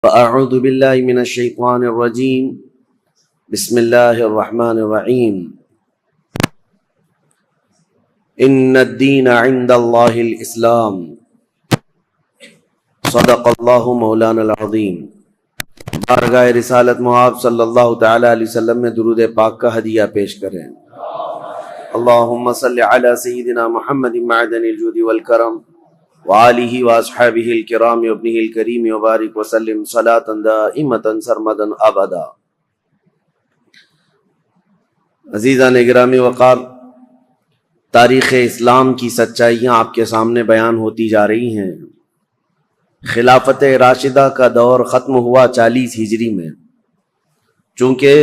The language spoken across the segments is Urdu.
فأعوذ بالله من الشيطان الرجيم بسم الله الرحمن الرحيم إن الدين عند الله الإسلام صدق الله مولانا العظيم۔ بارگاہ رسالت محاب صلی اللہ تعالی علیہ وسلم میں درود پاک کا ہدیہ پیش کریں۔ اللہم صلی علی سیدنا محمد معدن الجود والکرم وآلہ واصحابہ الکرام وابنہ الکریم وبارک وسلم صلاۃ دائمۃ سرمدا ابدا۔ عزیزان گرامی وقار، تاریخ اسلام کی سچائیاں آپ کے سامنے بیان ہوتی جا رہی ہیں۔ خلافت راشدہ کا دور ختم ہوا 40 ہجری میں، چونکہ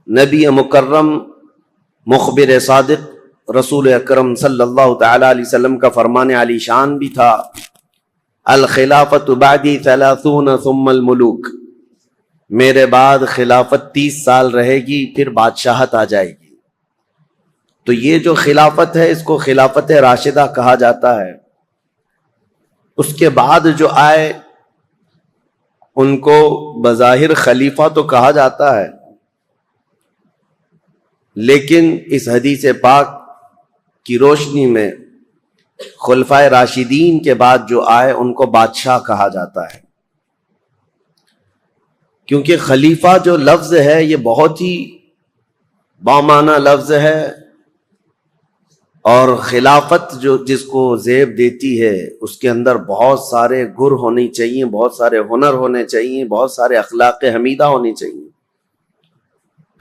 نبی مکرم مخبر صادق رسول اکرم صلی اللہ تعالی علیہ وسلم کا فرمان علی شان بھی تھا، الخلافت بعدی 30 ثم الملوک، میرے بعد خلافت 30 سال رہے گی، پھر بادشاہت آ جائے گی۔ تو یہ جو خلافت ہے اس کو خلافت راشدہ کہا جاتا ہے۔ اس کے بعد جو آئے ان کو بظاہر خلیفہ تو کہا جاتا ہے، لیکن اس حدیث پاک کی روشنی میں خلفائے راشدین کے بعد جو آئے ان کو بادشاہ کہا جاتا ہے، کیونکہ خلیفہ جو لفظ ہے یہ بہت ہی بامعنی لفظ ہے، اور خلافت جو جس کو زیب دیتی ہے اس کے اندر بہت سارے گر ہونی چاہیے، بہت سارے ہنر ہونے چاہیے، بہت سارے اخلاق حمیدہ ہونی چاہیے۔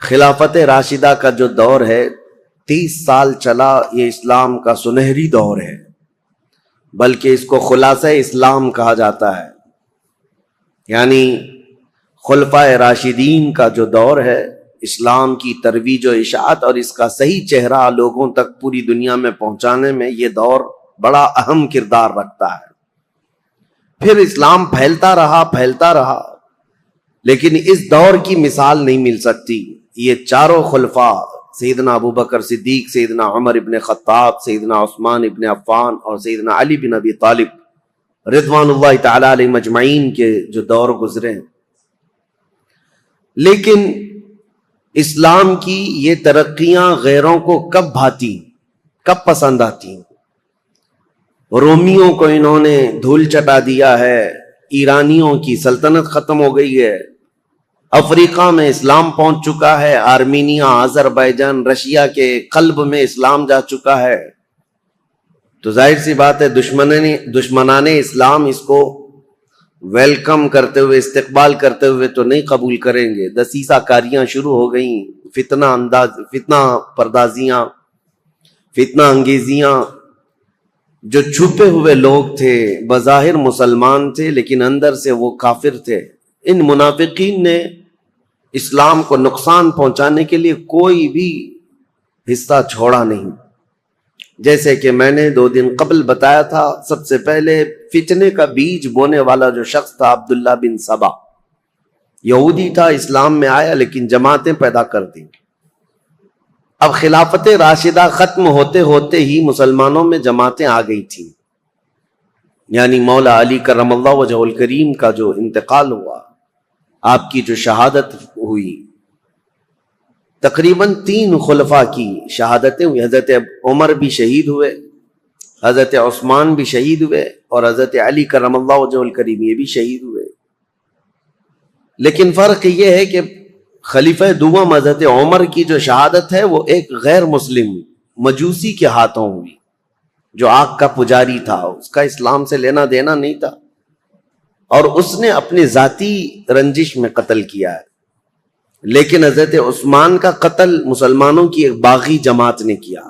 خلافت راشدہ کا جو دور ہے 30 سال چلا، یہ اسلام کا سنہری دور ہے، بلکہ اس کو خلاصہ اسلام کہا جاتا ہے۔ یعنی خلفائے راشدین کا جو دور ہے، اسلام کی ترویج و اشاعت اور اس کا صحیح چہرہ لوگوں تک پوری دنیا میں پہنچانے میں یہ دور بڑا اہم کردار رکھتا ہے۔ پھر اسلام پھیلتا رہا، لیکن اس دور کی مثال نہیں مل سکتی۔ یہ چاروں خلفاء، سیدنا ابوبکر صدیق، سیدنا عمر ابن خطاب، سیدنا عثمان ابن عفان اور سیدنا علی بن ابی طالب رضوان اللہ تعالی علیہ مجمعین کے جو دور گزرے ہیں، لیکن اسلام کی یہ ترقیاں غیروں کو کب بھاتی، کب پسند آتی؟ رومیوں کو انہوں نے دھول چٹا دیا ہے، ایرانیوں کی سلطنت ختم ہو گئی ہے، افریقہ میں اسلام پہنچ چکا ہے، آرمینیا، آذربائیجان، رشیا کے قلب میں اسلام جا چکا ہے۔ تو ظاہر سی بات ہے دشمنان اسلام اس کو ویلکم کرتے ہوئے، استقبال کرتے ہوئے تو نہیں قبول کریں گے۔ دسیسہ کاریاں شروع ہو گئیں، فتنہ پردازیاں، فتنہ انگیزیاں۔ جو چھپے ہوئے لوگ تھے، بظاہر مسلمان تھے لیکن اندر سے وہ کافر تھے، ان منافقین نے اسلام کو نقصان پہنچانے کے لیے کوئی بھی حصہ چھوڑا نہیں۔ جیسے کہ میں نے 2 دن قبل بتایا تھا، سب سے پہلے فتنے کا بیج بونے والا جو شخص تھا عبداللہ بن سبا، یہودی تھا، اسلام میں آیا لیکن جماعتیں پیدا کر دیں۔ اب خلافت راشدہ ختم ہوتے ہوتے ہی مسلمانوں میں جماعتیں آ گئی تھیں، یعنی مولا علی کرم اللہ وجہہ الکریم کا جو انتقال ہوا، آپ کی جو شہادت ہوئی، تقریباً 3 خلفاء کی شہادتیں ہوئی۔ حضرت عمر بھی شہید ہوئے، حضرت عثمان بھی شہید ہوئے، اور حضرت علی کرم اللہ وجہہ الکریم یہ بھی شہید ہوئے۔ لیکن فرق یہ ہے کہ خلیفہ دوم حضرت عمر کی جو شہادت ہے وہ ایک غیر مسلم مجوسی کے ہاتھوں ہوئی، جو آگ کا پجاری تھا، اس کا اسلام سے لینا دینا نہیں تھا، اور اس نے اپنی ذاتی رنجش میں قتل کیا ہے۔ لیکن حضرت عثمان کا قتل مسلمانوں کی ایک باغی جماعت نے کیا،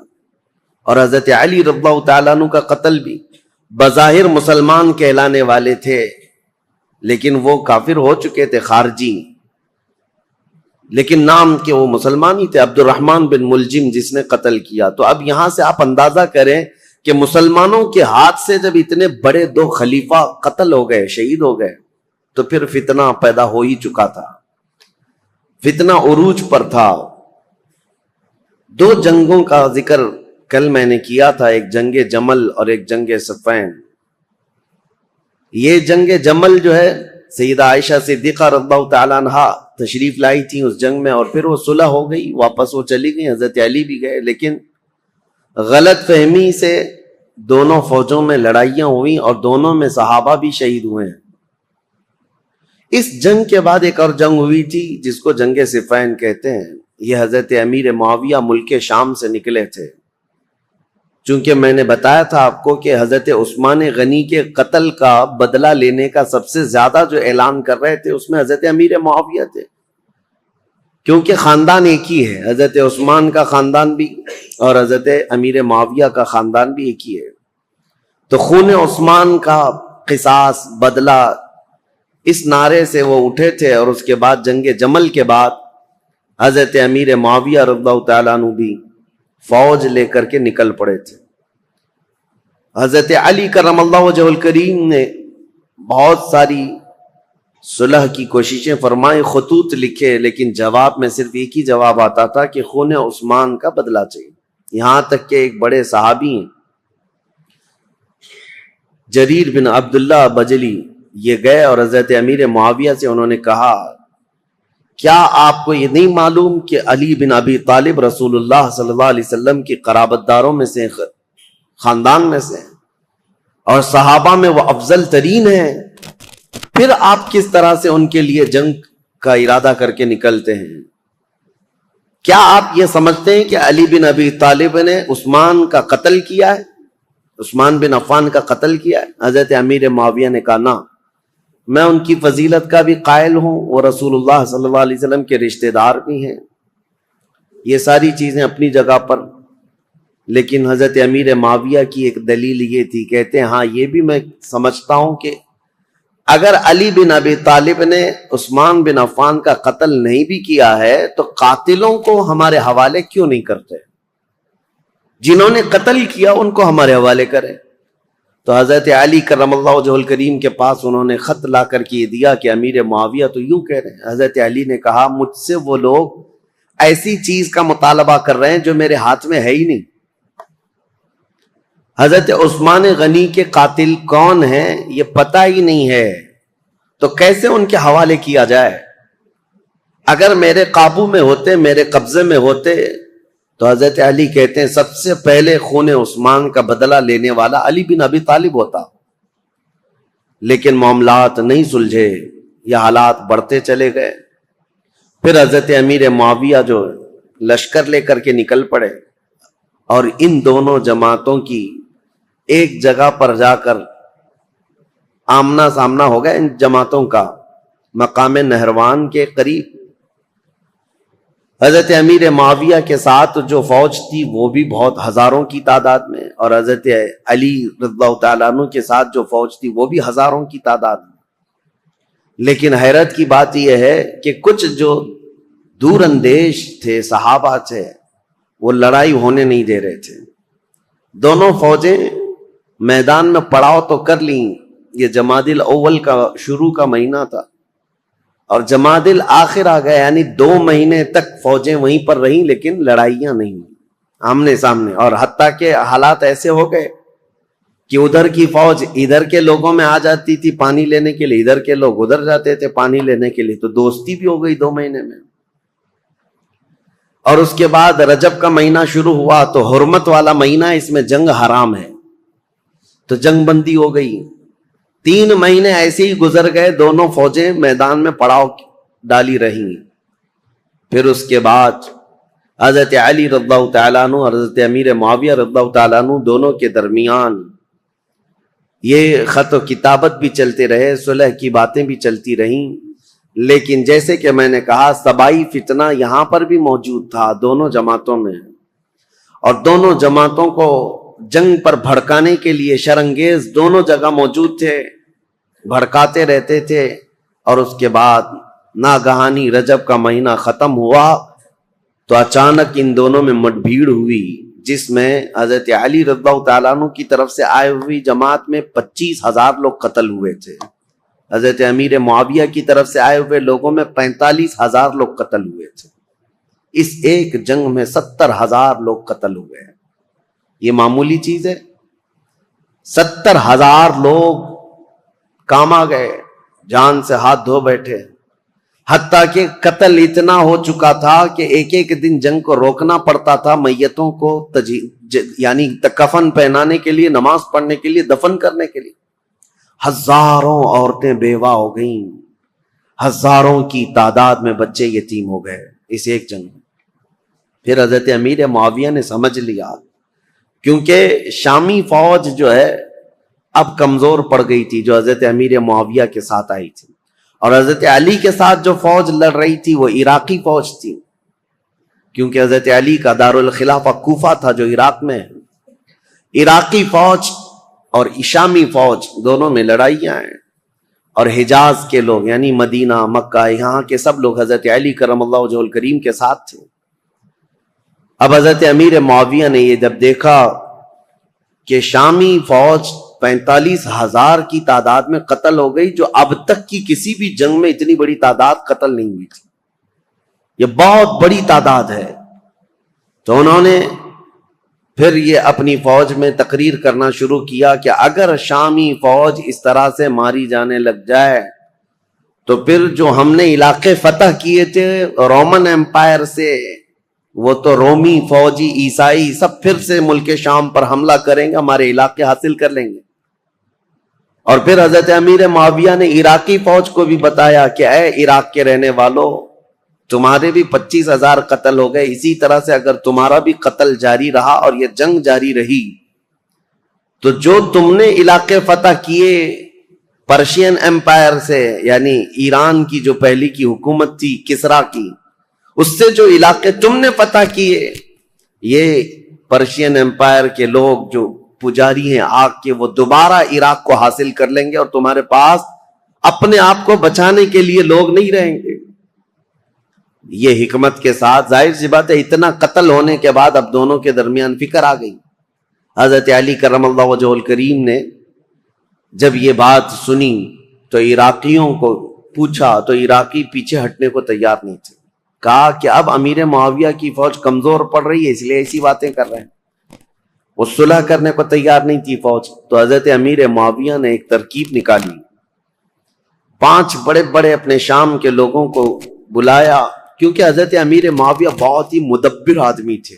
اور حضرت علی رضی اللہ تعالیٰ عنہ کا قتل بھی بظاہر مسلمان کہلانے والے تھے لیکن وہ کافر ہو چکے تھے، خارجی، لیکن نام کے وہ مسلمان ہی تھے، عبد الرحمن بن ملجم جس نے قتل کیا۔ تو اب یہاں سے آپ اندازہ کریں کہ مسلمانوں کے ہاتھ سے جب اتنے بڑے 2 خلیفہ قتل ہو گئے، شہید ہو گئے، تو پھر فتنہ پیدا ہو ہی چکا تھا، فتنہ عروج پر تھا۔ 2 جنگوں کا ذکر کل میں نے کیا تھا، ایک جنگ جمل اور ایک جنگ صفین۔ یہ جنگ جمل جو ہے سیدہ عائشہ صدیقہ رضی اللہ تعالیٰ عنہا تشریف لائی تھیں اس جنگ میں، اور پھر وہ صلح ہو گئی، واپس وہ چلی گئی، حضرت علی بھی گئے، لیکن غلط فہمی سے دونوں فوجوں میں لڑائیاں ہوئیں اور دونوں میں صحابہ بھی شہید ہوئے ہیں۔ اس جنگ کے بعد ایک اور جنگ ہوئی تھی جس کو جنگ صفین کہتے ہیں۔ یہ حضرت امیر معاویہ ملک شام سے نکلے تھے، چونکہ میں نے بتایا تھا آپ کو کہ حضرت عثمان غنی کے قتل کا بدلہ لینے کا سب سے زیادہ جو اعلان کر رہے تھے اس میں حضرت امیر معاویہ تھے، کیونکہ خاندان ایک ہی ہے، حضرت عثمان کا خاندان بھی اور حضرت امیر معاویہ کا خاندان بھی ایک ہی ہے۔ تو خون عثمان کا قصاص، بدلہ، اس نعرے سے وہ اٹھے تھے، اور اس کے بعد جنگ جمل کے بعد حضرت امیر معاویہ رضی اللہ تعالیٰ عنہ بھی فوج لے کر کے نکل پڑے تھے۔ حضرت علی کرم اللہ وجہ الکریم نے بہت ساری صلح کی کوششیں فرمائیں، خطوط لکھے، لیکن جواب میں صرف ایک ہی جواب آتا تھا کہ خون عثمان کا بدلہ چاہیے۔ یہاں تک کہ ایک بڑے صحابی ہیں جریر بن عبداللہ بجلی، یہ گئے اور حضرت امیر معاویہ سے انہوں نے کہا، کیا آپ کو یہ نہیں معلوم کہ علی بن ابی طالب رسول اللہ صلی اللہ علیہ وسلم کی قرابت داروں میں سے، خاندان میں سے، اور صحابہ میں وہ افضل ترین ہیں، پھر آپ کس طرح سے ان کے لیے جنگ کا ارادہ کر کے نکلتے ہیں؟ کیا آپ یہ سمجھتے ہیں کہ علی بن ابی طالب نے عثمان کا قتل کیا ہے، عثمان بن عفان کا قتل کیا ہے؟ حضرت امیر معاویہ نے کہا، نہ، میں ان کی فضیلت کا بھی قائل ہوں، وہ رسول اللہ صلی اللہ علیہ وسلم کے رشتہ دار بھی ہیں، یہ ساری چیزیں اپنی جگہ پر، لیکن حضرت امیر معاویہ کی ایک دلیل یہ تھی، کہتے ہیں ہاں یہ بھی میں سمجھتا ہوں کہ اگر علی بن ابی طالب نے عثمان بن عفان کا قتل نہیں بھی کیا ہے تو قاتلوں کو ہمارے حوالے کیوں نہیں کرتے؟ جنہوں نے قتل کیا ان کو ہمارے حوالے کرے۔ تو حضرت علی کرم اللہ وجہ الکریم کے پاس انہوں نے خط لا کر کے دیا کہ امیر معاویہ تو یوں کہہ رہے ہیں۔ حضرت علی نے کہا، مجھ سے وہ لوگ ایسی چیز کا مطالبہ کر رہے ہیں جو میرے ہاتھ میں ہے ہی نہیں۔ حضرت عثمان غنی کے قاتل کون ہیں یہ پتہ ہی نہیں ہے، تو کیسے ان کے حوالے کیا جائے؟ اگر میرے قابو میں ہوتے، میرے قبضے میں ہوتے، تو حضرت علی کہتے ہیں سب سے پہلے خون عثمان کا بدلہ لینے والا علی بن ابی طالب ہوتا، لیکن معاملات نہیں سلجھے، یہ حالات بڑھتے چلے گئے۔ پھر حضرت امیر معاویہ جو لشکر لے کر کے نکل پڑے، اور ان دونوں جماعتوں کی ایک جگہ پر جا کر آمنا سامنا ہو گیا، ان جماعتوں کا مقام نہروان کے قریب۔ حضرت امیر معاویہ کے ساتھ جو فوج تھی وہ بھی بہت ہزاروں کی تعداد میں، اور حضرت علی رضی اللہ تعالیٰ عنہ کے ساتھ جو فوج تھی وہ بھی ہزاروں کی تعداد میں۔ لیکن حیرت کی بات یہ ہے کہ کچھ جو دور اندیش تھے، صحابہ تھے، وہ لڑائی ہونے نہیں دے رہے تھے۔ دونوں فوجیں میدان میں پڑاؤ تو کر لیں، یہ جمادی الاول کا شروع کا مہینہ تھا، اور جمادی الاخر آ گیا، یعنی 2 مہینے تک فوجیں وہیں پر رہیں، لیکن لڑائیاں نہیں آمنے سامنے۔ اور حتیٰ کہ حالات ایسے ہو گئے کہ ادھر کی فوج ادھر کے لوگوں میں آ جاتی تھی پانی لینے کے لیے، ادھر کے لوگ ادھر جاتے تھے پانی لینے کے لیے، تو دوستی بھی ہو گئی 2 مہینے میں۔ اور اس کے بعد رجب کا مہینہ شروع ہوا تو حرمت والا مہینہ، اس میں جنگ حرام ہے، تو جنگ بندی ہو گئی۔ 3 مہینے ایسے ہی گزر گئے، دونوں فوجیں میدان میں پڑاؤ ڈالی رہیں۔ پھر اس کے بعد حضرت علی رضی اللہ تعالیٰ عنہ اور حضرت امیر معاویہ رضی اللہ تعالیٰ عنہ دونوں کے درمیان یہ خط و کتابت بھی چلتے رہے، صلح کی باتیں بھی چلتی رہیں، لیکن جیسے کہ میں نے کہا صبائی فتنہ یہاں پر بھی موجود تھا دونوں جماعتوں میں، اور دونوں جماعتوں کو جنگ پر بھڑکانے کے لیے شرانگیز دونوں جگہ موجود تھے، بھڑکاتے رہتے تھے۔ اور اس کے بعد ناگہانی رجب کا مہینہ ختم ہوا تو اچانک ان دونوں میں مٹ بھیڑ ہوئی، جس میں حضرت علی رضی اللہ تعالیٰ عنہ کی طرف سے آئے ہوئی جماعت میں 25,000 لوگ قتل ہوئے تھے، حضرت امیر معاویہ کی طرف سے آئے ہوئے لوگوں میں 45,000 لوگ قتل ہوئے تھے۔ اس ایک جنگ میں 70,000 لوگ قتل ہوئے ہیں، یہ معمولی چیز ہے؟ 70,000 لوگ کام آ گئے، جان سے ہاتھ دھو بیٹھے، حتیٰ کہ قتل اتنا ہو چکا تھا کہ ایک ایک دن جنگ کو روکنا پڑتا تھا میتوں کو یعنی کفن پہنانے کے لیے، نماز پڑھنے کے لیے، دفن کرنے کے لیے۔ ہزاروں عورتیں بیوہ ہو گئیں، ہزاروں کی تعداد میں بچے یتیم ہو گئے اس ایک جنگ میں۔ پھر حضرت امیر معاویہ نے سمجھ لیا، کیونکہ شامی فوج جو ہے اب کمزور پڑ گئی تھی، جو حضرت امیر معاویہ کے ساتھ آئی تھی، اور حضرت علی کے ساتھ جو فوج لڑ رہی تھی وہ عراقی فوج تھی، کیونکہ حضرت علی کا دارالخلافہ کوفہ تھا جو عراق میں ہے۔ عراقی فوج اور شامی فوج دونوں میں لڑائیاں ہیں، اور حجاز کے لوگ یعنی مدینہ، مکہ، یہاں کے سب لوگ حضرت علی کرم اللہ وجہہ الکریم کے ساتھ تھے۔ اب حضرت امیر معاویہ نے یہ جب دیکھا کہ شامی فوج 45,000 کی تعداد میں قتل ہو گئی، جو اب تک کی کسی بھی جنگ میں اتنی بڑی تعداد قتل نہیں ہوئی تھی، یہ بہت بڑی تعداد ہے، تو انہوں نے پھر یہ اپنی فوج میں تقریر کرنا شروع کیا کہ اگر شامی فوج اس طرح سے ماری جانے لگ جائے تو پھر جو ہم نے علاقے فتح کیے تھے رومن ایمپائر سے، وہ تو رومی فوجی عیسائی سب پھر سے ملک شام پر حملہ کریں گے، ہمارے علاقے حاصل کر لیں گے۔ اور پھر حضرت امیر معاویہ نے عراقی فوج کو بھی بتایا کہ اے عراق کے رہنے والوں، تمہارے بھی 25,000 قتل ہو گئے، اسی طرح سے اگر تمہارا بھی قتل جاری رہا اور یہ جنگ جاری رہی تو جو تم نے علاقے فتح کیے پرشین ایمپائر سے، یعنی ایران کی جو پہلی کی حکومت تھی کسرا کی، اس سے جو علاقے تم نے فتح کیے، یہ پرشین ایمپائر کے لوگ جو پجاری ہیں آگ کے، وہ دوبارہ عراق کو حاصل کر لیں گے اور تمہارے پاس اپنے آپ کو بچانے کے لیے لوگ نہیں رہیں گے۔ یہ حکمت کے ساتھ، ظاہر سی بات ہے اتنا قتل ہونے کے بعد اب دونوں کے درمیان فکر آ گئی۔ حضرت علی کرم اللہ وجہ الکریم نے جب یہ بات سنی تو عراقیوں کو پوچھا تو عراقی پیچھے ہٹنے کو تیار نہیں تھے، کہا کہ اب امیر معاویہ کی فوج کمزور پڑ رہی ہے اس لیے ایسی باتیں کر رہے ہیں، وہ صلح کرنے کو تیار نہیں تھی فوج۔ تو حضرت امیر معاویہ نے ایک ترکیب نکالی، 5 بڑے بڑے اپنے شام کے لوگوں کو بلایا، کیونکہ حضرت امیر معاویہ بہت ہی مدبر آدمی تھے،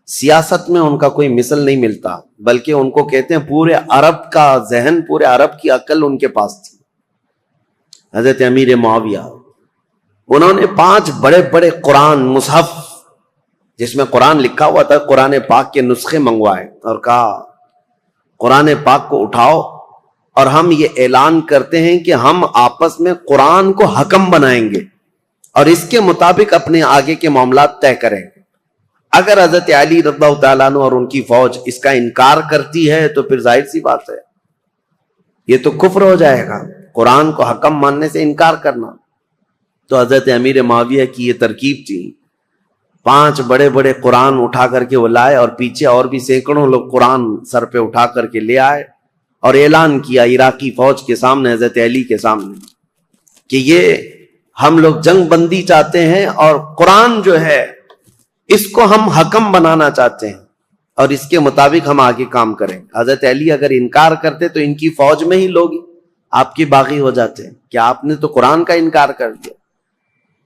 سیاست میں ان کا کوئی مثل نہیں ملتا، بلکہ ان کو کہتے ہیں پورے عرب کا ذہن، پورے عرب کی عقل ان کے پاس تھی۔ حضرت امیر معاویہ انہوں نے 5 بڑے بڑے قرآن مصحف جس میں قرآن لکھا ہوا تھا، قرآن پاک کے نسخے منگوائے اور کہا قرآن پاک کو اٹھاؤ اور ہم یہ اعلان کرتے ہیں کہ ہم آپس میں قرآن کو حکم بنائیں گے اور اس کے مطابق اپنے آگے کے معاملات طے کریں گے۔ اگر حضرت علی رضی اللہ تعالیٰ عنہ اور ان کی فوج اس کا انکار کرتی ہے تو پھر ظاہر سی بات ہے یہ تو کفر ہو جائے گا، قرآن کو حکم ماننے سے انکار کرنا۔ تو حضرت امیر معاویہ کی یہ ترکیب تھی، 5 بڑے بڑے قرآن اٹھا کر کے وہ لائے اور پیچھے اور بھی سینکڑوں لوگ قرآن سر پہ اٹھا کر کے لے آئے اور اعلان کیا عراقی فوج کے سامنے، حضرت علی کے سامنے، کہ یہ ہم لوگ جنگ بندی چاہتے ہیں اور قرآن جو ہے اس کو ہم حکم بنانا چاہتے ہیں اور اس کے مطابق ہم آگے کام کریں۔ حضرت علی اگر انکار کرتے تو ان کی فوج میں ہی لوگ آپ کے باغی ہو جاتے ہیں کہ آپ نے تو قرآن کا انکار کر دیا۔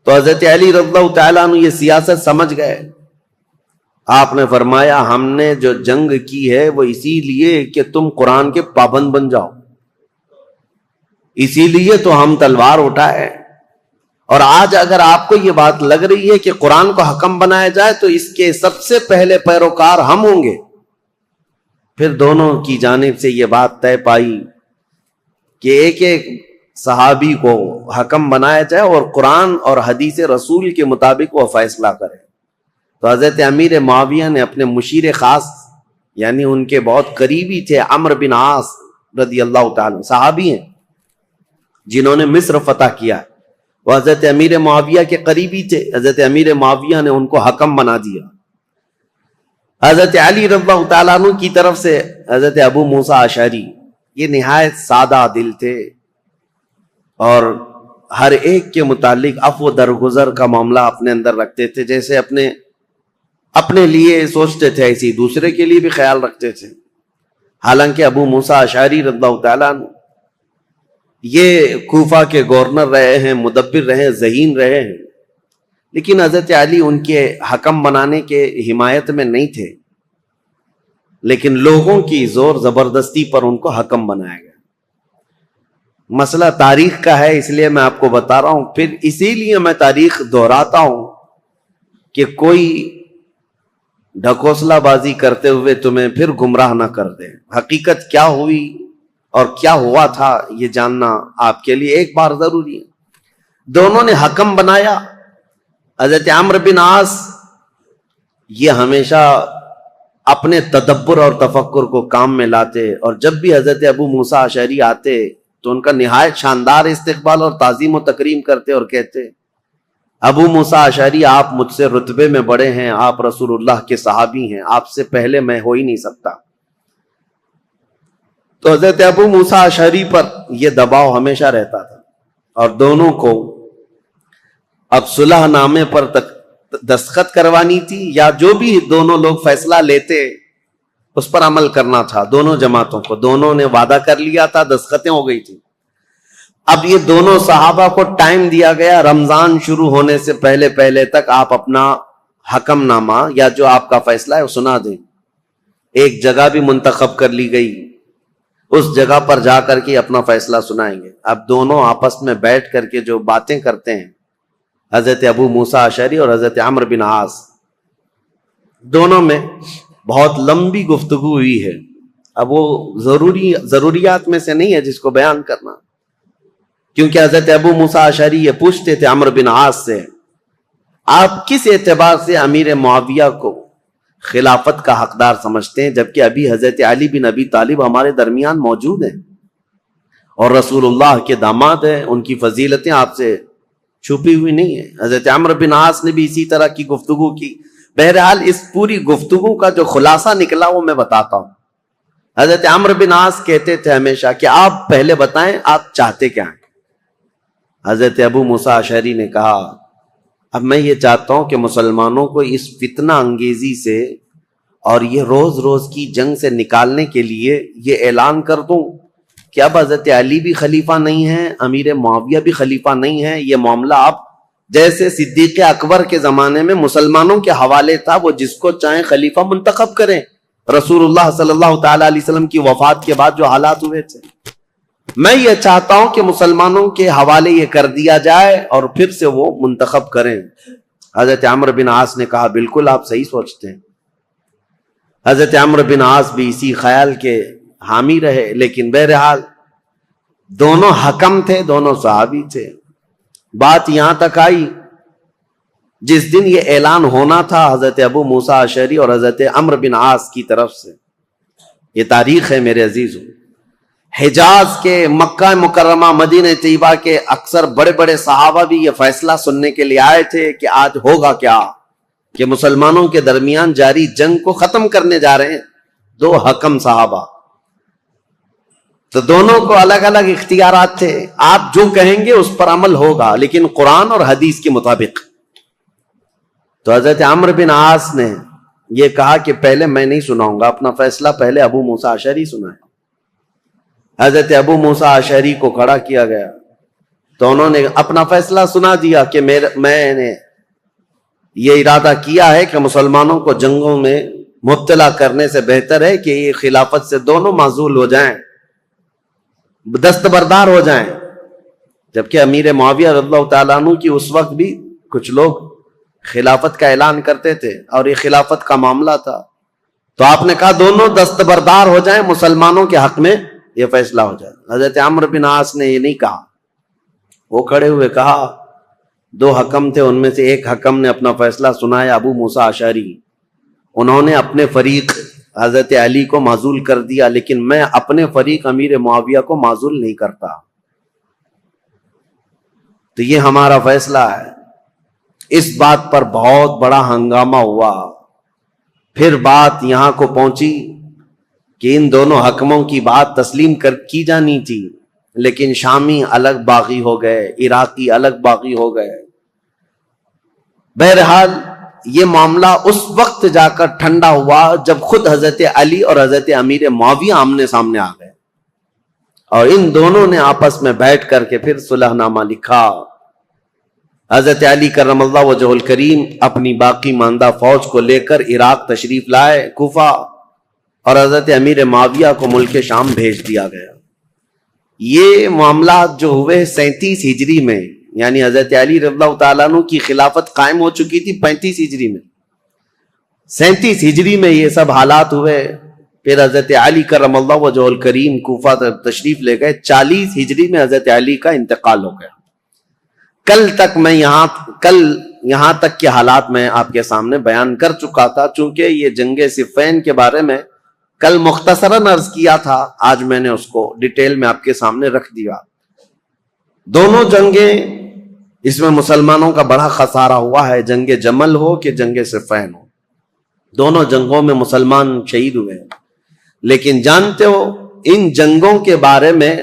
تو حضرت علی رضی اللہ تعالیٰ عنہ یہ سیاست سمجھ گئے، آپ نے فرمایا ہم نے جو جنگ کی ہے وہ اسی لیے کہ تم قرآن کے پابند بن جاؤ، اسی لیے تو ہم تلوار اٹھائے، اور آج اگر آپ کو یہ بات لگ رہی ہے کہ قرآن کو حکم بنایا جائے تو اس کے سب سے پہلے پیروکار ہم ہوں گے۔ پھر دونوں کی جانب سے یہ بات طے پائی کہ ایک ایک صحابی کو حکم بنایا جائے اور قرآن اور حدیث رسول کے مطابق وہ فیصلہ کرے۔ تو حضرت امیر معاویہ نے اپنے مشیر خاص یعنی ان کے بہت قریبی تھے عمرو بن عاص رضی اللہ تعالیٰ، صحابی ہیں جنہوں نے مصر فتح کیا، وہ حضرت امیر معاویہ کے قریبی تھے، حضرت امیر معاویہ نے ان کو حکم بنا دیا۔ حضرت علی رضی اللہ تعالیٰ عنہ کی طرف سے حضرت ابو موسیٰ اشعری، یہ نہایت سادہ دل تھے اور ہر ایک کے متعلق عفو درگزر کا معاملہ اپنے اندر رکھتے تھے، جیسے اپنے لیے سوچتے تھے ایسے دوسرے کے لیے بھی خیال رکھتے تھے۔ حالانکہ ابو موسیٰ اشعری رضی اللہ تعالیٰ عنہ یہ کوفہ کے گورنر رہے ہیں، مدبر رہے ہیں، ذہین رہے ہیں، لیکن حضرت علی ان کے حکم بنانے کے حمایت میں نہیں تھے، لیکن لوگوں کی زور زبردستی پر ان کو حکم بنایا گیا۔ مسئلہ تاریخ کا ہے، اس لیے میں آپ کو بتا رہا ہوں، پھر اسی لیے میں تاریخ دہراتا ہوں کہ کوئی ڈھکوسلا بازی کرتے ہوئے تمہیں پھر گمراہ نہ کر دے۔ حقیقت کیا ہوئی اور کیا ہوا تھا یہ جاننا آپ کے لیے ایک بار ضروری ہے۔ دونوں نے حکم بنایا۔ حضرت عمرو بن عاص یہ ہمیشہ اپنے تدبر اور تفکر کو کام میں لاتے، اور جب بھی حضرت ابو موسیٰ اشعری آتے تو ان کا نہایت شاندار استقبال اور تعظیم و تکریم کرتے اور کہتے، ابو موسیٰ اشعری آپ مجھ سے رتبے میں بڑے ہیں، آپ رسول اللہ کے صحابی ہیں، آپ سے پہلے میں ہو ہی نہیں سکتا۔ تو حضرت ابو موسیٰ اشعری پر یہ دباؤ ہمیشہ رہتا تھا، اور دونوں کو اب صلح نامے پر دستخط کروانی تھی، یا جو بھی دونوں لوگ فیصلہ لیتے اس پر عمل کرنا تھا دونوں جماعتوں کو۔ دونوں نے وعدہ کر لیا تھا، دستخطیں ہو گئی تھی۔ اب یہ دونوں صحابہ کو ٹائم دیا گیا، رمضان شروع ہونے سے پہلے تک آپ اپنا حکم نامہ یا جو آپ کا فیصلہ ہے وہ سنا دیں۔ ایک جگہ بھی منتخب کر لی گئی، اس جگہ پر جا کر کے اپنا فیصلہ سنائیں گے۔ اب دونوں آپس میں بیٹھ کر کے جو باتیں کرتے ہیں، حضرت ابو موسیٰ اشعری اور حضرت عمرو بن عاص، دونوں میں بہت لمبی گفتگو ہوئی ہے۔ اب وہ ضروریات میں سے نہیں ہے جس کو بیان کرنا، کیونکہ حضرت ابو موسیٰ اشعری یہ پوچھتے تھے عمرو بن عاص سے، آپ کس اعتبار سے امیر معاویہ کو خلافت کا حقدار سمجھتے ہیں، جبکہ ابھی حضرت علی بن ابی طالب ہمارے درمیان موجود ہیں اور رسول اللہ کے داماد ہیں، ان کی فضیلتیں آپ سے چھپی ہوئی نہیں ہیں۔ حضرت عمرو بن عاص نے بھی اسی طرح کی گفتگو کی۔ بہرحال اس پوری گفتگو کا جو خلاصہ نکلا وہ میں بتاتا ہوں۔ حضرت عمرو بن عاص کہتے تھے ہمیشہ کہ آپ پہلے بتائیں آپ چاہتے کیا ہیں۔ حضرت ابو موسیٰ اشعری نے کہا، اب میں یہ چاہتا ہوں کہ مسلمانوں کو اس فتنہ انگیزی سے اور یہ روز روز کی جنگ سے نکالنے کے لیے یہ اعلان کر دوں کہ اب حضرت علی بھی خلیفہ نہیں ہے، امیر معاویہ بھی خلیفہ نہیں ہے، یہ معاملہ اب جیسے صدیق اکبر کے زمانے میں مسلمانوں کے حوالے تھا، وہ جس کو چاہیں خلیفہ منتخب کریں۔ رسول اللہ صلی اللہ تعالی علیہ وسلم کی وفات کے بعد جو حالات ہوئے تھے، میں یہ چاہتا ہوں کہ مسلمانوں کے حوالے یہ کر دیا جائے اور پھر سے وہ منتخب کریں۔ حضرت عمرو بن عاص نے کہا، بالکل آپ صحیح سوچتے ہیں۔ حضرت عمرو بن عاص بھی اسی خیال کے حامی رہے، لیکن بہرحال دونوں حکم تھے، دونوں صحابی تھے۔ بات یہاں تک آئی، جس دن یہ اعلان ہونا تھا حضرت ابو موسیٰ اشعری اور حضرت عمرو بن عاص کی طرف سے، یہ تاریخ ہے میرے عزیزوں، حجاز کے، مکہ مکرمہ، مدینہ طیبہ کے اکثر بڑے بڑے صحابہ بھی یہ فیصلہ سننے کے لیے آئے تھے کہ آج ہوگا کیا، کہ مسلمانوں کے درمیان جاری جنگ کو ختم کرنے جا رہے ہیں دو حکم صحابہ۔ تو دونوں کو الگ الگ اختیارات تھے، آپ جو کہیں گے اس پر عمل ہوگا، لیکن قرآن اور حدیث کے مطابق۔ تو حضرت عمرو بن عاص نے یہ کہا کہ پہلے میں نہیں سناؤں گا، اپنا فیصلہ پہلے ابو موسیٰ اشعری سنائے۔ حضرت ابو موسیٰ اشعری کو کھڑا کیا گیا، تو انہوں نے اپنا فیصلہ سنا دیا کہ میں نے یہ ارادہ کیا ہے کہ مسلمانوں کو جنگوں میں مبتلا کرنے سے بہتر ہے کہ یہ خلافت سے دونوں معزول ہو جائیں، دستبردار ہو جائیں۔ جبکہ امیر معاویہ رضی اللہ تعالیٰ عنہ کی اس وقت بھی کچھ لوگ خلافت کا اعلان کرتے تھے اور یہ خلافت کا معاملہ تھا، تو آپ نے کہا دونوں دستبردار ہو جائیں، مسلمانوں کے حق میں یہ فیصلہ ہو جائے۔ حضرت عمرو بن عاص نے یہ نہیں کہا، وہ کھڑے ہوئے کہا، دو حکم تھے، ان میں سے ایک حکم نے اپنا فیصلہ سنایا، ابو موسیٰ اشعری، انہوں نے اپنے فریق حضرت علی کو معزول کر دیا، لیکن میں اپنے فریق امیر معاویہ کو معزول نہیں کرتا، تو یہ ہمارا فیصلہ ہے۔ اس بات پر بہت بڑا ہنگامہ ہوا۔ پھر بات یہاں کو پہنچی کہ ان دونوں حکموں کی بات تسلیم کی جانی تھی، لیکن شامی الگ باغی ہو گئے، عراقی الگ باغی ہو گئے۔ بہرحال یہ معاملہ اس وقت جا کر ٹھنڈا ہوا جب خود حضرت علی اور حضرت امیر معاویہ آمنے سامنے آ گئے، اور ان دونوں نے آپس میں بیٹھ کر کے پھر صلح نامہ لکھا. حضرت علی کرم اللہ وجہ الکریم اپنی باقی ماندہ فوج کو لے کر عراق تشریف لائے، کوفہ، اور حضرت امیر معاویہ کو ملک شام بھیج دیا گیا. یہ معاملات جو ہوئے 37 ہجری میں، یعنی حضرت علی رضی اللہ تعالیٰ عنہ کی خلافت قائم ہو چکی تھی 35 ہجری میں، 37 ہجری میں یہ سب حالات ہوئے. پھر حضرت علی کرم اللہ وجہ الکریم کوفہ تشریف لے گئے. 40 ہجری میں حضرت علی کا انتقال ہو گیا. کل یہاں تک کے حالات میں آپ کے سامنے بیان کر چکا تھا. چونکہ یہ جنگ صفین کے بارے میں کل مختصراً عرض کیا تھا، آج میں نے اس کو ڈیٹیل میں آپ کے سامنے رکھ دیا. دونوں جنگیں، اس میں مسلمانوں کا بڑا خسارہ ہوا ہے، جنگ جمل ہو کہ جنگ صفین ہو، دونوں جنگوں میں مسلمان شہید ہوئے. لیکن جانتے ہو ان جنگوں کے بارے میں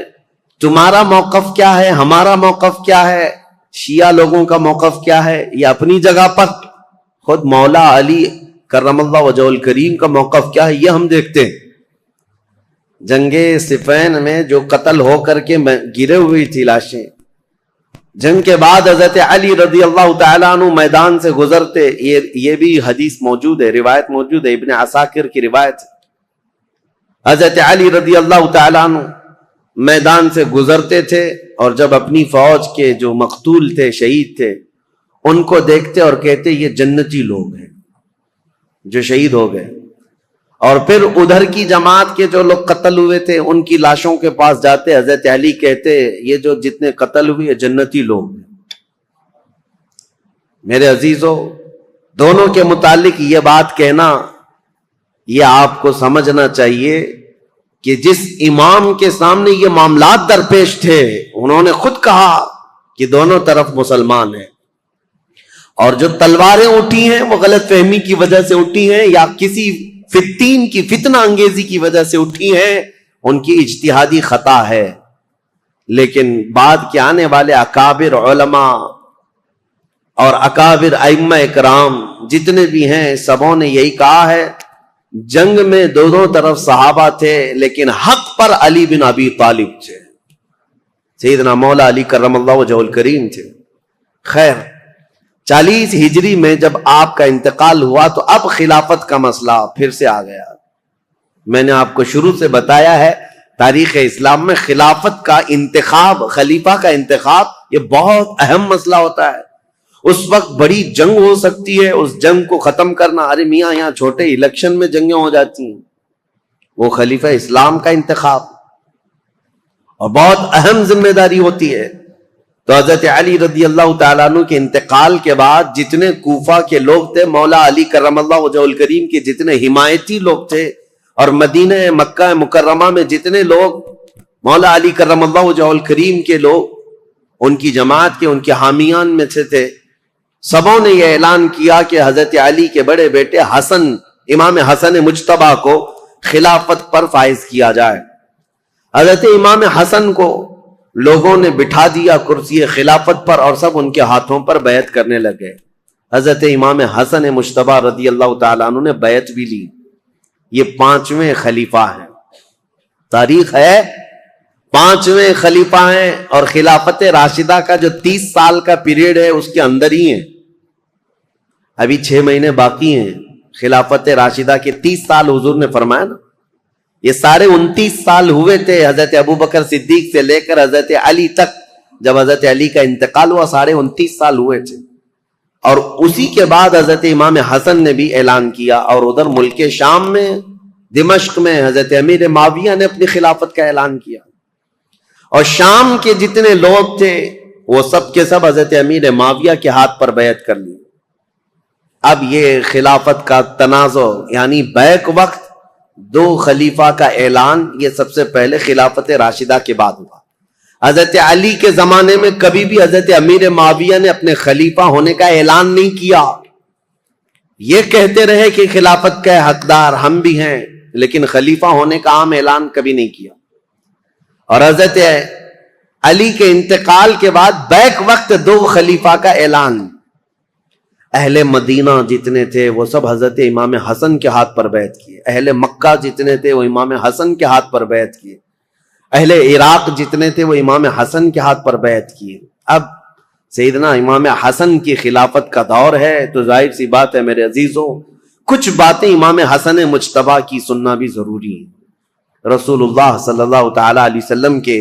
تمہارا موقف کیا ہے، ہمارا موقف کیا ہے، شیعہ لوگوں کا موقف کیا ہے؟ یہ اپنی جگہ پر خود مولا علی کرم اللہ وجہ الکریم کا موقف کیا ہے یہ ہم دیکھتے ہیں. جنگ صفین میں جو قتل ہو کر کے گرے ہوئی تھی لاشیں، جنگ کے بعد حضرت علی رضی اللہ تعالیٰ عنہ میدان سے گزرتے، یہ بھی حدیث موجود ہے، روایت موجود ہے، ابن عساکر کی روایت. حضرت علی رضی اللہ تعالیٰ عنہ میدان سے گزرتے تھے، اور جب اپنی فوج کے جو مقتول تھے، شہید تھے، ان کو دیکھتے اور کہتے یہ جنتی لوگ ہیں جو شہید ہو گئے. اور پھر ادھر کی جماعت کے جو لوگ قتل ہوئے تھے ان کی لاشوں کے پاس جاتے، حضرت علی کہتے یہ جو جتنے قتل ہوئے جنتی لوگ ہیں. میرے عزیزو، دونوں کے متعلق یہ بات کہنا، یہ آپ کو سمجھنا چاہیے کہ جس امام کے سامنے یہ معاملات درپیش تھے، انہوں نے خود کہا کہ دونوں طرف مسلمان ہیں، اور جو تلواریں اٹھی ہیں وہ غلط فہمی کی وجہ سے اٹھی ہیں یا کسی فتین کی فتنہ انگیزی کی وجہ سے اٹھی ہیں، ان کی اجتہادی خطا ہے. لیکن بعد کے آنے والے اکابر علماء اور اکابر ائمہ اکرام جتنے بھی ہیں، سبوں نے یہی کہا ہے جنگ میں دونوں طرف صحابہ تھے، لیکن حق پر علی بن ابی طالب تھے، سیدنا مولا علی کرم اللہ وجہ الکریم تھے. خیر، 40 ہجری میں جب آپ کا انتقال ہوا تو اب خلافت کا مسئلہ پھر سے آ گیا. میں نے آپ کو شروع سے بتایا ہے تاریخ اسلام میں خلافت کا انتخاب، خلیفہ کا انتخاب، یہ بہت اہم مسئلہ ہوتا ہے. اس وقت بڑی جنگ ہو سکتی ہے، اس جنگ کو ختم کرنا، ارے میاں یہاں چھوٹے الیکشن میں جنگیں ہو جاتی ہیں. وہ خلیفہ اسلام کا انتخاب اور بہت اہم ذمہ داری ہوتی ہے. تو حضرت علی رضی اللہ تعالیٰ عنہ کے انتقال کے بعد جتنے کوفہ کے لوگ تھے، مولا علی کرم اللہ وجہ الکریم کے جتنے حمایتی لوگ تھے، اور مدینہ مکہ مکرمہ میں جتنے لوگ مولا علی کرم اللہ وجہ الکریم کے لوگ، ان کی جماعت کے، ان کے حامیان میں سے تھے، سبوں نے یہ اعلان کیا کہ حضرت علی کے بڑے بیٹے حسن، امام حسن مجتبیٰ کو خلافت پر فائز کیا جائے. حضرت امام حسن کو لوگوں نے بٹھا دیا کرسی خلافت پر، اور سب ان کے ہاتھوں پر بیعت کرنے لگے. حضرت امام حسن مجتبیٰ رضی اللہ تعالیٰ عنہ نے بیعت بھی لی. یہ 5ویں خلیفہ ہیں، تاریخ ہے 5ویں خلیفہ ہیں، اور خلافت راشدہ کا جو 30 سال کا پیریڈ ہے اس کے اندر ہی ہیں. ابھی 6 مہینے باقی ہیں خلافت راشدہ کے. 30 سال حضور نے فرمایا نا، یہ سارے 29 سال ہوئے تھے حضرت ابوبکر صدیق سے لے کر حضرت علی تک. جب حضرت علی کا انتقال ہوا 29.5 سال ہوئے تھے. اور اسی کے بعد حضرت امام حسن نے بھی اعلان کیا، اور ادھر ملک شام میں دمشق میں حضرت امیر معاویہ نے اپنی خلافت کا اعلان کیا. اور شام کے جتنے لوگ تھے وہ سب کے سب حضرت امیر معاویہ کے ہاتھ پر بیعت کر لی. اب یہ خلافت کا تنازع، یعنی بیک وقت 2 خلیفہ کا اعلان، یہ سب سے پہلے خلافت راشدہ کے بعد ہوا. حضرت علی کے زمانے میں کبھی بھی حضرت امیر معاویہ نے اپنے خلیفہ ہونے کا اعلان نہیں کیا. یہ کہتے رہے کہ خلافت کے حقدار ہم بھی ہیں، لیکن خلیفہ ہونے کا عام اعلان کبھی نہیں کیا. اور حضرت علی کے انتقال کے بعد بیک وقت 2 خلیفہ کا اعلان. اہل مدینہ جتنے تھے وہ سب حضرت امام حسن کے ہاتھ پر بیعت کیے. اہل مکہ جتنے تھے وہ امام حسن کے ہاتھ پر بیعت کیے. اہل عراق جتنے تھے وہ امام حسن کے ہاتھ پر بیعت کیے. اب سیدنا امام حسن کی خلافت کا دور ہے تو ظاہر سی بات ہے میرے عزیزوں کچھ باتیں امام حسن مجتبی کی سننا بھی ضروری ہے. رسول اللہ صلی اللہ تعالی علیہ وسلم کے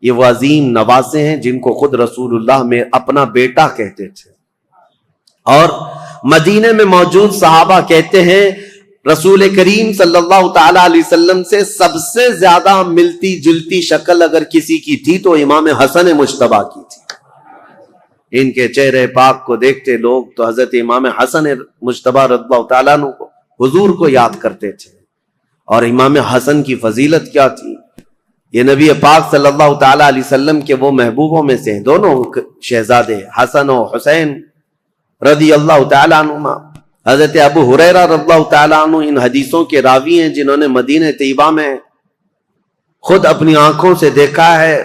یہ وہ عظیم نواسے ہیں جن کو خود رسول اللہ میں اپنا بیٹا کہتے تھے، اور مدینے میں موجود صحابہ کہتے ہیں رسول کریم صلی اللہ تعالی علیہ وسلم سے سب سے زیادہ ملتی جلتی شکل اگر کسی کی تھی تو امام حسن مجتبی کی تھی. ان کے چہرے پاک کو دیکھتے لوگ تو حضرت امام حسن مجتبی رضی اللہ تعالیٰ عنہ کو حضور کو یاد کرتے تھے. اور امام حسن کی فضیلت کیا تھی، یہ نبی پاک صلی اللہ تعالی علیہ وسلم کے وہ محبوبوں میں سے ہیں، دونوں شہزادے حسن و حسین رضی اللہ تعالیٰ عنہما. حضرت ابو ہریرہ رضی اللہ تعالیٰ عنہ ان حدیثوں کے راوی ہیں جنہوں نے مدینہ طیبہ میں خود اپنی آنکھوں سے دیکھا ہے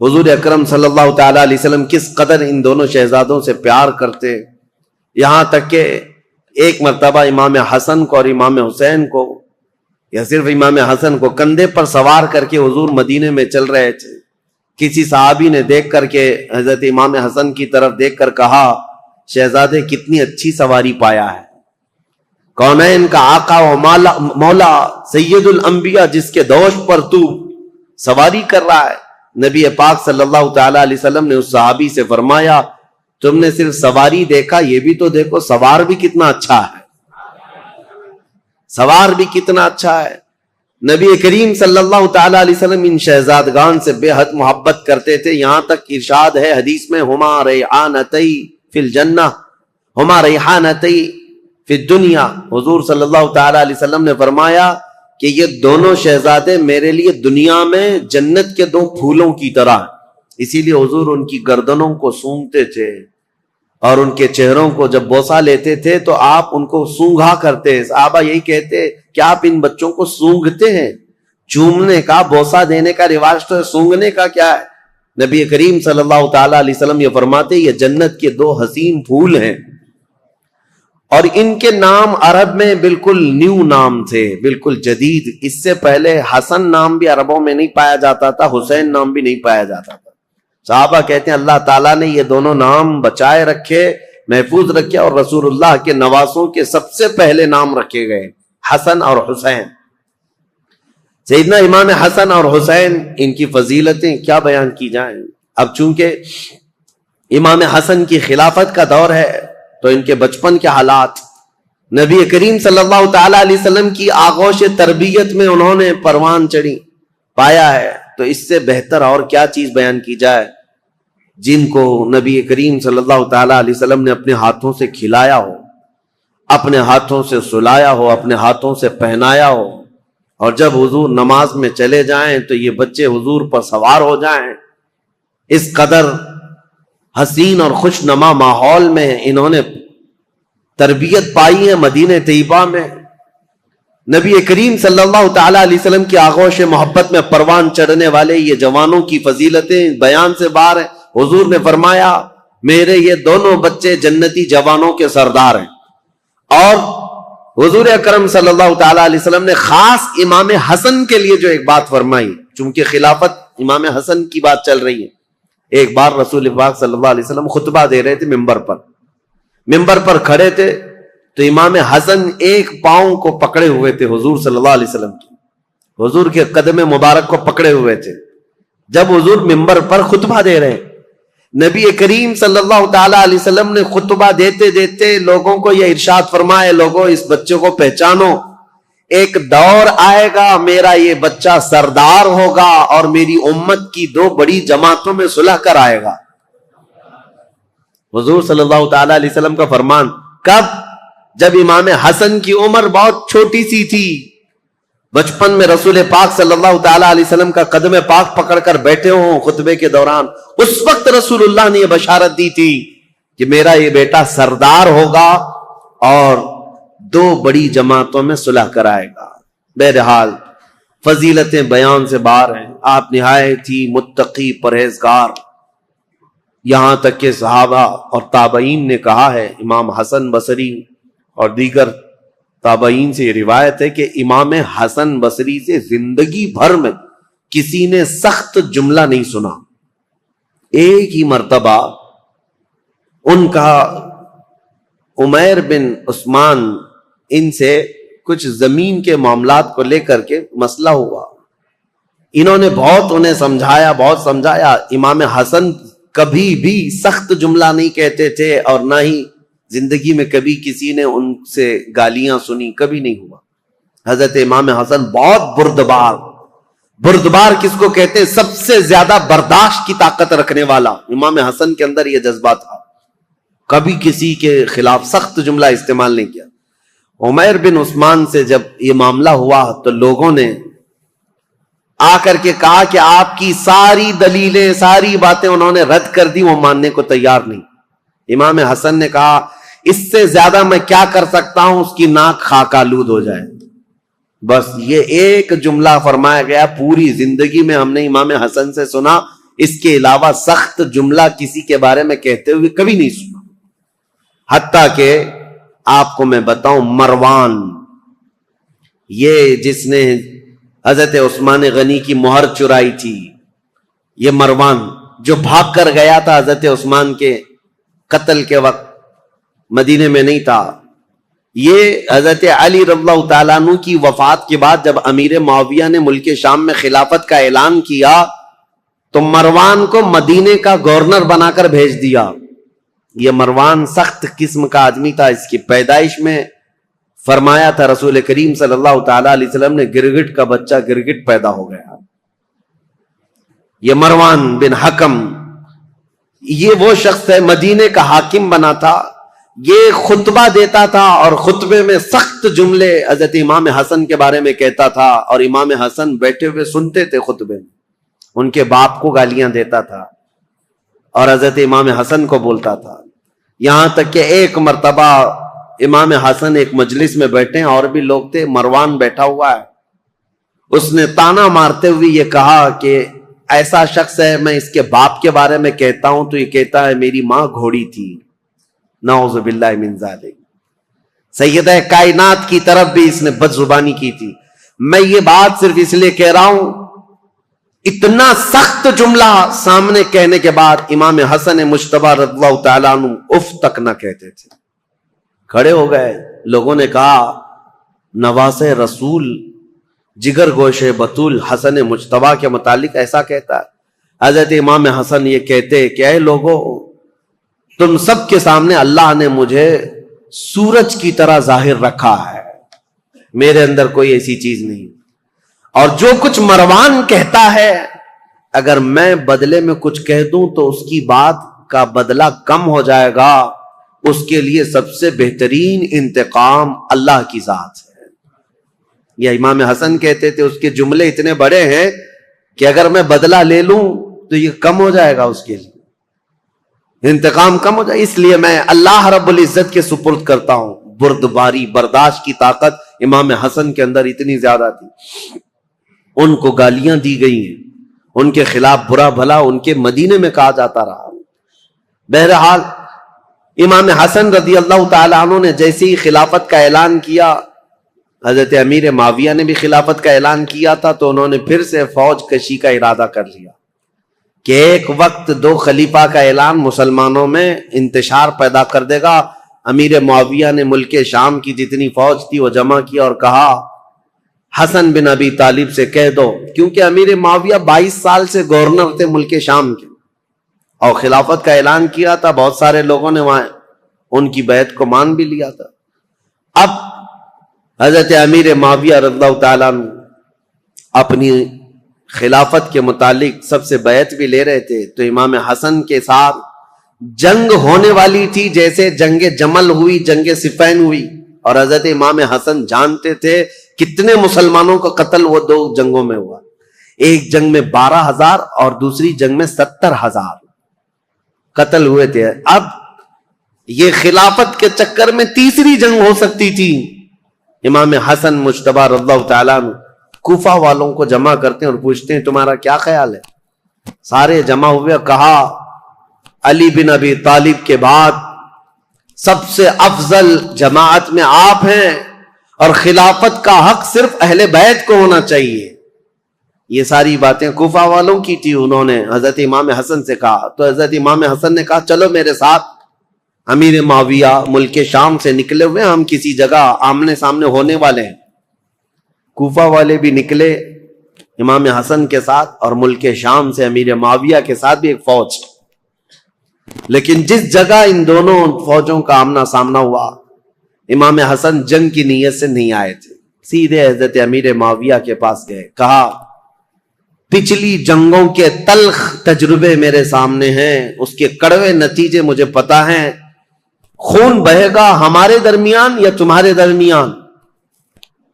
حضور اکرم صلی اللہ تعالیٰ علیہ وسلم کس قدر ان دونوں شہزادوں سے پیار کرتے. یہاں تک کہ ایک مرتبہ امام حسن کو اور امام حسین کو، یا صرف امام حسن کو، کندھے پر سوار کر کے حضور مدینے میں چل رہے تھے. کسی صحابی نے دیکھ کر کے حضرت امام حسن کی طرف دیکھ کر کہا شہزادے کتنی اچھی سواری پایا ہے، کونین کا آقا و مولا سید الانبیاء جس کے دوش پر تو سواری کر رہا ہے. نبی پاک صلی اللہ تعالی علیہ وسلم نے اس صحابی سے فرمایا تم نے صرف سواری دیکھا، یہ بھی تو دیکھو سوار بھی کتنا اچھا ہے، سوار بھی کتنا اچھا ہے. نبی کریم صلی اللہ تعالی علیہ وسلم ان شہزادگان سے بے حد محبت کرتے تھے. یہاں تک ارشاد ہے حدیث میں ہما ریحانتی فی الجنہ ہما ریحانتی فی الدنیا. حضور صلی اللہ تعالی علیہ وسلم نے فرمایا کہ یہ دونوں شہزادے میرے لیے دنیا میں جنت کے دو پھولوں کی طرح. اسی لیے حضور ان کی گردنوں کو سونگھتے تھے اور ان کے چہروں کو جب بوسہ لیتے تھے تو آپ ان کو سونگھا کرتے. صحابہ یہی کہتے کہ آپ ان بچوں کو سونگھتے ہیں. چومنے کا، بوسہ دینے کا رواج تو ہے، سونگھنے کا کیا ہے؟ نبی کریم صلی اللہ تعالی علیہ وسلم یہ فرماتے یہ جنت کے دو حسین پھول ہیں، اور ان کے نام عرب میں بالکل نیو نام تھے، بالکل جدید. اس سے پہلے حسن نام بھی عربوں میں نہیں پایا جاتا تھا، حسین نام بھی نہیں پایا جاتا تھا. صحابہ کہتے ہیں اللہ تعالیٰ نے یہ دونوں نام بچائے رکھے، محفوظ رکھے، اور رسول اللہ کے نواسوں کے سب سے پہلے نام رکھے گئے حسن اور حسین. سیدنا امام حسن اور حسین ان کی فضیلتیں کیا بیان کی جائیں. اب چونکہ امام حسن کی خلافت کا دور ہے تو ان کے بچپن کے حالات، نبی کریم صلی اللہ تعالی علیہ وسلم کی آغوش تربیت میں انہوں نے پروان چڑھی پایا ہے. تو اس سے بہتر اور کیا چیز بیان کی جائے جن کو نبی کریم صلی اللہ تعالی علیہ وسلم نے اپنے ہاتھوں سے کھلایا ہو، اپنے ہاتھوں سے سلایا ہو، اپنے ہاتھوں سے پہنایا ہو، اور جب حضور نماز میں چلے جائیں تو یہ بچے حضور پر سوار ہو جائیں. اس قدر حسین اور خوش نما ماحول میں انہوں نے تربیت پائی ہے مدینہ طیبہ میں. نبی کریم صلی اللہ تعالی علیہ وسلم کی آغوش محبت میں پروان چڑھنے والے یہ جوانوں کی فضیلتیں بیان سے باہر ہیں. حضور نے فرمایا میرے یہ دونوں بچے جنتی جوانوں کے سردار ہیں. اور حضور اکرم صلی اللہ تعالی علیہ وسلم نے خاص امام حسن کے لیے جو ایک بات فرمائی، چونکہ خلافت امام حسن کی بات چل رہی ہے. ایک بار رسول پاک صلی اللہ علیہ وسلم خطبہ دے رہے تھے ممبر پر کھڑے تھے تو امام حسن ایک پاؤں کو پکڑے ہوئے تھے حضور صلی اللہ علیہ وسلم کی، حضور کے قدم مبارک کو پکڑے ہوئے تھے. جب حضور ممبر پر خطبہ دے رہے، نبی کریم صلی اللہ تعالی علیہ وسلم نے خطبہ دیتے دیتے لوگوں کو یہ ارشاد فرمایا لوگوں اس بچے کو پہچانو، ایک دور آئے گا میرا یہ بچہ سردار ہوگا اور میری امت کی دو بڑی جماعتوں میں صلح کر آئے گا. حضور صلی اللہ تعالی علیہ وسلم کا فرمان. کب؟ جب امام حسن کی عمر بہت چھوٹی سی تھی، بچپن میں رسول پاک صلی اللہ تعالی علیہ وسلم کا قدم پاک پکڑ کر بیٹھے ہوں خطبے کے دوران. اس وقت رسول اللہ نے یہ بشارت دی تھی کہ میرا یہ بیٹا سردار ہوگا اور دو بڑی جماعتوں میں صلح کرائے گا. بہرحال فضیلتیں بیان سے باہر ہیں. آپ نہایت ہی متقی پرہیزگار، یہاں تک کہ صحابہ اور تابعین نے کہا ہے، امام حسن بصری اور دیگر تابعین سے یہ روایت ہے کہ امام حسن بصری سے زندگی بھر میں کسی نے سخت جملہ نہیں سنا. ایک ہی مرتبہ ان کا عمیر بن عثمان ان سے کچھ زمین کے معاملات کو لے کر کے مسئلہ ہوا. انہوں نے بہت انہیں سمجھایا. امام حسن کبھی بھی سخت جملہ نہیں کہتے تھے اور نہ ہی زندگی میں کبھی کسی نے ان سے گالیاں سنی، کبھی نہیں ہوا. حضرت امام حسن بہت بردبار کس کو کہتے ہیں؟ سب سے زیادہ برداشت کی طاقت رکھنے والا. امام حسن کے اندر یہ جذبہ تھا، کبھی کسی کے خلاف سخت جملہ استعمال نہیں کیا. عمیر بن عثمان سے جب یہ معاملہ ہوا تو لوگوں نے آ کر کے کہا کہ آپ کی ساری دلیلیں، ساری باتیں انہوں نے رد کر دی، وہ ماننے کو تیار نہیں. امام حسن نے کہا اس سے زیادہ میں کیا کر سکتا ہوں، اس کی ناک خاک آلود ہو جائے. بس یہ ایک جملہ فرمایا گیا. پوری زندگی میں ہم نے امام حسن سے سنا، اس کے علاوہ سخت جملہ کسی کے بارے میں کہتے ہوئے کبھی نہیں سنا. حتیٰ کہ آپ کو میں بتاؤں، مروان، یہ جس نے حضرت عثمان غنی کی مہر چرائی تھی، یہ مروان جو بھاگ کر گیا تھا حضرت عثمان کے قتل کے وقت، مدینے میں نہیں تھا. یہ حضرت علی رضی اللہ تعالیٰ عنہ کی وفات کے بعد جب امیر معاویہ نے ملک شام میں خلافت کا اعلان کیا تو مروان کو مدینے کا گورنر بنا کر بھیج دیا. یہ مروان سخت قسم کا آدمی تھا. اس کی پیدائش میں فرمایا تھا رسول کریم صلی اللہ تعالیٰ علیہ وسلم نے، گرگٹ کا بچہ گرگٹ پیدا ہو گیا. یہ مروان بن حکم، یہ وہ شخص ہے مدینے کا حاکم بنا تھا. یہ خطبہ دیتا تھا اور خطبے میں سخت جملے حضرت امام حسن کے بارے میں کہتا تھا، اور امام حسن بیٹھے ہوئے سنتے تھے خطبے میں. ان کے باپ کو گالیاں دیتا تھا اور حضرت امام حسن کو بولتا تھا. یہاں تک کہ ایک مرتبہ امام حسن ایک مجلس میں بیٹھے ہیں، اور بھی لوگ تھے، مروان بیٹھا ہوا ہے. اس نے تانا مارتے ہوئے یہ کہا کہ ایسا شخص ہے، میں اس کے باپ کے بارے میں کہتا ہوں تو یہ کہتا ہے میری ماں گھوڑی تھی. نعوذ باللہ من ذالک. سیدہ کائنات کی طرف بھی اس نے بد زبانی کی تھی. میں یہ بات صرف اس لیے کہہ رہا ہوں، اتنا سخت جملہ سامنے کہنے کے بعد امام حسن مجتبی رضی اللہ تعالیٰ عنہ اف تک نہ کہتے تھے. کھڑے ہو گئے. لوگوں نے کہا نواز رسول، جگر گوش بطول حسن مجتبی کے متعلق ایسا کہتا ہے. حضرت امام حسن یہ کہتے کہ اے لوگوں، تم سب کے سامنے اللہ نے مجھے سورج کی طرح ظاہر رکھا ہے، میرے اندر کوئی ایسی چیز نہیں. اور جو کچھ مروان کہتا ہے، اگر میں بدلے میں کچھ کہہ دوں تو اس کی بات کا بدلہ کم ہو جائے گا. اس کے لیے سب سے بہترین انتقام اللہ کی ذات ہے. یہ امام حسن کہتے تھے اس کے جملے اتنے بڑے ہیں کہ اگر میں بدلہ لے لوں تو یہ کم ہو جائے گا، اس کے لیے انتقام کم ہو جائے. اس لیے میں اللہ رب العزت کے سپرد کرتا ہوں. بردباری، برداشت کی طاقت امام حسن کے اندر اتنی زیادہ تھی. ان کو گالیاں دی گئی ہیں، ان کے خلاف برا بھلا ان کے مدینے میں کہا جاتا رہا. بہرحال امام حسن رضی اللہ تعالیٰ عنہ نے جیسے ہی خلافت کا اعلان کیا، حضرت امیر معاویہ نے بھی خلافت کا اعلان کیا تھا، تو انہوں نے پھر سے فوج کشی کا ارادہ کر لیا کہ ایک وقت دو خلیفہ کا اعلان مسلمانوں میں انتشار پیدا کر دے گا. امیر معاویہ نے ملک شام کی جتنی فوج تھی وہ جمع کی اور کہا حسن بن ابی طالب سے کہہ دو، کیونکہ امیر معاویہ 22 سال سے گورنر تھے ملک شام کے اور خلافت کا اعلان کیا تھا. بہت سارے لوگوں نے وہاں ان کی بیعت کو مان بھی لیا تھا. اب حضرت امیر معاویہ رضی اللہ تعالیٰ عنہ اپنی خلافت کے متعلق سب سے بیعت بھی لے رہے تھے، تو امام حسن کے ساتھ جنگ ہونے والی تھی، جیسے جنگ جمل ہوئی، جنگ صفین ہوئی. اور حضرت امام حسن جانتے تھے کتنے مسلمانوں کا قتل وہ دو جنگوں میں ہوا. ایک جنگ میں 12,000 اور دوسری جنگ میں 70,000 قتل ہوئے تھے. اب یہ خلافت کے چکر میں تیسری جنگ ہو سکتی تھی. امام حسن مجتبی رضی اللہ تعالیٰ عنہ کوفہ والوں کو جمع کرتے ہیں اور پوچھتے ہیں تمہارا کیا خیال ہے. سارے جمع ہوئے اور کہا علی بن ابی طالب کے بعد سب سے افضل جماعت میں آپ ہیں اور خلافت کا حق صرف اہل بیت کو ہونا چاہیے. یہ ساری باتیں کوفہ والوں کی تھی. انہوں نے حضرت امام حسن سے کہا تو حضرت امام حسن نے کہا چلو میرے ساتھ. امیر معاویہ ملک شام سے نکلے ہوئے، ہم کسی جگہ آمنے سامنے ہونے والے ہیں. کوفہ والے بھی نکلے امام حسن کے ساتھ، اور ملک شام سے امیر معاویہ کے ساتھ بھی ایک فوج. لیکن جس جگہ ان دونوں فوجوں کا آمنا سامنا ہوا، امام حسن جنگ کی نیت سے نہیں آئے تھے، سیدھے حضرت امیر معاویہ کے پاس گئے. کہا پچھلی جنگوں کے تلخ تجربے میرے سامنے ہیں، اس کے کڑوے نتیجے مجھے پتا ہیں. خون بہے گا ہمارے درمیان یا تمہارے درمیان،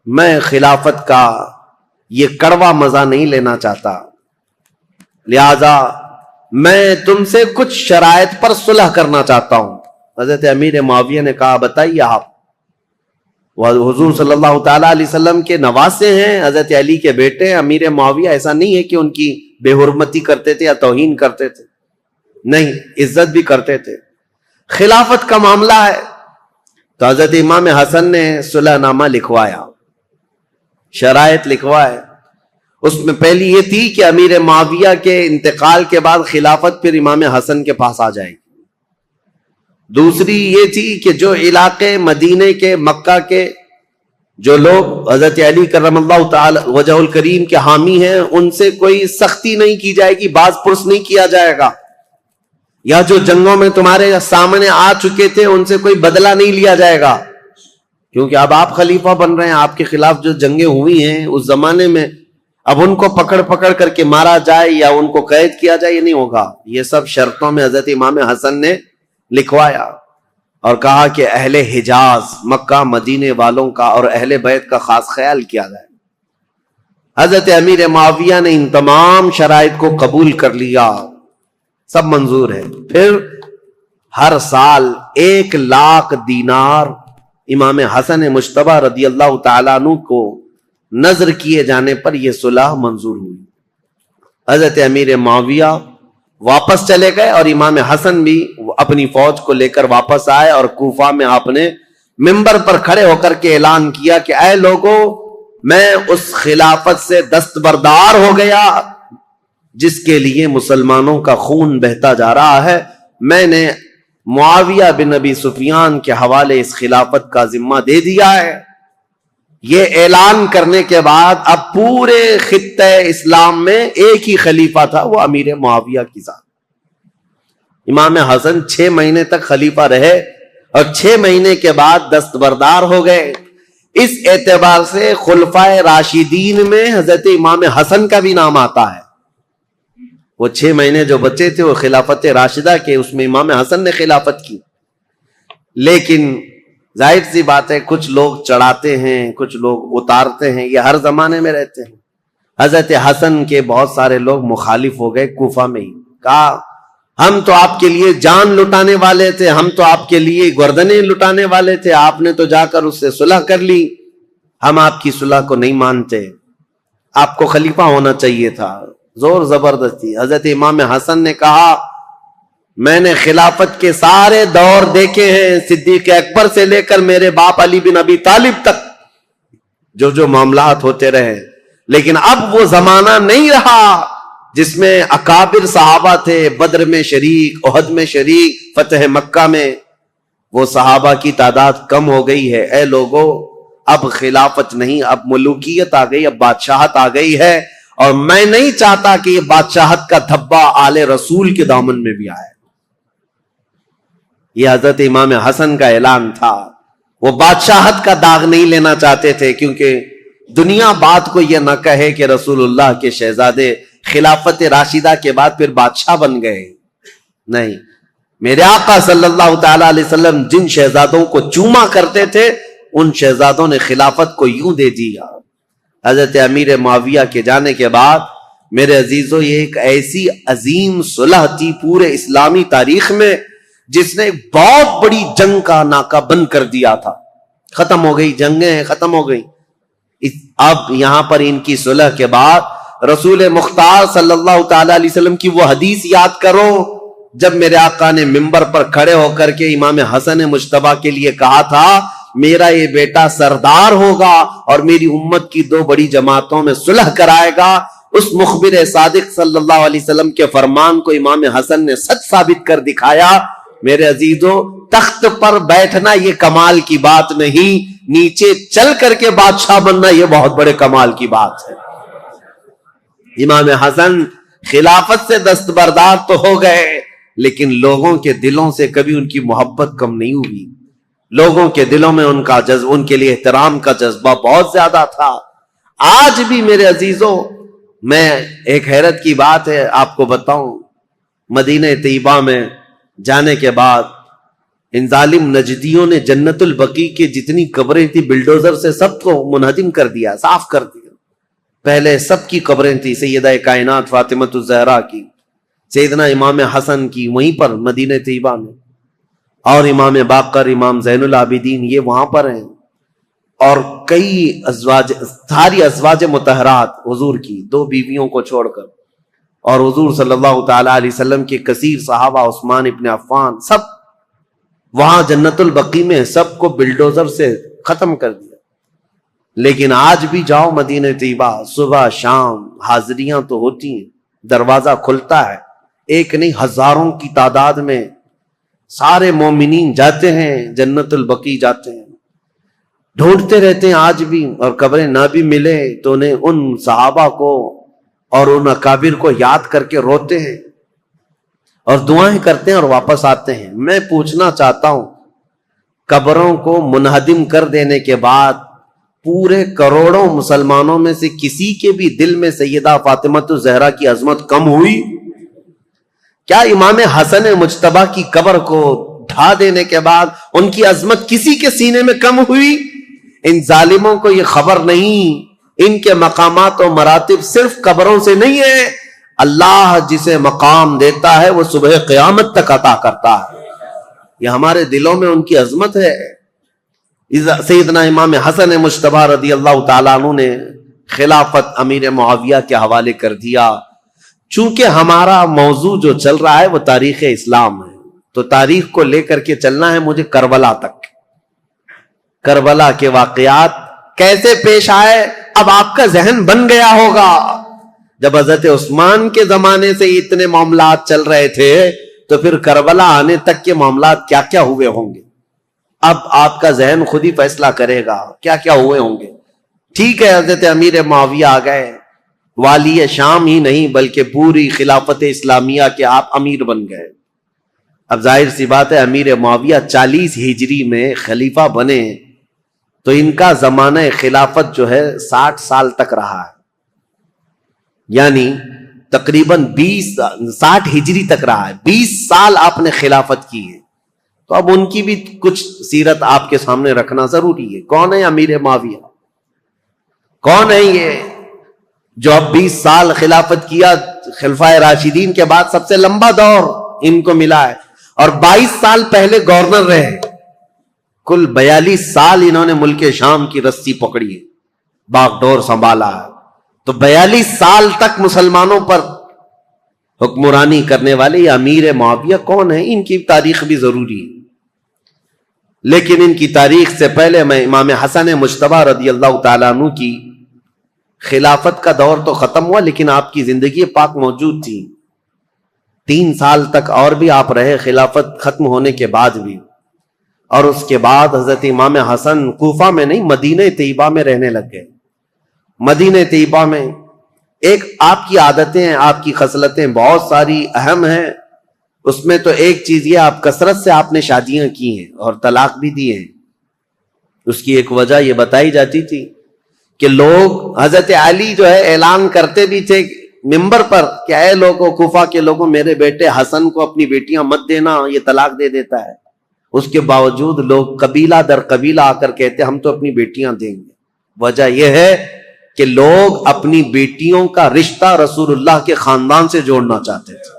میں خلافت کا یہ کڑوا مزہ نہیں لینا چاہتا، لہذا میں تم سے کچھ شرائط پر صلح کرنا چاہتا ہوں. حضرت امیر معاویہ نے کہا بتائیے آپ. وہ حضور صلی اللہ تعالیٰ علیہ وسلم کے نواسے ہیں، حضرت علی کے بیٹے. امیر معاویہ ایسا نہیں ہے کہ ان کی بے حرمتی کرتے تھے یا توہین کرتے تھے، نہیں، عزت بھی کرتے تھے. خلافت کا معاملہ ہے تو حضرت امام حسن نے صلح نامہ لکھوایا، شرائط لکھوائے. اس میں پہلی یہ تھی کہ امیر معاویہ کے انتقال کے بعد خلافت پھر امام حسن کے پاس آ جائے گی. دوسری یہ تھی کہ جو علاقے مدینے کے، مکہ کے جو لوگ حضرت علی کرم اللہ تعالی وجہ الکریم کے حامی ہیں، ان سے کوئی سختی نہیں کی جائے گی، باز پرس نہیں کیا جائے گا، یا جو جنگوں میں تمہارے سامنے آ چکے تھے ان سے کوئی بدلہ نہیں لیا جائے گا، کیونکہ اب آپ خلیفہ بن رہے ہیں. آپ کے خلاف جو جنگیں ہوئی ہیں اس زمانے میں، اب ان کو پکڑ کر کے مارا جائے یا ان کو قید کیا جائے، یہ نہیں ہوگا. یہ سب شرطوں میں حضرت امام حسن نے لکھوایا اور کہا کہ اہل حجاز، مکہ مدینے والوں کا اور اہل بیت کا خاص خیال کیا جائے. حضرت امیر معاویہ نے ان تمام شرائط کو قبول کر لیا، سب منظور ہے. پھر ہر سال 1,00,000 دینار امام حسن مجتبی رضی اللہ تعالیٰ عنہ کو نظر کیے جانے پر یہ صلح منظور ہوئی. حضرت امیر معاویہ واپس چلے گئے اور امام حسن بھی اپنی فوج کو لے کر واپس آئے، اور کوفہ میں آپ نے منبر پر کھڑے ہو کر کے اعلان کیا کہ اے لوگوں، میں اس خلافت سے دستبردار ہو گیا جس کے لیے مسلمانوں کا خون بہتا جا رہا ہے. میں نے معاویہ بن ابی سفیان کے حوالے اس خلافت کا ذمہ دے دیا ہے. یہ اعلان کرنے کے بعد اب پورے خطہ اسلام میں ایک ہی خلیفہ تھا، وہ امیر معاویہ کی ذات. امام حسن 6 مہینے تک خلیفہ رہے اور 6 مہینے کے بعد دستبردار ہو گئے. اس اعتبار سے خلفائے راشدین میں حضرت امام حسن کا بھی نام آتا ہے. وہ 6 مہینے جو بچے تھے وہ خلافت راشدہ کے، اس میں امام حسن نے خلافت کی. لیکن ظاہر سی بات ہے کچھ لوگ چڑھاتے ہیں، کچھ لوگ اتارتے ہیں، یہ ہر زمانے میں رہتے ہیں. حضرت حسن کے بہت سارے لوگ مخالف ہو گئے کوفہ میں ہی. کہا ہم تو آپ کے لیے جان لٹانے والے تھے، ہم تو آپ کے لیے گردنیں لٹانے والے تھے، آپ نے تو جا کر اس سے صلح کر لی، ہم آپ کی صلح کو نہیں مانتے، آپ کو خلیفہ ہونا چاہیے تھا. زور زبردستی. حضرت امام حسن نے کہا میں نے خلافت کے سارے دور دیکھے ہیں، صدیق اکبر سے لے کر میرے باپ علی بن ابی طالب تک جو معاملات ہوتے رہے، لیکن اب وہ زمانہ نہیں رہا جس میں اکابر صحابہ تھے، بدر میں شریک، احد میں شریک، فتح مکہ میں. وہ صحابہ کی تعداد کم ہو گئی ہے. اے لوگوں، اب خلافت نہیں، اب ملوکیت آ گئی، اب بادشاہت آ گئی ہے، اور میں نہیں چاہتا کہ یہ بادشاہت کا دھبا آل رسول کے دامن میں بھی آئے. یہ حضرت امام حسن کا اعلان تھا. وہ بادشاہت کا داغ نہیں لینا چاہتے تھے، کیونکہ دنیا بات کو یہ نہ کہے کہ رسول اللہ کے شہزادے خلافت راشدہ کے بعد پھر بادشاہ بن گئے. نہیں، میرے آقا صلی اللہ تعالی علیہ وسلم جن شہزادوں کو چوما کرتے تھے ان شہزادوں نے خلافت کو یوں دے دیا. حضرت امیر معاویہ کے جانے کے بعد میرے عزیزو یہ ایک ایسی عظیم صلح تھی پورے اسلامی تاریخ میں جس نے بہت بڑی جنگ کا ناکہ بند کر دیا تھا. ختم ہو گئی، جنگیں ختم ہو گئی. اب یہاں پر ان کی صلح کے بعد رسول مختار صلی اللہ تعالی علیہ وسلم کی وہ حدیث یاد کرو جب میرے آقا نے منبر پر کھڑے ہو کر کے امام حسن مجتبی کے لیے کہا تھا میرا یہ بیٹا سردار ہوگا اور میری امت کی 2 بڑی جماعتوں میں صلح کرائے گا. اس مخبر صادق صلی اللہ علیہ وسلم کے فرمان کو امام حسن نے سچ ثابت کر دکھایا. میرے عزیزو، تخت پر بیٹھنا یہ کمال کی بات نہیں، نیچے چل کر کے بادشاہ بننا یہ بہت بڑے کمال کی بات ہے. امام حسن خلافت سے دستبردار تو ہو گئے، لیکن لوگوں کے دلوں سے کبھی ان کی محبت کم نہیں ہوئی. لوگوں کے دلوں میں ان کے لیے احترام کا جذبہ بہت زیادہ تھا. آج بھی میرے عزیزو، میں ایک حیرت کی بات ہے آپ کو بتاؤں، مدینہ طیبہ میں جانے کے بعد ان ظالم نجدیوں نے جنت البقیع کے جتنی قبریں تھی بلڈوزر سے سب کو منہدم کر دیا، صاف کر دیا. پہلے سب کی قبریں تھی، سیدہ کائنات فاطمۃ الزہرا کی، سیدنا امام حسن کی وہیں پر مدینہ طیبہ میں، اور امام باقر، امام زین العابدین یہ وہاں پر ہیں، اور کئی ازواج، ساری ازواج مطہرات حضور کی 2 بیویوں کو چھوڑ کر، اور حضور صلی اللہ تعالی علیہ وسلم کے کثیر صحابہ، عثمان ابن عفان، سب وہاں جنت البقیع میں سب کو بلڈوزر سے ختم کر دیا. لیکن آج بھی جاؤ مدینہ طیبہ، صبح شام حاضریاں تو ہوتی ہیں، دروازہ کھلتا ہے، ایک نہیں ہزاروں کی تعداد میں سارے مومنین جاتے ہیں، جنت البقیع جاتے ہیں، ڈھونڈتے رہتے ہیں آج بھی. اور قبریں نہ بھی ملے تو انہیں ان صحابہ کو اور ان اکابر کو یاد کر کے روتے ہیں اور دعائیں کرتے ہیں اور واپس آتے ہیں. میں پوچھنا چاہتا ہوں، قبروں کو منہدم کر دینے کے بعد پورے کروڑوں مسلمانوں میں سے کسی کے بھی دل میں سیدہ فاطمۃ الزہرا کی عظمت کم ہوئی؟ کیا امام حسن مجتبی کی قبر کو ڈھا دینے کے بعد ان کی عظمت کسی کے سینے میں کم ہوئی؟ ان ظالموں کو یہ خبر نہیں، ان کے مقامات و مراتب صرف قبروں سے نہیں ہے. اللہ جسے مقام دیتا ہے وہ صبح قیامت تک عطا کرتا ہے. یہ ہمارے دلوں میں ان کی عظمت ہے. سیدنا امام حسن مجتبی رضی اللہ تعالیٰ عنہ نے خلافت امیر معاویہ کے حوالے کر دیا. چونکہ ہمارا موضوع جو چل رہا ہے وہ تاریخ اسلام ہے، تو تاریخ کو لے کر کے چلنا ہے مجھے کربلا تک. کربلا کے واقعات کیسے پیش آئے اب آپ کا ذہن بن گیا ہوگا. جب حضرت عثمان کے زمانے سے اتنے معاملات چل رہے تھے تو پھر کربلا آنے تک کے معاملات کیا کیا ہوئے ہوں گے. اب آپ کا ذہن خود ہی فیصلہ کرے گا کیا کیا ہوئے ہوں گے. ٹھیک ہے، حضرت امیر معاویہ آ گئے، والی شام ہی نہیں بلکہ پوری خلافت اسلامیہ کے آپ امیر بن گئے. اب ظاہر سی بات ہے، امیر معاویہ 40 ہجری میں خلیفہ بنے تو ان کا زمانہ خلافت جو ہے 60 سال تک رہا ہے، یعنی تقریباً 60 ہجری تک رہا ہے. 20 سال آپ نے خلافت کی ہے، تو اب ان کی بھی کچھ سیرت آپ کے سامنے رکھنا ضروری ہے. کون ہے امیر معاویہ؟ کون ہے یہ جو اب 20 سال خلافت کیا؟ خلفائے راشدین کے بعد سب سے لمبا دور ان کو ملا ہے، اور 22 سال پہلے گورنر رہے. کل 42 سال انہوں نے ملک شام کی رسی پکڑی ہے، باغ ڈور سنبھالا ہے. تو 42 سال تک مسلمانوں پر حکمرانی کرنے والے یہ امیر معاویہ کون ہیں؟ ان کی تاریخ بھی ضروری ہے. لیکن ان کی تاریخ سے پہلے میں امام حسن مجتبی رضی اللہ تعالیٰ عنہ کی خلافت کا دور تو ختم ہوا، لیکن آپ کی زندگی پاک موجود تھی. 3 سال تک اور بھی آپ رہے خلافت ختم ہونے کے بعد بھی. اور اس کے بعد حضرت امام حسن کوفہ میں نہیں مدینہ طیبہ میں رہنے لگ گئے. مدینہ طیبہ میں ایک آپ کی عادتیں ہیں، آپ کی خصلتیں بہت ساری اہم ہیں. اس میں تو ایک چیز یہ، آپ کثرت سے آپ نے شادیاں کی ہیں اور طلاق بھی دیے ہیں. اس کی ایک وجہ یہ بتائی جاتی تھی کہ لوگ، حضرت علی جو ہے اعلان کرتے بھی تھے ممبر پر کہ اے لوگوں، کوفہ کے لوگوں، میرے بیٹے حسن کو اپنی بیٹیاں مت دینا، یہ طلاق دے دیتا ہے. اس کے باوجود لوگ قبیلہ در قبیلہ آ کر کہتے ہم تو اپنی بیٹیاں دیں گے. وجہ یہ ہے کہ لوگ اپنی بیٹیوں کا رشتہ رسول اللہ کے خاندان سے جوڑنا چاہتے تھے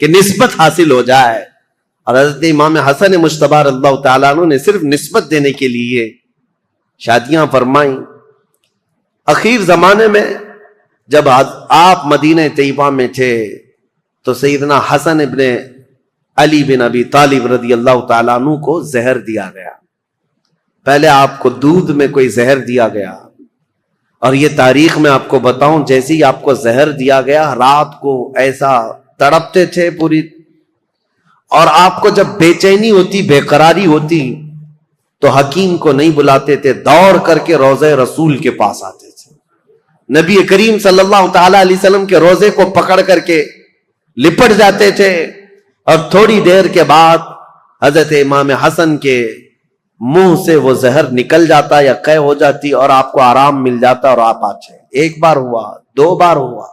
کہ نسبت حاصل ہو جائے. اور حضرت امام حسن مجتبی رضی اللہ تعالیٰ عنہ نے صرف نسبت دینے کے لیے شادیاں فرمائیں. اخیر زمانے میں جب آپ مدینہ طیبہ میں تھے تو سیدنا حسن ابن علی بن ابی طالب رضی اللہ تعالیٰ عنہ کو زہر دیا گیا. پہلے آپ کو دودھ میں کوئی زہر دیا گیا اور یہ تاریخ میں آپ کو بتاؤں، جیسے ہی آپ کو زہر دیا گیا رات کو ایسا تڑپتے تھے پوری، اور آپ کو جب بے چینی ہوتی، بے قراری ہوتی تو حکیم کو نہیں بلاتے تھے، دوڑ کر کے روضہ رسول کے پاس آتے تھے، نبی کریم صلی اللہ تعالی علیہ وسلم کے روزے کو پکڑ کر کے لپٹ جاتے تھے، اور تھوڑی دیر کے بعد حضرت امام حسن کے منہ سے وہ زہر نکل جاتا یا قے ہو جاتی اور آپ کو آرام مل جاتا اور آپ آتے۔ ایک بار ہوا، دو بار ہوا،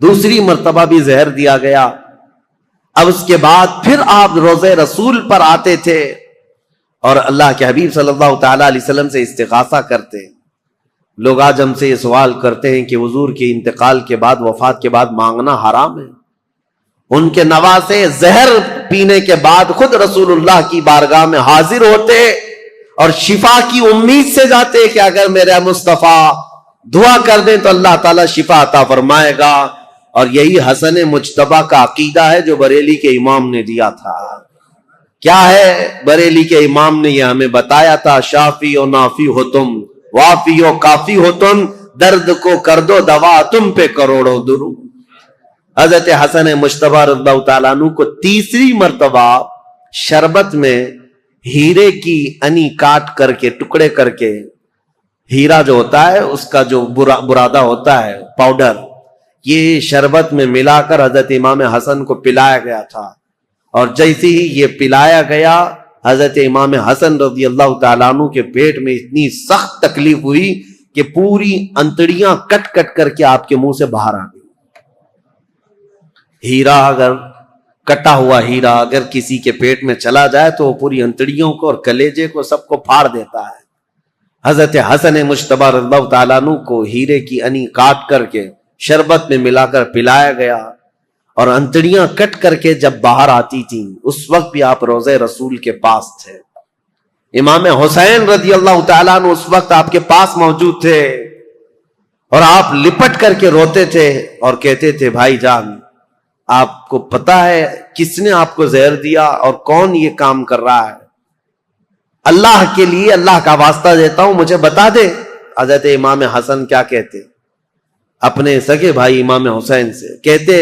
دوسری مرتبہ بھی زہر دیا گیا۔ اب اس کے بعد پھر آپ روزے رسول پر آتے تھے اور اللہ کے حبیب صلی اللہ تعالی علیہ وسلم سے استغاثہ کرتے۔ لوگ آج ہم سے یہ سوال کرتے ہیں کہ حضور کے انتقال کے بعد، وفات کے بعد مانگنا حرام ہے؟ ان کے نواسے زہر پینے کے بعد خود رسول اللہ کی بارگاہ میں حاضر ہوتے اور شفا کی امید سے جاتے کہ اگر میرے مصطفیٰ دعا کر دیں تو اللہ تعالیٰ شفا عطا فرمائے گا۔ اور یہی حسن مجتبیٰ کا عقیدہ ہے جو بریلی کے امام نے دیا تھا۔ کیا ہے؟ بریلی کے امام نے یہ ہمیں بتایا تھا، شافی و نافی ہو تم، وافی و کافی ہو تم، درد کو کر دو دوا، تم پہ کروڑوں درود۔ حضرت حسن مجتبیٰ رضی اللہ تعالیٰ عنہ کو تیسری مرتبہ شربت میں ہیرے کی انی کاٹ کر کے، ٹکڑے کر کے، ہیرا جو ہوتا ہے اس کا جو برادہ ہوتا ہے پاؤڈر، یہ شربت میں ملا کر حضرت امام حسن کو پلایا گیا تھا۔ اور جیسے ہی یہ پلایا گیا، حضرت امام حسن رضی اللہ تعالیٰ عنہ کے پیٹ میں اتنی سخت تکلیف ہوئی کہ پوری انتڑیاں کٹ کٹ کر کے آپ کے منہ سے باہر آ گئی۔ ہیرا اگر کٹا ہوا ہیرا اگر کسی کے پیٹ میں چلا جائے تو وہ پوری انتڑیوں کو اور کلیجے کو سب کو پھاڑ دیتا ہے۔ حضرت حسن مجتبیٰ رضی اللہ تعالیٰ عنہ کو ہیرے کی انی کاٹ کر کے شربت میں ملا کر پلایا گیا، اور انتڑیاں کٹ کر کے جب باہر آتی تھیں اس وقت بھی آپ روضہ رسول کے پاس تھے۔ امام حسین رضی اللہ تعالیٰ عنہ اس وقت آپ کے پاس موجود تھے، اور آپ لپٹ کر کے روتے تھے اور کہتے تھے، بھائی جان آپ کو پتا ہے کس نے آپ کو زہر دیا اور کون یہ کام کر رہا ہے؟ اللہ کے لیے اللہ کا واسطہ دیتا ہوں، مجھے بتا دے۔ حضرت امام حسن کیا کہتے اپنے سگے بھائی امام حسین سے؟ کہتے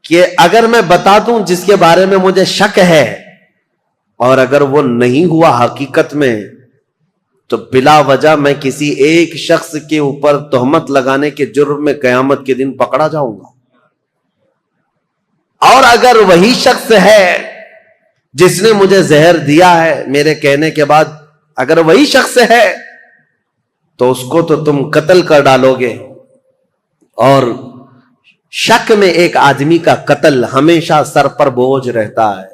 کہ اگر میں بتا دوں جس کے بارے میں مجھے شک ہے، اور اگر وہ نہیں ہوا حقیقت میں، تو بلا وجہ میں کسی ایک شخص کے اوپر تہمت لگانے کے جرم میں قیامت کے دن پکڑا جاؤں گا، اور اگر وہی شخص ہے جس نے مجھے زہر دیا ہے میرے کہنے کے بعد، اگر وہی شخص ہے تو اس کو تو تم قتل کر ڈالو گے، اور شک میں ایک آدمی کا قتل ہمیشہ سر پر بوجھ رہتا ہے،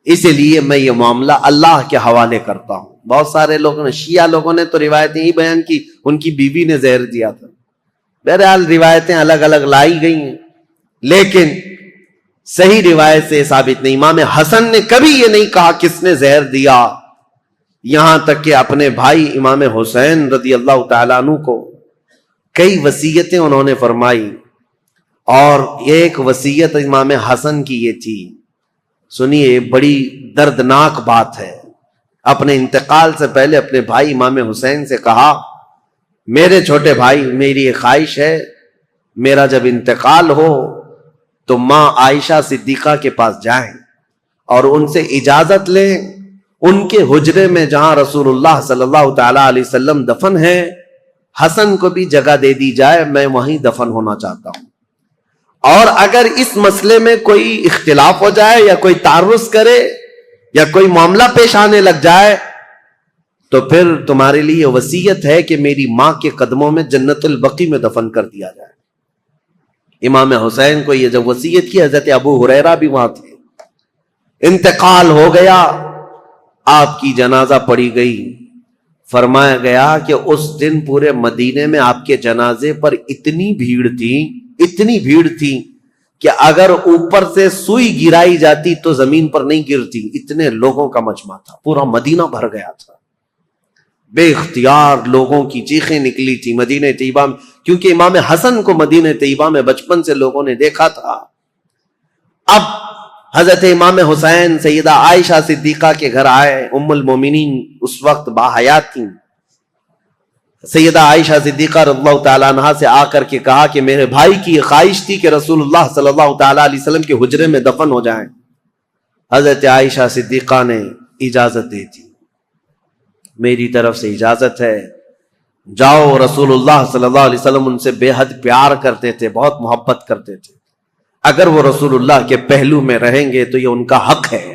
اسی لیے میں یہ معاملہ اللہ کے حوالے کرتا ہوں۔ بہت سارے لوگوں نے، شیعہ لوگوں نے تو روایتیں ہی بیان کی ان کی بیوی نے زہر دیا تھا۔ بہرحال روایتیں الگ الگ لائی گئی ہیں، لیکن صحیح روایت سے ثابت نہیں۔ امام حسن نے کبھی یہ نہیں کہا کس نے زہر دیا، یہاں تک کہ اپنے بھائی امام حسین رضی اللہ تعالیٰ عنہ کو کئی وصیتیں انہوں نے فرمائی، اور ایک وصیت امام حسن کی یہ تھی، سنیے بڑی دردناک بات ہے۔ اپنے انتقال سے پہلے اپنے بھائی امام حسین سے کہا، میرے چھوٹے بھائی میری ایک خواہش ہے، میرا جب انتقال ہو تو ماں عائشہ صدیقہ کے پاس جائیں اور ان سے اجازت لیں، ان کے حجرے میں جہاں رسول اللہ صلی اللہ تعالی علیہ وسلم دفن ہے، حسن کو بھی جگہ دے دی جائے، میں وہیں دفن ہونا چاہتا ہوں، اور اگر اس مسئلے میں کوئی اختلاف ہو جائے یا کوئی تعرض کرے یا کوئی معاملہ پیش آنے لگ جائے تو پھر تمہارے لیے وصیت ہے کہ میری ماں کے قدموں میں جنت البقیع میں دفن کر دیا جائے۔ امام حسین کو یہ جب وصیت کی، حضرت ابو ہریرہ بھی وہاں تھے۔ انتقال ہو گیا، آپ کی جنازہ پڑھی گئی، فرمایا گیا کہ اس دن پورے مدینے میں آپ کے جنازے پر اتنی بھیڑ تھی کہ اگر اوپر سے سوئی گرائی جاتی تو زمین پر نہیں گرتی، اتنے لوگوں کا مجمع تھا، پورا مدینہ بھر گیا تھا، بے اختیار لوگوں کی چیخیں نکلی تھی مدینہ طیبہ میں، کیونکہ امام حسن کو مدینہ طیبہ میں بچپن سے لوگوں نے دیکھا تھا۔ اب حضرت امام حسین سیدہ عائشہ صدیقہ کے گھر آئے، ام المومنین اس وقت باحیات تھیں، سیدہ عائشہ صدیقہ رضی اللہ تعالیٰ عنہا سے آ کر کے کہا کہ میرے بھائی کی یہ خواہش تھی کہ رسول اللہ صلی اللہ تعالیٰ علیہ وسلم کے حجرے میں دفن ہو جائیں. حضرت عائشہ صدیقہ نے اجازت دے دی، میری طرف سے اجازت ہے، جاؤ. رسول اللہ صلی اللہ علیہ وسلم ان سے بے حد پیار کرتے تھے، بہت محبت کرتے تھے. اگر وہ رسول اللہ کے پہلو میں رہیں گے تو یہ ان کا حق ہے.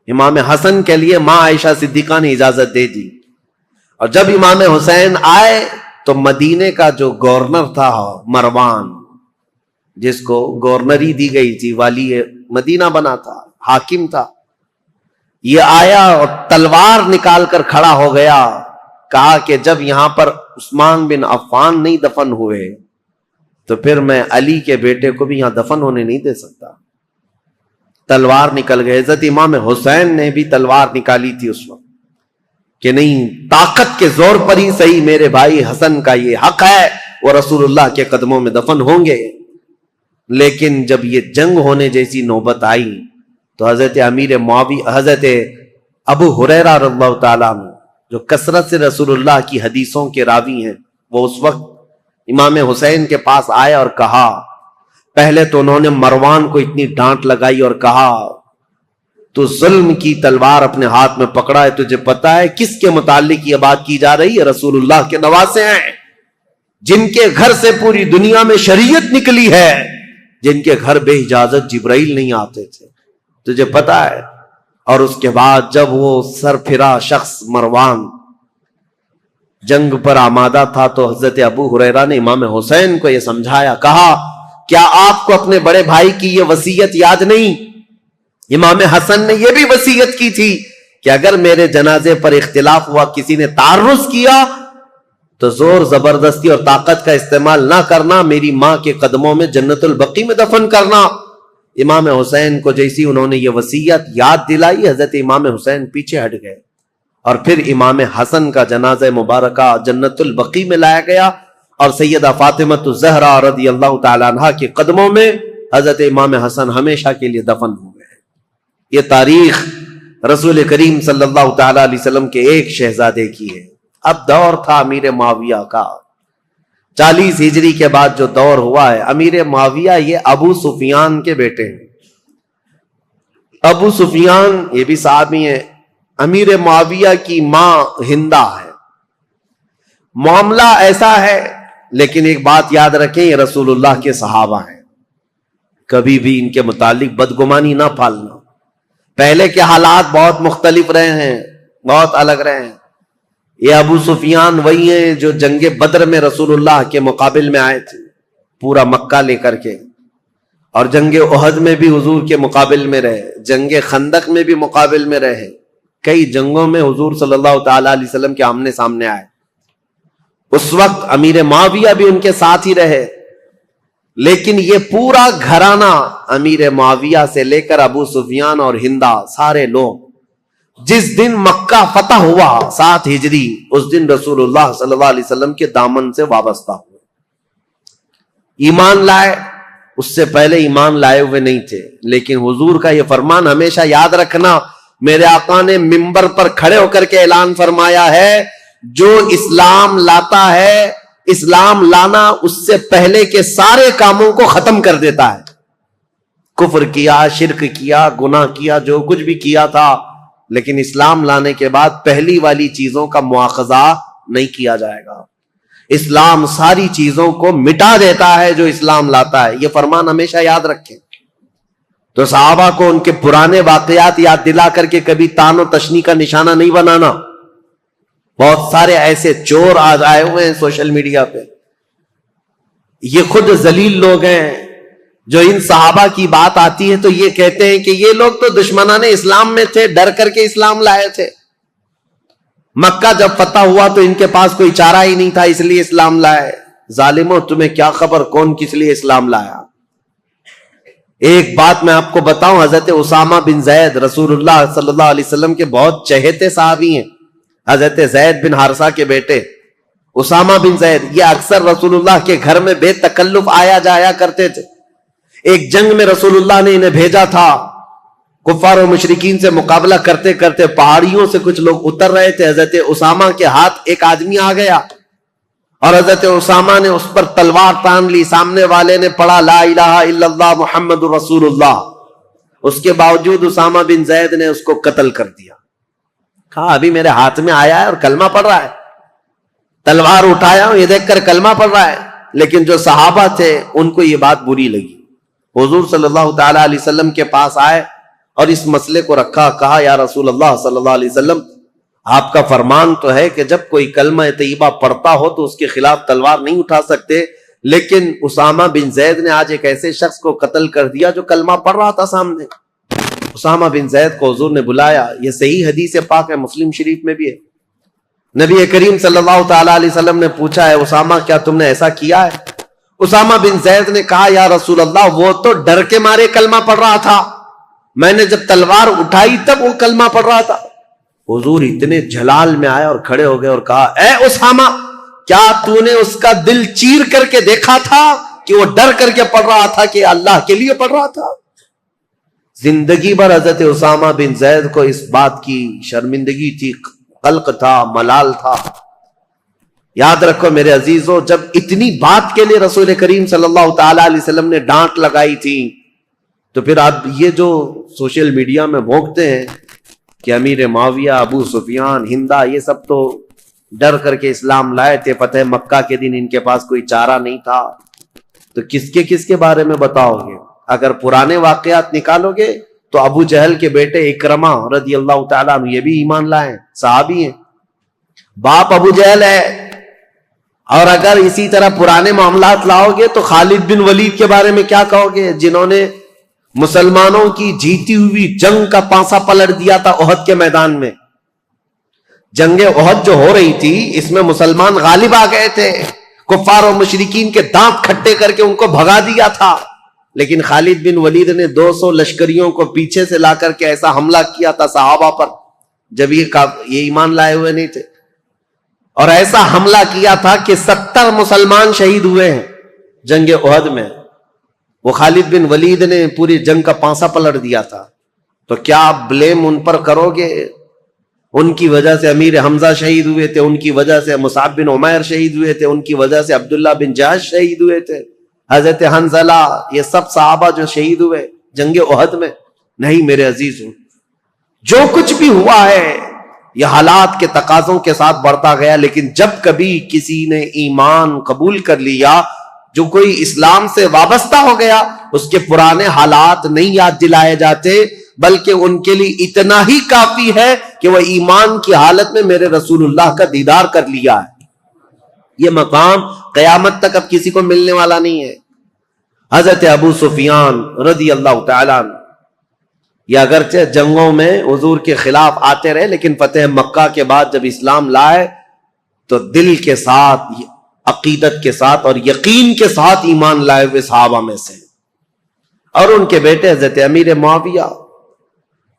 امام حسن کے لیے ماں عائشہ صدیقہ نے اجازت دے دی. اور جب امام حسین آئے تو مدینے کا جو گورنر تھا مروان، جس کو گورنری دی گئی تھی، والی مدینہ بنا تھا، حاکم تھا، یہ آیا اور تلوار نکال کر کھڑا ہو گیا. کہا کہ جب یہاں پر عثمان بن عفان نہیں دفن ہوئے تو پھر میں علی کے بیٹے کو بھی یہاں دفن ہونے نہیں دے سکتا. تلوار نکل گئے. حضرت امام حسین نے بھی تلوار نکالی تھی اس وقت کہ نہیں، طاقت کے زور پر ہی صحیح میرے بھائی حسن کا یہ حق ہے، وہ رسول اللہ کے قدموں میں دفن ہوں گے. لیکن جب یہ جنگ ہونے جیسی نوبت آئی تو حضرت امیر معاویہ، حضرت ابو ہریرہ رضی اللہ تعالیٰ عنہ جو کثرت سے رسول اللہ کی حدیثوں کے راوی ہیں، وہ اس وقت امام حسین کے پاس آئے اور کہا، پہلے تو انہوں نے مروان کو اتنی ڈانٹ لگائی اور کہا تو ظلم کی تلوار اپنے ہاتھ میں پکڑا ہے، تجھے پتا ہے کس کے متعلق یہ بات کی جا رہی ہے؟ رسول اللہ کے نواسے ہیں، جن کے گھر سے پوری دنیا میں شریعت نکلی ہے، جن کے گھر بے اجازت جبرائیل نہیں آتے تھے، تجھے پتا ہے. اور اس کے بعد جب وہ سر پھرا شخص مروان جنگ پر آمادہ تھا تو حضرت ابو ہریرہ نے امام حسین کو یہ سمجھایا، کہا کیا آپ کو اپنے بڑے بھائی کی یہ وصیت یاد نہیں؟ امام حسن نے یہ بھی وصیت کی تھی کہ اگر میرے جنازے پر اختلاف ہوا، کسی نے تعرض کیا تو زور زبردستی اور طاقت کا استعمال نہ کرنا، میری ماں کے قدموں میں جنت البقیع میں دفن کرنا. امام حسین کو جیسی انہوں نے یہ وصیت یاد دلائی، حضرت امام حسین پیچھے ہٹ گئے اور پھر امام حسن کا جنازہ مبارکہ جنت البقیع میں لایا گیا اور سیدہ فاطمۃ الزہرا رضی اللہ تعالیٰ عنہا کے قدموں میں حضرت امام حسن ہمیشہ کے لیے دفن ہو گئے. یہ تاریخ رسول کریم صلی اللہ تعالیٰ علیہ وسلم کے ایک شہزادے کی ہے. اب دور تھا امیر معاویہ کا، 40 ہجری کے بعد جو دور ہوا ہے. امیر معاویہ یہ ابو سفیان کے بیٹے ہیں. ابو سفیان یہ بھی صحابی ہیں. امیر معاویہ کی ماں ہندہ ہے. معاملہ ایسا ہے، لیکن ایک بات یاد رکھیں، یہ رسول اللہ کے صحابہ ہیں، کبھی بھی ان کے متعلق بدگمانی نہ پالنا. پہلے کے حالات بہت مختلف رہے ہیں، بہت الگ رہے ہیں. یہ ابو سفیان وہی ہیں جو جنگ بدر میں رسول اللہ کے مقابل میں آئے تھے، پورا مکہ لے کر کے، اور جنگ احد میں بھی حضور کے مقابل میں رہے، جنگ خندق میں بھی مقابل میں رہے، کئی جنگوں میں حضور صلی اللہ تعالی علیہ وسلم کے آمنے سامنے آئے. اس وقت امیر معاویہ بھی ان کے ساتھ ہی رہے. لیکن یہ پورا گھرانہ امیر معاویہ سے لے کر ابو سفیان اور ہندہ، سارے لوگ جس دن مکہ فتح ہوا 7 ہجری، اس دن رسول اللہ صلی اللہ علیہ وسلم کے دامن سے وابستہ ہوئے، ایمان لائے. اس سے پہلے ایمان لائے ہوئے نہیں تھے. لیکن حضور کا یہ فرمان ہمیشہ یاد رکھنا، میرے آقا نے منبر پر کھڑے ہو کر کے اعلان فرمایا ہے، جو اسلام لاتا ہے، اسلام لانا اس سے پہلے کے سارے کاموں کو ختم کر دیتا ہے. کفر کیا، شرک کیا، گناہ کیا، جو کچھ بھی کیا تھا، لیکن اسلام لانے کے بعد پہلی والی چیزوں کا مواخذہ نہیں کیا جائے گا. اسلام ساری چیزوں کو مٹا دیتا ہے جو اسلام لاتا ہے. یہ فرمان ہمیشہ یاد رکھیں. تو صحابہ کو ان کے پرانے واقعات یاد دلا کر کے کبھی تان و تشنی کا نشانہ نہیں بنانا. بہت سارے ایسے چور آج آئے ہوئے ہیں سوشل میڈیا پہ، یہ خود ذلیل لوگ ہیں، جو ان صحابہ کی بات آتی ہے تو یہ کہتے ہیں کہ یہ لوگ تو دشمنان اسلام میں تھے، ڈر کر کے اسلام لائے تھے. مکہ جب فتح ہوا تو ان کے پاس کوئی چارہ ہی نہیں تھا، اس لیے اسلام لائے. ظالموں، تمہیں کیا خبر کون کس لیے اسلام لایا؟ ایک بات میں آپ کو بتاؤں، حضرت اسامہ بن زید رسول اللہ صلی اللہ علیہ وسلم کے بہت چہیتے صحابی ہیں. حضرت زید بن حارثہ کے بیٹے اسامہ بن زید، یہ اکثر رسول اللہ کے گھر میں بے تکلف آیا جایا کرتے تھے. ایک جنگ میں رسول اللہ نے انہیں بھیجا تھا، کفار و مشرکین سے مقابلہ کرتے کرتے پہاڑیوں سے کچھ لوگ اتر رہے تھے. حضرت اسامہ کے ہاتھ ایک آدمی آ گیا، اور حضرت اسامہ نے اس پر تلوار تان لی. سامنے والے نے پڑھا لا الہ الا اللہ محمد رسول اللہ. اس کے باوجود اسامہ بن زید نے اس کو قتل کر دیا. کہا ابھی میرے ہاتھ میں آیا ہے اور کلمہ پڑھ رہا ہے, تلوار اٹھایا ہوں یہ دیکھ کر کلمہ پڑھ رہا ہے. لیکن جو صحابہ تھے ان کو یہ بات بری لگی. حضور صلی اللہ تعالی علیہ وسلم کے پاس آئے اور اس مسئلے کو رکھا. کہا یا رسول اللہ صلی اللہ علیہ وسلم, آپ کا فرمان تو ہے کہ جب کوئی کلمہ طیبہ پڑھتا ہو تو اس کے خلاف تلوار نہیں اٹھا سکتے, لیکن اسامہ بن زید نے آج ایک ایسے شخص کو قتل کر دیا جو کلمہ پڑھ رہا تھا سامنے. اسامہ بن زید کو حضور نے بلایا. یہ صحیح حدیث پاک ہے, مسلم شریف میں بھی ہے. نبی کریم صلی اللہ تعالی علیہ وسلم نے پوچھا ہے اسامہ کیا تم نے ایسا کیا ہے؟ اسامہ بن زید نے کہا یا رسول اللہ وہ تو ڈر کے مارے کلمہ پڑھ رہا تھا, میں نے جب تلوار اٹھائی تب وہ کلمہ پڑھ رہا تھا. حضور اتنے جلال میں آئے اور کھڑے ہو گئے اور کہا اے اسامہ کیا تو نے اس کا دل چیر کر کے دیکھا تھا کہ وہ ڈر کر کے پڑھ رہا تھا کہ اللہ کے لیے پڑھ رہا تھا؟ زندگی بھر حضرت اسامہ بن زید کو اس بات کی شرمندگی تھی, قلق تھا, ملال تھا. یاد رکھو میرے عزیزو, جب اتنی بات کے لیے رسول کریم صلی اللہ تعالی علیہ وسلم نے ڈانٹ لگائی تھی تو پھر آپ یہ جو سوشل میڈیا میں بھونکتے ہیں کہ امیر معاویہ, ابو سفیان, ہندا, یہ سب تو ڈر کر کے اسلام لائے تھے, فتح مکہ کے دن ان کے پاس کوئی چارہ نہیں تھا, تو کس کے بارے میں بتاؤ گے؟ اگر پرانے واقعات نکالو گے تو ابو جہل کے بیٹے اکرمہ رضی اللہ تعالیٰ عنہ یہ بھی ایمان لائے, صحابی ہیں, باپ ابو جہل ہے. اور اگر اسی طرح پرانے معاملات لاؤ گے تو خالد بن ولید کے بارے میں کیا کہو گے, جنہوں نے مسلمانوں کی جیتی ہوئی جنگ کا پانسا پلٹ دیا تھا احد کے میدان میں. جنگ احد جو ہو رہی تھی اس میں مسلمان غالب آ گئے تھے, کفار و مشرکین کے دانت کھٹے کر کے ان کو بھگا دیا تھا, لیکن خالد بن ولید نے 200 لشکریوں کو پیچھے سے لا کر کے ایسا حملہ کیا تھا صحابہ پر جب یہ ایمان لائے ہوئے نہیں تھے, اور ایسا حملہ کیا تھا کہ 70 مسلمان شہید ہوئے ہیں جنگ احد میں. وہ خالد بن ولید نے پوری جنگ کا پانسا پلٹ دیا تھا. تو کیا آپ بلیم ان پر کرو گے؟ ان کی وجہ سے امیر حمزہ شہید ہوئے تھے, ان کی وجہ سے مصعب بن عمیر شہید ہوئے تھے, ان کی وجہ سے عبداللہ بن جہش شہید ہوئے تھے, حضرت حنظلہ, یہ سب صحابہ جو شہید ہوئے جنگ احد میں. نہیں میرے عزیزوں, جو کچھ بھی ہوا ہے یہ حالات کے تقاضوں کے ساتھ بڑھتا گیا, لیکن جب کبھی کسی نے ایمان قبول کر لیا, جو کوئی اسلام سے وابستہ ہو گیا, اس کے پرانے حالات نہیں یاد دلائے جاتے, بلکہ ان کے لیے اتنا ہی کافی ہے کہ وہ ایمان کی حالت میں میرے رسول اللہ کا دیدار کر لیا ہے. یہ مقام قیامت تک اب کسی کو ملنے والا نہیں ہے. حضرت ابو سفیان رضی اللہ تعالیٰ عنہ یہ اگرچہ جنگوں میں حضور کے خلاف آتے رہے, لیکن فتح مکہ کے بعد جب اسلام لائے تو دل کے ساتھ, عقیدت کے ساتھ اور یقین کے ساتھ ایمان لائے ہوئے صحابہ میں سے. اور ان کے بیٹے حضرت امیر معاویہ.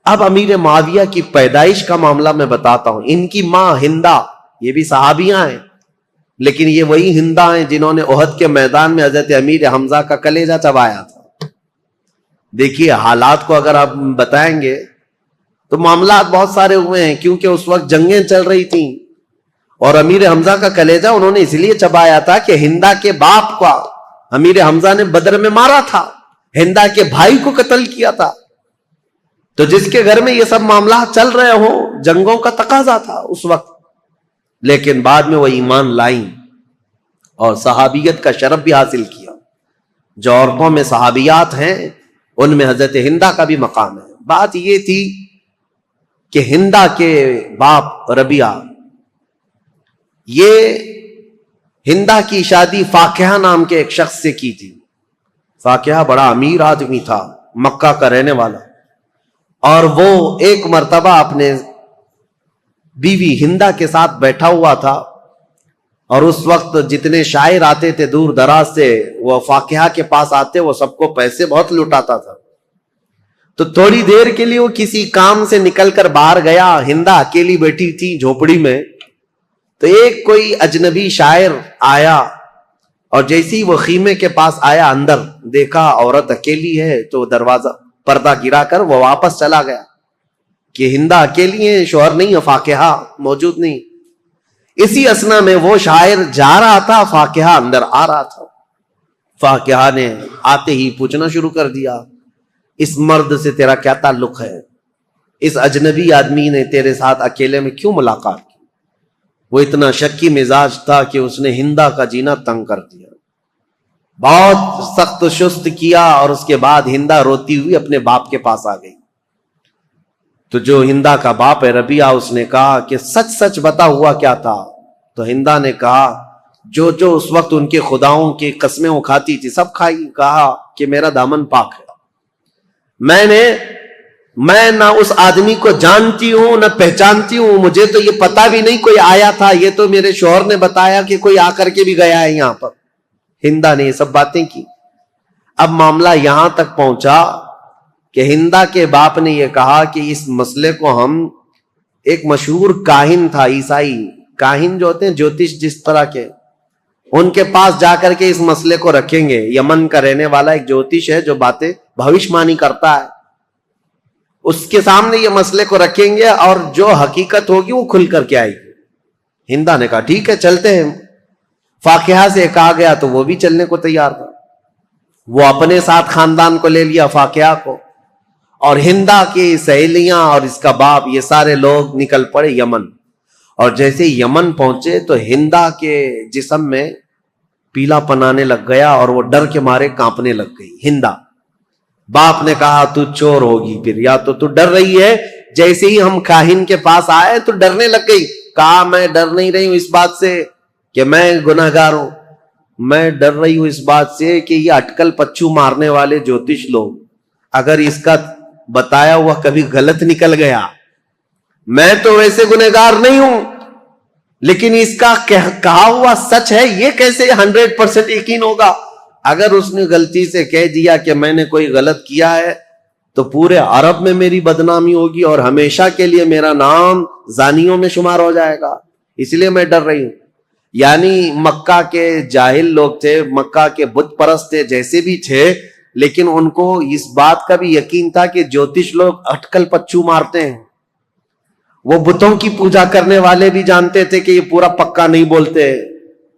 اب امیر معاویہ کی پیدائش کا معاملہ میں بتاتا ہوں. ان کی ماں ہندا, یہ بھی صحابیاں ہیں, لیکن یہ وہی ہندا ہیں جنہوں نے احد کے میدان میں حضرت امیر حمزہ کا کلیجہ چبایا تھا. دیکھیے حالات کو اگر آپ بتائیں گے تو معاملات بہت سارے ہوئے ہیں, کیونکہ اس وقت جنگیں چل رہی تھیں, اور امیر حمزہ کا کلیجہ انہوں نے اس لیے چبایا تھا کہ ہندا کے باپ کو امیر حمزہ نے بدر میں مارا تھا, ہندا کے بھائی کو قتل کیا تھا. تو جس کے گھر میں یہ سب معاملات چل رہے ہوں, جنگوں کا تقاضا تھا اس وقت, لیکن بعد میں وہ ایمان لائیں اور صحابیت کا شرف بھی حاصل کیا. جو عورتوں میں صحابیات ہیں ان میں حضرت ہندا کا بھی مقام ہے. بات یہ تھی کہ ہندا کے باپ ربیعہ, یہ ہندا کی شادی فاقیہ نام کے ایک شخص سے کی تھی. فاقیہ بڑا امیر آدمی تھا, مکہ کا رہنے والا, اور وہ ایک مرتبہ اپنے بیوی ہندا کے ساتھ بیٹھا ہوا تھا, اور اس وقت جتنے شاعر آتے تھے دور دراز سے وہ فاقیہ کے پاس آتے, وہ سب کو پیسے بہت لٹاتا تھا. تو تھوڑی دیر کے لیے وہ کسی کام سے نکل کر باہر گیا, ہندا اکیلی بیٹھی تھی جھوپڑی میں, تو ایک کوئی اجنبی شاعر آیا, اور جیسی وہ خیمے کے پاس آیا اندر دیکھا عورت اکیلی ہے, تو دروازہ پردہ گرا کر وہ واپس چلا گیا کہ ہندا اکیلی ہے, شوہر نہیں ہے, فاقیہ موجود نہیں. اسی اسنا میں وہ شاعر جا رہا تھا، فاقہ اندر آ رہا تھا. فاقہ نے آتے ہی پوچھنا شروع کر دیا، اس مرد سے تیرا کیا تعلق ہے؟ اس اجنبی آدمی نے تیرے ساتھ اکیلے میں کیوں ملاقات کی؟ وہ اتنا شکی مزاج تھا کہ اس نے ہندا کا جینا تنگ کر دیا، بہت سخت شست کیا، اور اس کے بعد ہندا روتی ہوئی اپنے باپ کے پاس آ گئی. تو جو ہندا کا باپ ہے ربیعہ، اس نے کہا کہ سچ سچ بتا ہوا کیا تھا؟ تو ہندا نے کہا جو جو اس وقت ان کے خداؤں کی قسمیں وہ کھاتی تھی سب کھائی. کہا کہ میرا دامن پاک ہے، میں نہ اس آدمی کو جانتی ہوں نہ پہچانتی ہوں، مجھے تو یہ پتا بھی نہیں کوئی آیا تھا، یہ تو میرے شوہر نے بتایا کہ کوئی آ کر کے بھی گیا ہے یہاں پر. ہندا نے یہ سب باتیں کی. اب معاملہ یہاں تک پہنچا کہ ہندا کے باپ نے یہ کہا کہ اس مسئلے کو ہم، ایک مشہور کاہن تھا، عیسائی کاہن جو ہوتے ہیں جوتش جس طرح کے، ان کے پاس جا کر کے اس مسئلے کو رکھیں گے. یمن کا رہنے والا ایک جوتش ہے جو باتیں بھوشمانی کرتا ہے، اس کے سامنے یہ مسئلے کو رکھیں گے اور جو حقیقت ہوگی وہ کھل کر کے آئے گی. ہندا نے کہا ٹھیک ہے چلتے ہیں. فاقہ سے کہا گیا تو وہ بھی چلنے کو تیار تھا. وہ اپنے ساتھ خاندان کو لے لیا، فاقہ کو، اور ہندا کی سہیلیاں اور اس کا باپ، یہ سارے لوگ نکل پڑے یمن. اور جیسے یمن پہنچے تو ہندا کے جسم میں پیلا پنانے لگ گیا اور وہ ڈر کے مارے کانپنے لگ گئی. ہندا، باپ نے کہا تو چور ہوگی پھر، یا تو ڈر رہی ہے. جیسے ہی ہم کاہن کے پاس آئے تو ڈرنے لگ گئی. کہا میں ڈر نہیں رہی ہوں اس بات سے کہ میں گناہگار ہوں، میں ڈر رہی ہوں اس بات سے کہ یہ اٹکل پچو مارنے والے جوتش لوگ، اگر اس کا بتایا ہوا کبھی غلط نکل گیا، میں تو ویسے گنہگار نہیں ہوں لیکن اس کا کہا ہوا سچ ہے، یہ کیسے 100% یقین ہوگا؟ اگر اس نے غلطی سے کہہ دیا کہ میں نے کوئی غلط کیا ہے تو پورے عرب میں میری بدنامی ہوگی اور ہمیشہ کے لیے میرا نام زانیوں میں شمار ہو جائے گا، اس لیے میں ڈر رہی ہوں. یعنی مکہ کے جاہل لوگ تھے، مکہ کے بت پرست تھے، جیسے بھی تھے، لیکن ان کو اس بات کا بھی یقین تھا کہ جوتش لوگ اٹکل پچو مارتے ہیں. وہ بتوں کی پوجا کرنے والے بھی جانتے تھے کہ یہ پورا پکا نہیں بولتے.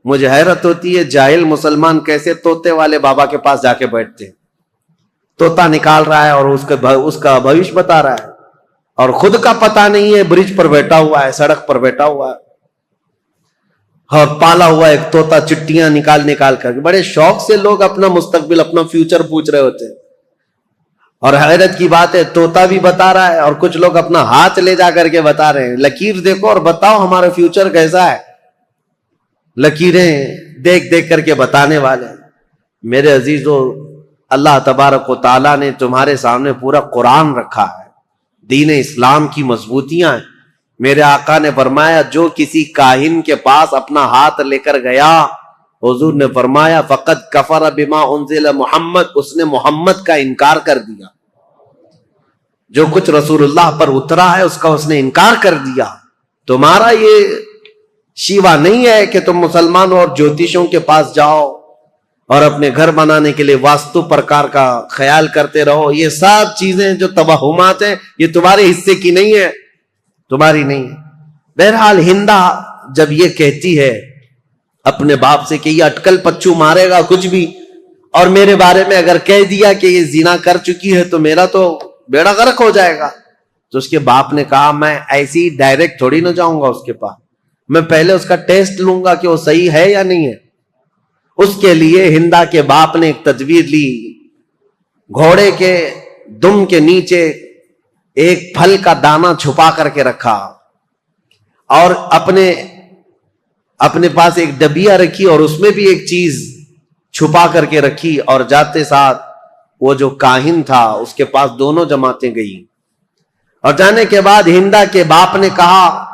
مجھے حیرت ہوتی ہے جاہل مسلمان کیسے طوطے والے بابا کے پاس جا کے بیٹھتے ہیں. طوطا نکال رہا ہے اور اس کا بھوش بتا رہا ہے اور خود کا پتہ نہیں ہے، برج پر بیٹھا ہوا ہے، سڑک پر بیٹھا ہوا ہے اور پالا ہوا ایک طوطا چٹیاں نکال کر. بڑے شوق سے لوگ اپنا مستقبل، اپنا فیوچر پوچھ رہے ہوتے ہیں. اور حیرت کی بات ہے طوطا بھی بتا رہا ہے اور کچھ لوگ اپنا ہاتھ لے جا کر کے بتا رہے ہیں لکیر دیکھو اور بتاؤ ہمارا فیوچر کیسا ہے. لکیریں دیکھ کر کے بتانے والے. میرے عزیزو، اللہ تبارک و تعالیٰ نے تمہارے سامنے پورا قرآن رکھا ہے، دین اسلام کی مضبوطیاں ہیں. میرے آقا نے فرمایا جو کسی کاہن کے پاس اپنا ہاتھ لے کر گیا، حضور نے فرمایا فقد کفر بما انزل محمد، اس نے محمد کا انکار کر دیا. جو کچھ رسول اللہ پر اترا ہے اس کا اس نے انکار کر دیا. تمہارا یہ شیوا نہیں ہے کہ تم مسلمان اور جوتشوں کے پاس جاؤ اور اپنے گھر بنانے کے لیے واستو پرکار کا خیال کرتے رہو. یہ سب چیزیں جو توہمات ہیں یہ تمہارے حصے کی نہیں ہے، تمہاری نہیں ہے. بہرحال ہندا جب یہ کہتی ہے اپنے باپ سے کہ یہ اٹکل پچو مارے گا کچھ بھی، اور میرے بارے میں اگر کہہ دیا کہ یہ زنا کر چکی ہے تو میرا تو بیڑا غرق ہو جائے گا، تو اس کے باپ نے کہا میں ایسی ڈائریکٹ تھوڑی نہ جاؤں گا اس کے پاس، میں پہلے اس کا ٹیسٹ لوں گا کہ وہ صحیح ہے یا نہیں ہے. اس کے لیے ہندا کے باپ نے ایک تدبیر لی. گھوڑے کے دم کے نیچے ایک پھل کا دانہ چھپا کر کے رکھا اور اپنے پاس ایک ڈبیا رکھی اور اس میں بھی ایک چیز چھپا کر کے رکھی، اور جاتے ساتھ وہ جو کاہن تھا اس کے پاس دونوں جماعتیں گئی. اور جانے کے بعد ہندا کے باپ نے کہا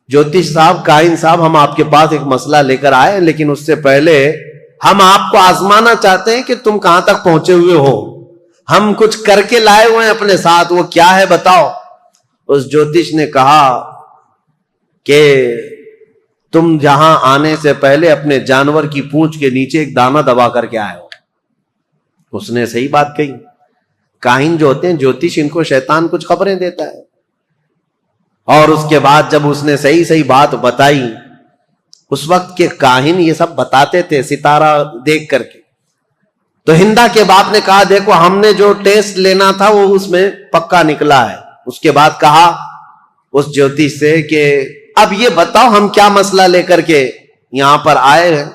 جوتش صاحب، کاہن صاحب، ہم آپ کے پاس ایک مسئلہ لے کر آئے، لیکن اس سے پہلے ہم آپ کو آزمانا چاہتے ہیں کہ تم کہاں تک پہنچے ہوئے ہو. ہم کچھ کر کے لائے ہوئے ہیں اپنے ساتھ، وہ کیا ہے بتاؤ. اس جوتش نے کہا کہ تم جہاں آنے سے پہلے اپنے جانور کی پونچھ کے نیچے ایک دانہ دبا کر کے آئے ہو. اس نے صحیح بات کہی. کاہن جو ہوتے ہیں جوتش، ان کو شیطان کچھ خبریں دیتا ہے اور اس کے بعد جب اس نے صحیح صحیح بات بتائی، اس وقت کے کاہن یہ سب بتاتے تھے ستارہ دیکھ کر کے، تو ہندا کے باپ نے کہا دیکھو ہم نے جو ٹیسٹ لینا تھا وہ اس میں پکا نکلا ہے۔ اس کے بعد کہا اس جوتش سے کہ اب یہ بتاؤ ہم کیا مسئلہ لے کر کے یہاں پر آئے ہیں،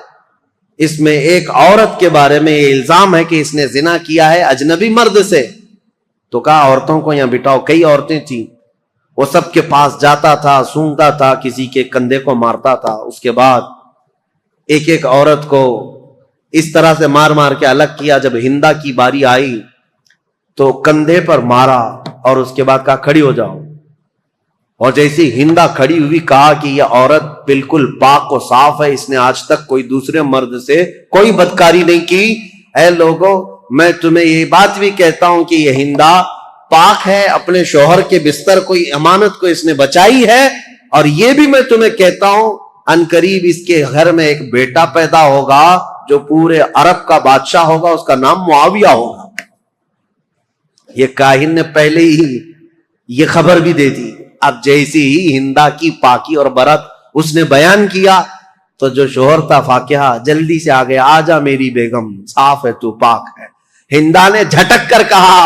اس میں ایک عورت کے بارے میں یہ الزام ہے کہ اس نے زنا کیا ہے اجنبی مرد سے۔ تو کہا عورتوں کو یہاں بٹھاؤ، کئی عورتیں تھیں، وہ سب کے پاس جاتا تھا، سونگتا تھا، کسی کے کندھے کو مارتا تھا، اس کے بعد ایک ایک عورت کو اس طرح سے مار مار کے الگ کیا۔ جب ہندا کی باری آئی تو کندھے پر مارا اور اس کے بعد کہا کھڑی ہو جاؤ، اور جیسی ہندا کھڑی ہوئی کہا کہ یہ عورت بالکل پاک و صاف ہے، اس نے آج تک کوئی دوسرے مرد سے کوئی بدکاری نہیں کی۔ اے لوگوں، میں تمہیں یہ بات بھی کہتا ہوں کہ یہ ہندا پاک ہے، اپنے شوہر کے بستر کو امانت کو اس نے بچائی ہے، اور یہ بھی میں تمہیں کہتا ہوں عنقریب اس کے گھر میں ایک بیٹا پیدا ہوگا جو پورے عرب کا بادشاہ ہوگا، اس کا نام معاویہ ہوگا۔ یہ کاہن نے پہلے ہی یہ خبر بھی دے دی۔ اب جیسی ہی ہندا کی پاکی اور برت اس نے بیان کیا تو جو شوہر تھا فاقیہ جلدی سے آ گیا، آجا میری بیگم، صاف ہے تو پاک ہے۔ ہندا نے جھٹک کر کہا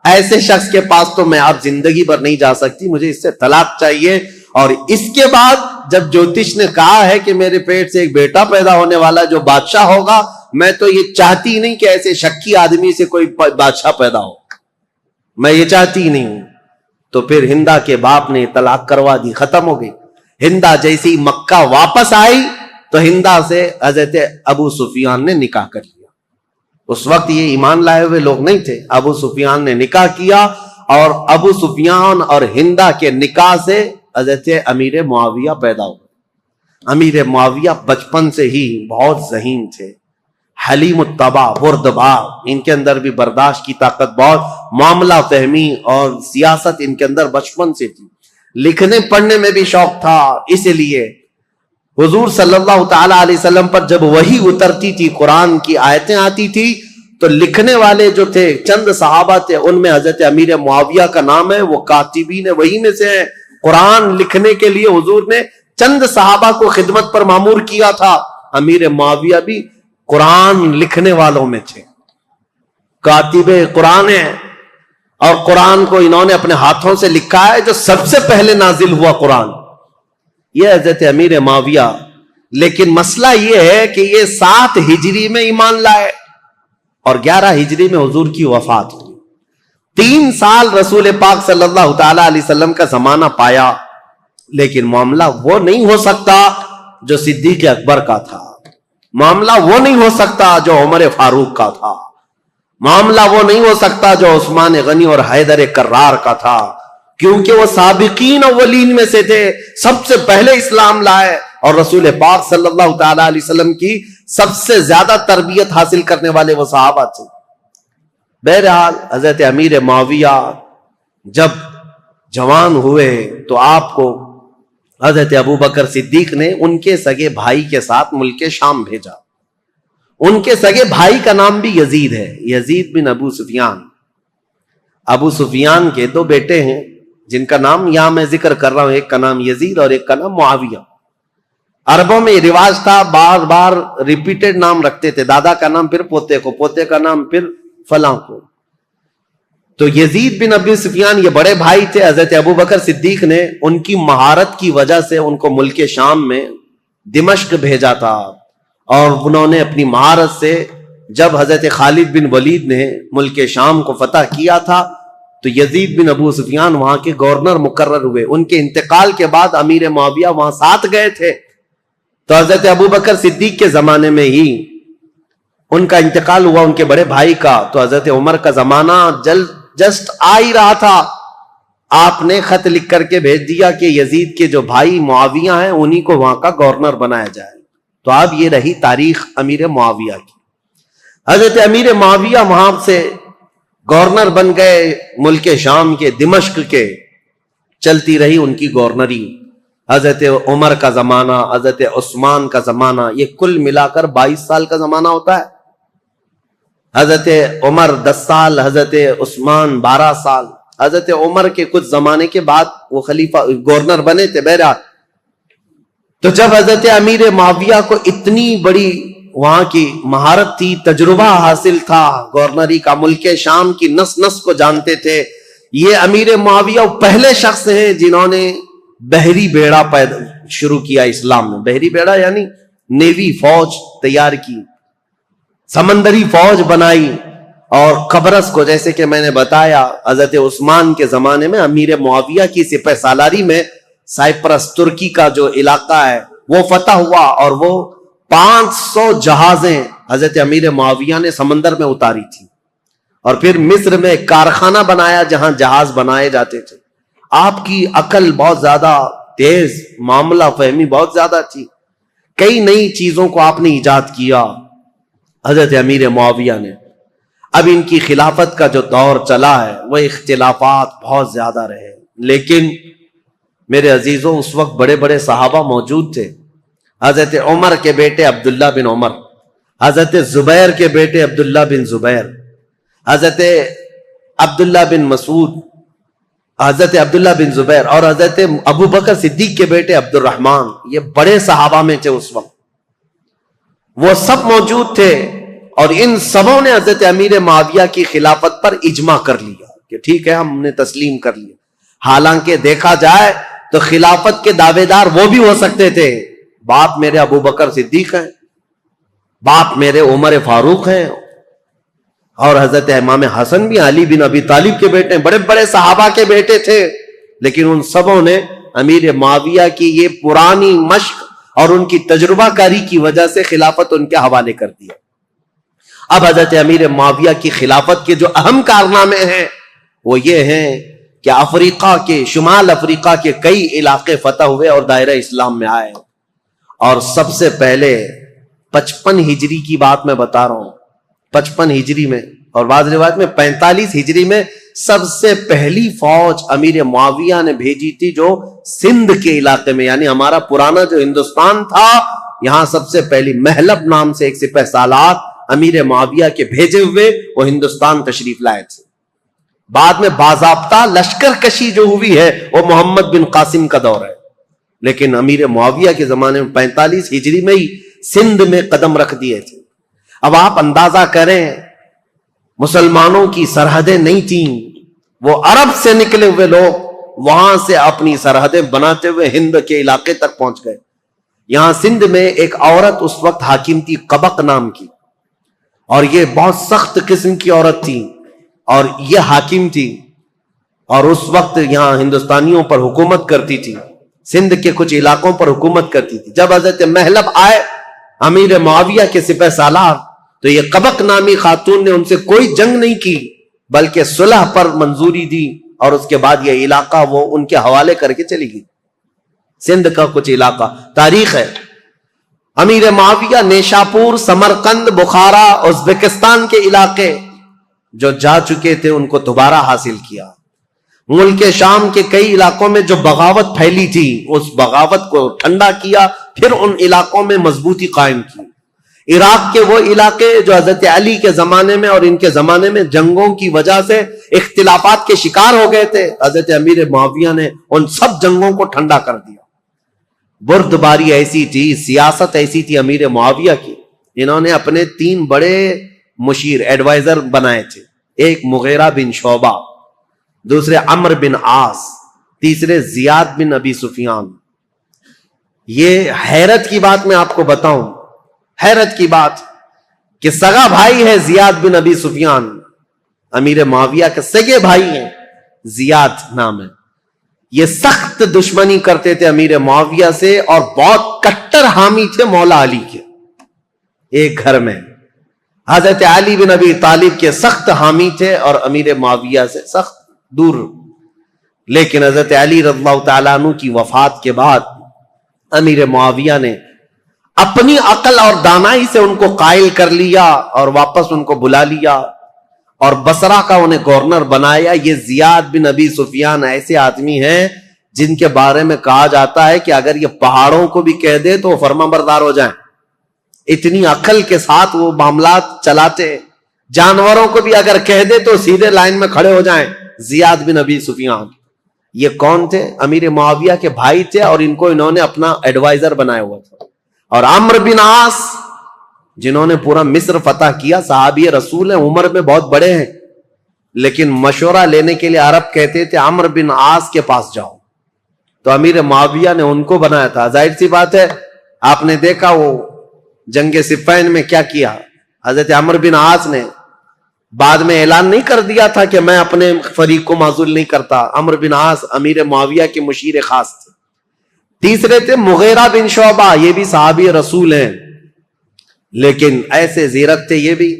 ایسے شخص کے پاس تو میں اب زندگی بھر نہیں جا سکتی، مجھے اس سے طلاق چاہیے۔ اور اس کے بعد جب جوتش نے کہا ہے کہ میرے پیٹ سے ایک بیٹا پیدا ہونے والا جو بادشاہ ہوگا، میں تو یہ چاہتی نہیں کہ ایسے شکی آدمی سے کوئی بادشاہ پیدا ہو، میں یہ چاہتی نہیں ہوں۔ تو پھر ہندا کے باپ نے طلاق کروا دی، ختم ہو گئی۔ ہندا جیسی مکہ واپس آئی تو ہندا سے حضرت ابو سفیان نے نکاح کر لیا۔ اس وقت یہ ایمان لائے ہوئے لوگ نہیں تھے، ابو سفیان نے نکاح کیا، اور ابو سفیان اور ہندا کے نکاح سے حضرت امیر معاویہ پیدا ہوئے۔ امیر معاویہ بچپن سے ہی بہت ذہین تھے، حلیم الطبع، بردبار، ان کے اندر بھی برداشت کی طاقت بہت، معاملہ فہمی اور سیاست ان کے اندر بچپن سے تھی۔ لکھنے پڑھنے میں بھی شوق تھا، اس لیے حضور صلی اللہ تعالی علیہ وسلم پر جب وحی اترتی تھی، قرآن کی آیتیں آتی تھی، تو لکھنے والے جو تھے چند صحابہ تھے، ان میں حضرت امیر معاویہ کا نام ہے، وہ کاتبین وحی میں سے ہیں۔ قرآن لکھنے کے لیے حضور نے چند صحابہ کو خدمت پر مامور کیا تھا، امیر معاویہ بھی قرآن لکھنے والوں میں تھے، کاتب قرآن ہیں، اور قرآن کو انہوں نے اپنے ہاتھوں سے لکھا ہے۔ جو سب سے پہلے نازل ہوا قرآن یہ حضرت امیر معاویہ، لیکن مسئلہ یہ ہے کہ یہ 7 ہجری میں ایمان لائے اور 11 ہجری میں حضور کی وفات ہوئی۔ 3 سال رسول پاک صلی اللہ تعالی علیہ وسلم کا زمانہ پایا، لیکن معاملہ وہ نہیں ہو سکتا جو صدیق اکبر کا تھا، معاملہ وہ نہیں ہو سکتا جو عمر فاروق کا تھا، معاملہ وہ نہیں ہو سکتا جو عثمان غنی اور حیدر کرار کا تھا، کیونکہ وہ سابقین اولین میں سے تھے، سب سے پہلے اسلام لائے، اور رسول پاک صلی اللہ تعالی علیہ وسلم کی سب سے زیادہ تربیت حاصل کرنے والے وہ صحابہ تھے۔ بہرحال حضرت امیر معاویہ جب جوان ہوئے تو آپ کو حضرت ابوبکر صدیق نے ان کے سگے بھائی کے ساتھ ملک شام بھیجا۔ ان کے سگے بھائی کا نام بھی یزید ہے، یزید بن ابو سفیان۔ ابو سفیان کے 2 بیٹے ہیں جن کا نام یہاں میں ذکر کر رہا ہوں، ایک کا نام یزید اور ایک کا نام معاویہ۔ عربوں میں یہ رواج تھا، بار بار ریپیٹڈ نام رکھتے تھے، دادا کا نام پھر پوتے کو، پوتے کا نام پھر فلاں کو۔ تو یزید بن ابی سفیان یہ بڑے بھائی تھے، حضرت ابوبکر صدیق نے ان کی مہارت کی وجہ سے ان کو ملک شام میں دمشق بھیجا تھا، اور انہوں نے اپنی مہارت سے جب حضرت خالد بن ولید نے ملک شام کو فتح کیا تھا تو یزید بن ابو سفیان وہاں کے گورنر مقرر ہوئے۔ ان کے انتقال کے بعد امیر معاویہ وہاں ساتھ گئے تھے، تو حضرت ابوبکر صدیق کے زمانے میں ہی ان کا انتقال ہوا، ان کے بڑے بھائی کا۔ تو حضرت عمر کا زمانہ جسٹ آ ہی رہا تھا، آپ نے خط لکھ کر کے بھیج دیا کہ یزید کے جو بھائی معاویہ ہیں انہی کو وہاں کا گورنر بنایا جائے۔ تو اب یہ رہی تاریخ امیر معاویہ کی۔ حضرت امیر معاویہ وہاں سے گورنر بن گئے ملک شام کے، دمشق کے، چلتی رہی ان کی گورنری۔ حضرت عمر کا زمانہ، حضرت عثمان کا زمانہ، یہ کل ملا کر 22 سال کا زمانہ ہوتا ہے۔ حضرت عمر 10 سال، حضرت عثمان 12 سال، حضرت عمر کے کچھ زمانے کے بعد وہ خلیفہ گورنر بنے تھے بہرحال. تو جب حضرت امیر معاویہ کو اتنی بڑی وہاں کی مہارت تھی, تجربہ حاصل تھا گورنری کا, ملک شام کی نس نس کو جانتے تھے, یہ امیر معاویہ پہلے شخص ہیں جنہوں نے بحری بیڑا شروع کیا اسلام میں. بحری بیڑا یعنی نیوی, فوج تیار کی, سمندری فوج بنائی. اور قبرص کو, جیسے کہ میں نے بتایا, حضرت عثمان کے زمانے میں امیر معاویہ کی سپہ سالاری میں سائپرس ترکی کا جو علاقہ ہے وہ فتح ہوا, اور وہ 500 جہازیں حضرت امیر معاویہ نے سمندر میں اتاری تھی. اور پھر مصر میں ایک کارخانہ بنایا جہاں جہاز بنائے جاتے تھے. آپ کی عقل بہت زیادہ تیز, معاملہ فہمی بہت زیادہ تھی, کئی نئی چیزوں کو آپ نے ایجاد کیا حضرت امیر معاویہ نے. اب ان کی خلافت کا جو دور چلا ہے وہ اختلافات بہت زیادہ رہے, لیکن میرے عزیزوں اس وقت بڑے بڑے صحابہ موجود تھے. حضرت عمر کے بیٹے عبداللہ بن عمر, حضرت زبیر کے بیٹے عبداللہ بن زبیر, حضرت عبداللہ بن مسعود, حضرت عبداللہ بن زبیر, اور حضرت ابو بکر صدیق کے بیٹے عبد الرحمن. یہ بڑے صحابہ میں تھے اس وقت, وہ سب موجود تھے. اور ان سبوں نے حضرت امیر معاویہ کی خلافت پر اجماع کر لیا کہ ٹھیک ہے, ہم نے تسلیم کر لیا. حالانکہ دیکھا جائے تو خلافت کے دعوے دار وہ بھی ہو سکتے تھے. باپ میرے ابو بکر صدیق ہیں, باپ میرے عمر فاروق ہیں, اور حضرت امام حسن بھی علی بن ابی طالب کے بیٹے ہیں, بڑے بڑے صحابہ کے بیٹے تھے. لیکن ان سبوں نے امیر معاویہ کی یہ پرانی مشق اور ان کی تجربہ کاری کی وجہ سے خلافت ان کے حوالے کر دیا. اب حضرت امیر معاویہ کی خلافت کے جو اہم کارنامے ہیں وہ یہ ہیں کہ افریقہ کے, شمال افریقہ کے کئی علاقے فتح ہوئے اور دائرہ اسلام میں آئے. اور سب سے پہلے 55 ہجری کی بات میں بتا رہا ہوں, 55 ہجری میں, اور بعض روایت میں 45 ہجری میں سب سے پہلی فوج امیر معاویہ نے بھیجی تھی جو سندھ کے علاقے میں, یعنی ہمارا پرانا جو ہندوستان تھا, یہاں سب سے پہلی محلب نام سے ایک سپہ سالار امیر معاویہ کے بھیجے ہوئے وہ ہندوستان تشریف لائے تھے. بعد میں باضابطہ لشکر کشی جو ہوئی ہے وہ محمد بن قاسم کا دور ہے, لیکن امیر معاویہ کے زمانے میں 45 ہجری میں ہی سندھ میں قدم رکھ دیے تھے. اب آپ اندازہ کریں, مسلمانوں کی سرحدیں نہیں تھیں, وہ عرب سے نکلے ہوئے لوگ وہاں سے اپنی سرحدیں بناتے ہوئے ہند کے علاقے تک پہنچ گئے. یہاں سندھ میں ایک عورت اس وقت حاکم تھی قبق نام کی, اور یہ بہت سخت قسم کی عورت تھی, اور یہ حاکم تھی, اور اس وقت یہاں ہندوستانیوں پر حکومت کرتی تھی, سندھ کے کچھ علاقوں پر حکومت کرتی تھی. جب حضرت محلب آئے امیر معاویہ کے سپہ سالار, تو یہ قبق نامی خاتون نے ان سے کوئی جنگ نہیں کی بلکہ صلح پر منظوری دی, اور اس کے بعد یہ علاقہ وہ ان کے حوالے کر کے چلی گئی. سندھ کا کچھ علاقہ تاریخ ہے. امیر معاویہ نیشاپور, سمرقند, بخارا, ازبکستان کے علاقے جو جا چکے تھے ان کو دوبارہ حاصل کیا. ملک شام کے کئی علاقوں میں جو بغاوت پھیلی تھی اس بغاوت کو ٹھنڈا کیا, پھر ان علاقوں میں مضبوطی قائم کی. عراق کے وہ علاقے جو حضرت علی کے زمانے میں اور ان کے زمانے میں جنگوں کی وجہ سے اختلافات کے شکار ہو گئے تھے, حضرت امیر معاویہ نے ان سب جنگوں کو ٹھنڈا کر دیا. بردباری ایسی تھی, سیاست ایسی تھی امیر معاویہ کی, انہوں نے اپنے 3 بڑے مشیر ایڈوائزر بنائے تھے. ایک مغیرہ بن شعبہ, دوسرے عمرو بن عاص, تیسرے زیاد بن ابی سفیان. یہ حیرت کی بات میں آپ کو بتاؤں, حیرت کی بات کہ سگا بھائی ہے زیاد بن ابی سفیان, امیر معاویہ کے سگے بھائی ہیں, زیاد نام ہے. یہ سخت دشمنی کرتے تھے امیر معاویہ سے, اور بہت کٹر حامی تھے مولا علی کے. ایک گھر میں حضرت علی بن ابی طالب کے سخت حامی تھے اور امیر معاویہ سے سخت دور. لیکن حضرت علی رضی اللہ تعالیٰ عنہ کی وفات کے بعد امیر معاویہ نے اپنی عقل اور دانائی سے ان کو قائل کر لیا اور واپس ان کو بلا لیا اور بصرہ کا انہیں گورنر بنایا. یہ زیاد بن ابی سفیان ایسے آدمی ہیں جن کے بارے میں کہا جاتا ہے کہ اگر یہ پہاڑوں کو بھی کہہ دے تو فرما بردار ہو جائیں. اتنی عقل کے ساتھ وہ معاملات چلاتے. جانوروں کو بھی اگر کہہ دے تو سیدھے لائن میں کھڑے ہو جائیں. زیاد بن ابی سفیان. یہ کون تھے؟ امیر معاویہ کے بھائی تھے اور ان کو انہوں نے اپنا ایڈوائزر بنایا ہوا تھا. اور عمرو بن عاص جنہوں نے پورا مصر فتح کیا، صحابی رسول ہیں، عمر میں بہت بڑے ہیں، لیکن مشورہ لینے کے لیے عرب کہتے تھے عمرو بن عاص کے پاس جاؤ. تو امیر معاویہ نے ان کو بنایا تھا. ظاہر سی بات ہے، آپ نے دیکھا وہ جنگ صفین میں کیا کیا. حضرت عمرو بن عاص نے بعد میں اعلان نہیں کر دیا تھا کہ میں اپنے فریق کو معزول نہیں کرتا. عمرو بن عاص امیر معاویہ کے مشیر خاص تھے. تیسرے تھے مغیرہ بن شعبہ، یہ بھی صحابی رسول ہیں، لیکن ایسے زیرک تھے یہ بھی،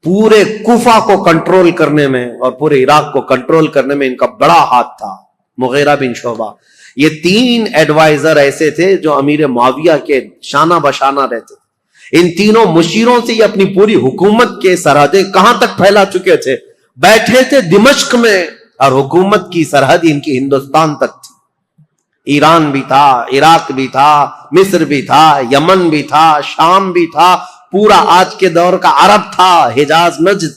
پورے کوفہ کو کنٹرول کرنے میں اور پورے عراق کو کنٹرول کرنے میں ان کا بڑا ہاتھ تھا. مغیرہ بن شعبہ، یہ 3 ایڈوائزر ایسے تھے جو امیر معاویہ کے شانہ بشانہ رہتے تھے. ان تینوں مشیروں سے یہ اپنی پوری حکومت کے سرحدیں کہاں تک پھیلا چکے تھے. بیٹھے تھے دمشق میں اور حکومت کی سرحد ان کی ہندوستان تک تھی. ایران بھی تھا، عراق بھی تھا، مصر بھی تھا، یمن بھی تھا، شام بھی تھا، پورا آج کے دور کا عرب تھا، حجاز، نجد،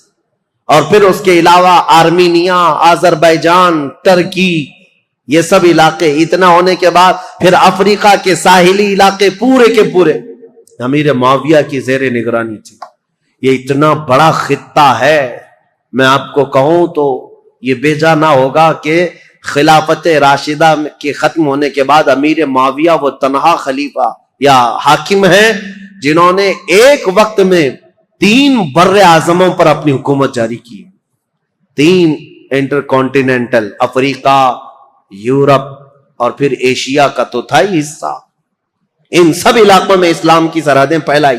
اور پھر اس کے علاوہ آرمینیا، آذربائیجان، ترکی، یہ سب علاقے. اتنا ہونے کے بعد پھر افریقہ کے ساحلی علاقے پورے کے پورے امیر معاویہ کی زیر نگرانی تھی. یہ اتنا بڑا خطہ ہے، میں آپ کو کہوں تو یہ بیجا نہ ہوگا کہ خلافت راشدہ کے ختم ہونے کے بعد امیر معاویہ وہ تنہا خلیفہ یا حاکم ہیں جنہوں نے ایک وقت میں 3 بر اعظموں پر اپنی حکومت جاری کی. 3 انٹر کانٹیننٹل، افریقہ، یورپ اور پھر ایشیا کا تو تھا ہی حصہ. ان سب علاقوں میں اسلام کی سرحدیں پھیلائی.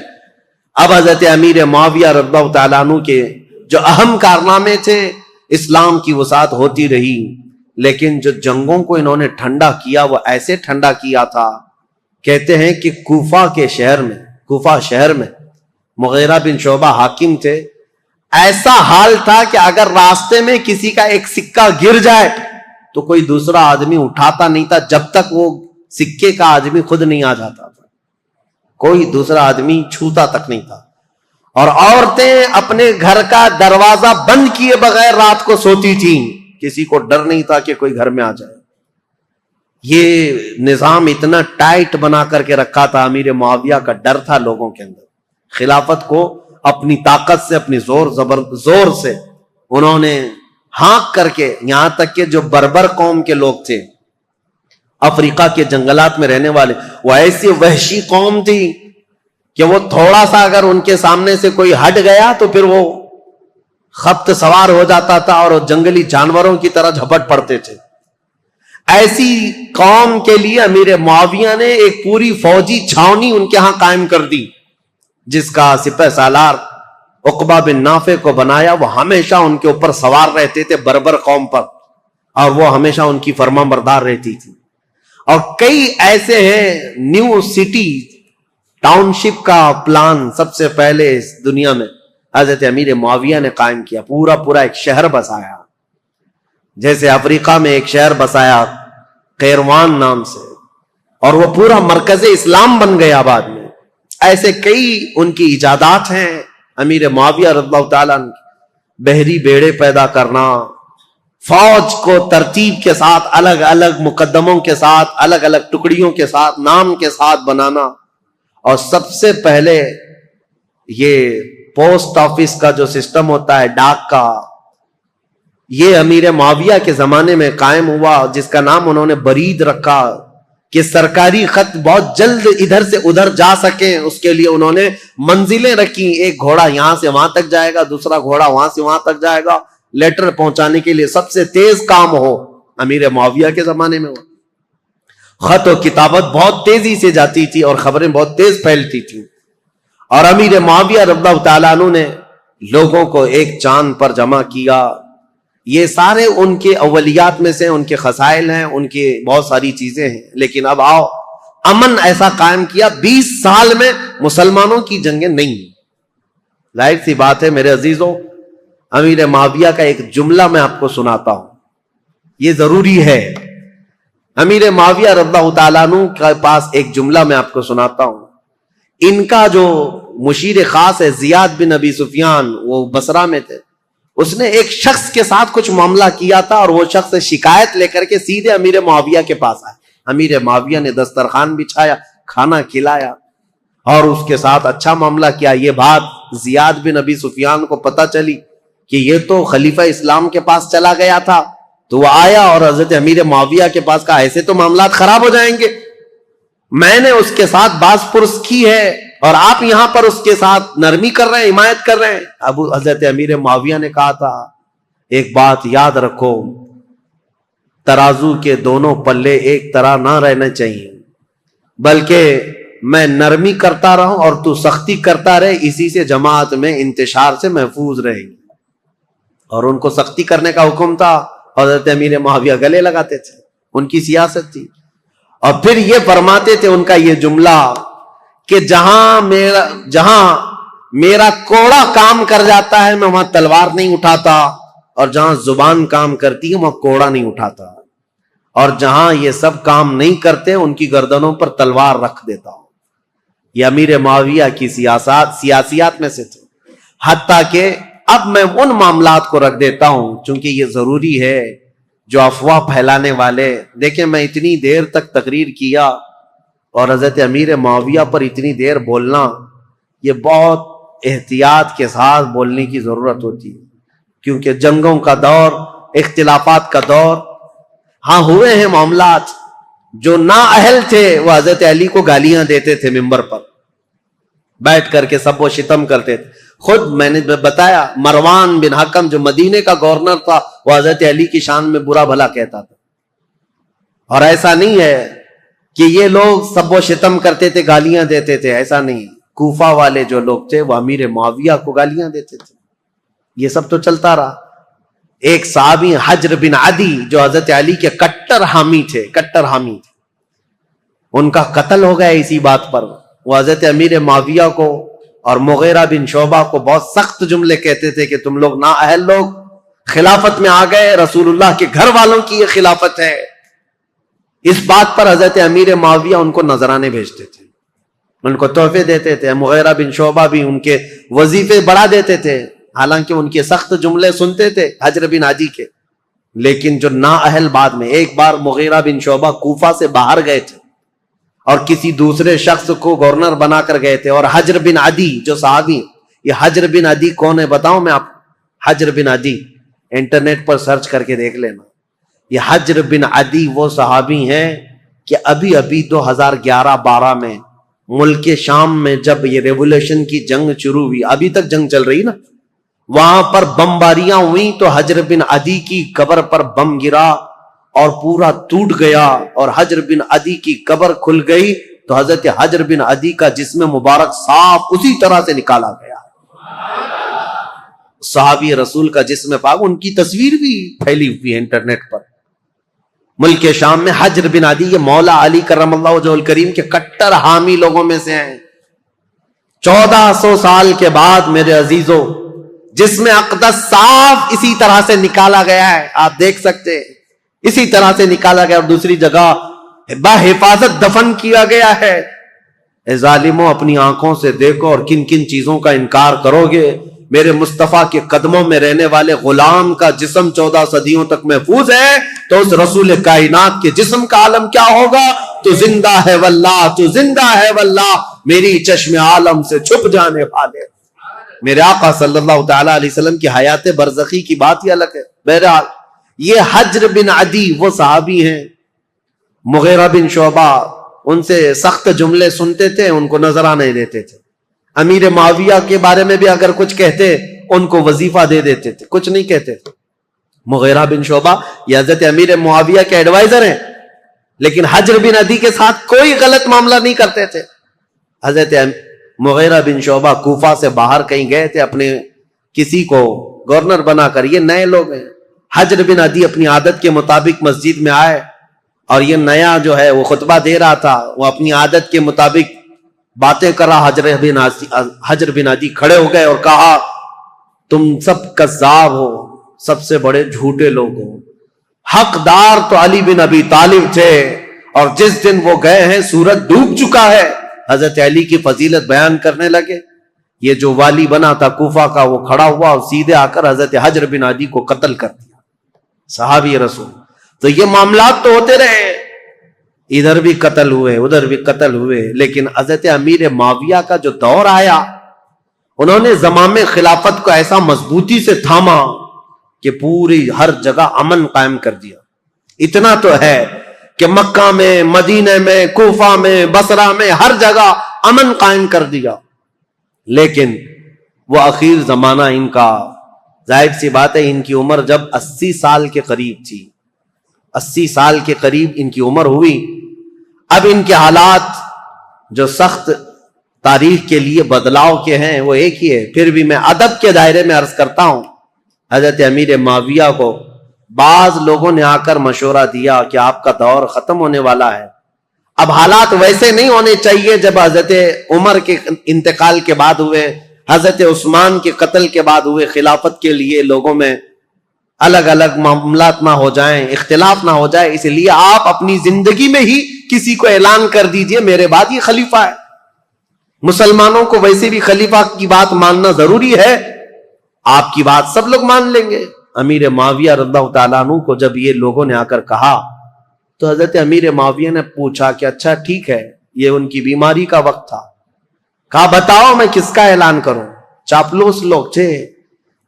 اب حضرت امیر معاویہ رضی اللہ تعالیٰ عنہ کے جو اہم کارنامے تھے، اسلام کی وسعت ہوتی رہی، لیکن جو جنگوں کو انہوں نے ٹھنڈا کیا وہ ایسے ٹھنڈا کیا تھا. کہتے ہیں کہ کوفہ شہر میں مغیرہ بن شعبہ حاکم تھے. ایسا حال تھا کہ اگر راستے میں کسی کا ایک سکہ گر جائے تو کوئی دوسرا آدمی اٹھاتا نہیں تھا جب تک وہ سکے کا آدمی خود نہیں آ جاتا تھا. کوئی دوسرا آدمی چھوتا تک نہیں تھا. اور عورتیں اپنے گھر کا دروازہ بند کیے بغیر رات کو سوتی تھیں، کسی کو ڈر نہیں تھا کہ کوئی گھر میں آ جائے. یہ نظام اتنا ٹائٹ بنا کر کے رکھا تھا. امیر معاویہ کا ڈر تھا لوگوں کے اندر. خلافت کو اپنی طاقت سے، اپنی زور سے انہوں نے ہانک کر کے، یہاں تک کہ جو بربر قوم کے لوگ تھے افریقہ کے جنگلات میں رہنے والے، وہ ایسی وحشی قوم تھی کہ وہ تھوڑا سا اگر ان کے سامنے سے کوئی ہٹ گیا تو پھر وہ خبط سوار ہو جاتا تھا اور جنگلی جانوروں کی طرح جھپٹ پڑتے تھے. ایسی قوم کے لیے امیر معاویہ نے ایک پوری فوجی چھاونی ان کے ہاں قائم کر دی، جس کا سپہ سالار عقبہ بن نافع کو بنایا. وہ ہمیشہ ان کے اوپر سوار رہتے تھے بربر قوم پر، اور وہ ہمیشہ ان کی فرما بردار رہتی تھی. اور کئی ایسے ہیں، نیو سٹی ٹاؤن شپ کا پلان سب سے پہلے اس دنیا میں حضرت امیر معاویہ نے قائم کیا. پورا ایک شہر بسایا. جیسے افریقہ میں ایک شہر بسایا قیروان نام سے، اور وہ پورا مرکز اسلام بن گیا بعد میں. ایسے کئی ان کی ایجادات ہیں امیر معاویہ رضی اللہ تعالیٰ عنہ. بحری بیڑے پیدا کرنا، فوج کو ترتیب کے ساتھ، الگ الگ مقدموں کے ساتھ، الگ الگ ٹکڑیوں کے ساتھ، نام کے ساتھ بنانا. اور سب سے پہلے یہ پوسٹ آفس کا جو سسٹم ہوتا ہے، ڈاک کا، یہ امیر معاویہ کے زمانے میں قائم ہوا، جس کا نام انہوں نے برید رکھا کہ سرکاری خط بہت جلد ادھر سے ادھر جا سکیں. اس کے لیے انہوں نے منزلیں رکھی. ایک گھوڑا یہاں سے وہاں تک جائے گا، دوسرا گھوڑا وہاں سے وہاں تک جائے گا. لیٹر پہنچانے کے لیے سب سے تیز کام ہو امیر معاویہ کے زمانے میں ہو. خط و کتابت بہت تیزی سے جاتی تھی اور خبریں بہت تیز پھیلتی تھیں. اور امیر معاویہ رضی اللہ تعالیٰ عنہ نے لوگوں کو ایک چاند پر جمع کیا. یہ سارے ان کے اولیات میں سے، ان کے خصائل ہیں، ان کی بہت ساری چیزیں ہیں. لیکن اب آؤ، امن ایسا قائم کیا، 20 سال میں مسلمانوں کی جنگیں نہیں. ظاہر سی بات ہے میرے عزیزوں، امیر معاویہ کا ایک جملہ میں آپ کو سناتا ہوں، یہ ضروری ہے. امیر معاویہ رضی اللہ تعالیٰ عنہ کے پاس ایک جملہ میں آپ کو سناتا ہوں. ان کا جو مشیر خاص ہے زیاد بن ابی سفیان، وہ بصرہ میں تھے. اس نے ایک شخص کے ساتھ کچھ معاملہ کیا تھا اور وہ شخص شکایت لے کر کے سیدھے امیر معاویہ کے پاس آئے. امیر معاویہ نے دسترخوان بچھایا, کھانا کھلایا اور اس کے ساتھ اچھا معاملہ کیا. یہ بات زیاد بن ابی سفیان کو پتہ چلی کہ یہ تو خلیفہ اسلام کے پاس چلا گیا تھا, تو وہ آیا اور حضرت امیر معاویہ کے پاس کہا ایسے تو معاملات خراب ہو جائیں گے, میں نے اس کے ساتھ باز پرس کی ہے اور آپ یہاں پر اس کے ساتھ نرمی کر رہے ہیں, حمایت کر رہے ہیں. ابو حضرت امیر معاویہ نے کہا تھا ایک بات یاد رکھو, ترازو کے دونوں پلے ایک طرح نہ رہنے چاہیے, بلکہ میں نرمی کرتا رہوں اور تو سختی کرتا رہے, اسی سے جماعت میں انتشار سے محفوظ رہے گی. اور ان کو سختی کرنے کا حکم تھا, حضرت امیر معاویہ گلے لگاتے تھے, ان کی سیاست تھی. اور پھر یہ فرماتے تھے ان کا یہ جملہ کہ جہاں میرا کوڑا کام کر جاتا ہے میں وہاں تلوار نہیں اٹھاتا, اور جہاں زبان کام کرتی ہے وہاں کوڑا نہیں اٹھاتا, اور جہاں یہ سب کام نہیں کرتے ان کی گردنوں پر تلوار رکھ دیتا ہوں. یہ امیر معاویہ کی سیاسیات میں سے تھے. حتیٰ کہ اب میں ان معاملات کو رکھ دیتا ہوں چونکہ یہ ضروری ہے, جو افواہ پھیلانے والے, دیکھیں میں اتنی دیر تک تقریر کیا اور حضرت امیر معاویہ پر اتنی دیر بولنا, یہ بہت احتیاط کے ساتھ بولنے کی ضرورت ہوتی ہے, کیونکہ جنگوں کا دور, اختلافات کا دور. ہاں ہوئے ہیں معاملات, جو نااہل تھے وہ حضرت علی کو گالیاں دیتے تھے ممبر پر بیٹھ کر کے, سب وہ شتم کرتے تھے. خود میں نے بتایا مروان بن حکم جو مدینے کا گورنر تھا وہ حضرت علی کی شان میں برا بھلا کہتا تھا. اور ایسا نہیں ہے کہ یہ لوگ سب وہ شتم کرتے تھے, گالیاں دیتے تھے, ایسا نہیں. کوفہ والے جو لوگ تھے وہ امیر معاویہ کو گالیاں دیتے تھے. یہ سب تو چلتا رہا. ایک صحابی حجر بن عدی جو حضرت علی کے کٹر حامی تھے, ان کا قتل ہو گیا اسی بات پر. وہ حضرت امیر معاویہ کو اور مغیرہ بن شعبہ کو بہت سخت جملے کہتے تھے کہ تم لوگ نااہل لوگ خلافت میں آ گئے, رسول اللہ کے گھر والوں کی یہ خلافت ہے. اس بات پر حضرت امیر معاویہ ان کو نذرانے بھیجتے تھے, ان کو تحفے دیتے تھے. مغیرہ بن شعبہ بھی ان کے وظیفے بڑھا دیتے تھے, حالانکہ ان کے سخت جملے سنتے تھے حجر بن عدی کے. لیکن جو نااہل, بعد میں ایک بار مغیرہ بن شعبہ کوفہ سے باہر گئے تھے اور کسی دوسرے شخص کو گورنر بنا کر گئے تھے, اور حجر بن عدی جو صحابی, یہ حجر بن عدی کون ہے بتاؤں میں آپ. حجر بن عدی انٹرنیٹ پر سرچ کر کے دیکھ لینا. یہ حجر بن عدی وہ صحابی ہیں کہ ابھی 2011-12 میں ملک شام میں جب یہ ریولوشن کی جنگ شروع ہوئی, ابھی تک جنگ چل رہی نا, وہاں پر بمباریاں ہوئیں تو حجر بن عدی کی قبر پر بم گرا اور پورا ٹوٹ گیا, اور حجر بن عدی کی قبر کھل گئی تو حضرت حجر بن عدی کا جسم مبارک صاف اسی طرح سے نکالا گیا. صحابی رسول کا جسم پاک, ان کی تصویر بھی پھیلی ہوئی ہے انٹرنیٹ پر. ملک شام میں حجر بن عدی یہ مولا علی کرم اللہ وجہہ الکریم کے کٹر حامی لوگوں میں سے ہیں. 1400 سال کے بعد میرے عزیزوں جسم اقدس صاف اسی طرح سے نکالا گیا ہے, آپ دیکھ سکتے ہیں اسی طرح سے نکالا گیا, اور دوسری جگہ بحفاظت دفن کیا گیا ہے. اے ظالموں, اپنی آنکھوں سے دیکھو اور کن کن چیزوں کا انکار کرو گے. میرے مصطفیٰ کے قدموں میں رہنے والے غلام کا جسم 14 صدیوں تک محفوظ ہے, تو اس رسول کائنات کے جسم کا عالم کیا ہوگا. تو زندہ ہے واللہ, تو زندہ ہے واللہ, میری چشم عالم سے چھپ جانے والے. میرے آقا صلی اللہ تعالی علیہ وسلم کی حیات برزخی کی بات ہی الگ ہے. بہرحال یہ حجر بن عدی وہ صحابی ہیں. مغیرہ بن شعبہ ان سے سخت جملے سنتے تھے, ان کو نذرانے دیتے تھے. امیر معاویہ کے بارے میں بھی اگر کچھ کہتے ان کو وظیفہ دے دیتے تھے, کچھ نہیں کہتے تھے. مغیرہ بن شعبہ یہ حضرت امیر معاویہ کے ایڈوائزر ہیں, لیکن حجر بن عدی کے ساتھ کوئی غلط معاملہ نہیں کرتے تھے. حضرت مغیرہ بن شعبہ کوفہ سے باہر کہیں گئے تھے اپنے کسی کو گورنر بنا کر, یہ نئے لوگ ہیں. حجر بن عدی اپنی عادت کے مطابق مسجد میں آئے, اور یہ نیا جو ہے وہ خطبہ دے رہا تھا, وہ اپنی عادت کے مطابق باتیں کر رہا. حجر بن عدی کھڑے ہو گئے اور کہا تم سب کذاب ہو, سب سے بڑے جھوٹے لوگ ہو. حقدار تو علی بن ابی طالب تھے, اور جس دن وہ گئے ہیں سورج ڈوب چکا ہے. حضرت علی کی فضیلت بیان کرنے لگے. یہ جو والی بنا تھا کوفہ کا وہ کھڑا ہوا اور سیدھے آ کر حضرت حجر بن عدی کو قتل کر دیا، صحابی رسول۔ تو یہ معاملات تو ہوتے رہے، ادھر بھی قتل ہوئے ادھر بھی قتل ہوئے، لیکن حضرت امیر معاویہ کا جو دور آیا انہوں نے زمام خلافت کو ایسا مضبوطی سے تھاما کہ پوری ہر جگہ امن قائم کر دیا۔ اتنا تو ہے کہ مکہ میں، مدینہ میں، کوفہ میں، بصرہ میں، ہر جگہ امن قائم کر دیا۔ لیکن وہ اخیر زمانہ ان کا، ظاہر سی بات ہے ان کی عمر جب 80 سال کے قریب تھی، 80 سال کے قریب ان کی عمر ہوئی، اب ان کے حالات جو سخت تاریخ کے لیے بدلاؤ کے ہیں وہ ایک ہی ہے۔ پھر بھی میں ادب کے دائرے میں عرض کرتا ہوں، حضرت امیر معاویہ کو بعض لوگوں نے آ کر مشورہ دیا کہ آپ کا دور ختم ہونے والا ہے، اب حالات ویسے نہیں ہونے چاہیے جب حضرت عمر کے انتقال کے بعد ہوئے، حضرت عثمان کے قتل کے بعد ہوئے، خلافت کے لیے لوگوں میں الگ الگ معاملات نہ ہو جائیں، اختلاف نہ ہو جائے، اس لیے آپ اپنی زندگی میں ہی کسی کو اعلان کر دیجئے میرے بعد یہ خلیفہ ہے۔ مسلمانوں کو ویسے بھی خلیفہ کی بات ماننا ضروری ہے، آپ کی بات سب لوگ مان لیں گے۔ امیر معاویہ رضی اللہ تعالیٰ عنہ کو جب یہ لوگوں نے آ کر کہا تو حضرت امیر معاویہ نے پوچھا کہ اچھا ٹھیک ہے، یہ ان کی بیماری کا وقت تھا، کہا بتاؤ میں کس کا اعلان کروں؟ چاپلوس لوگ تھے،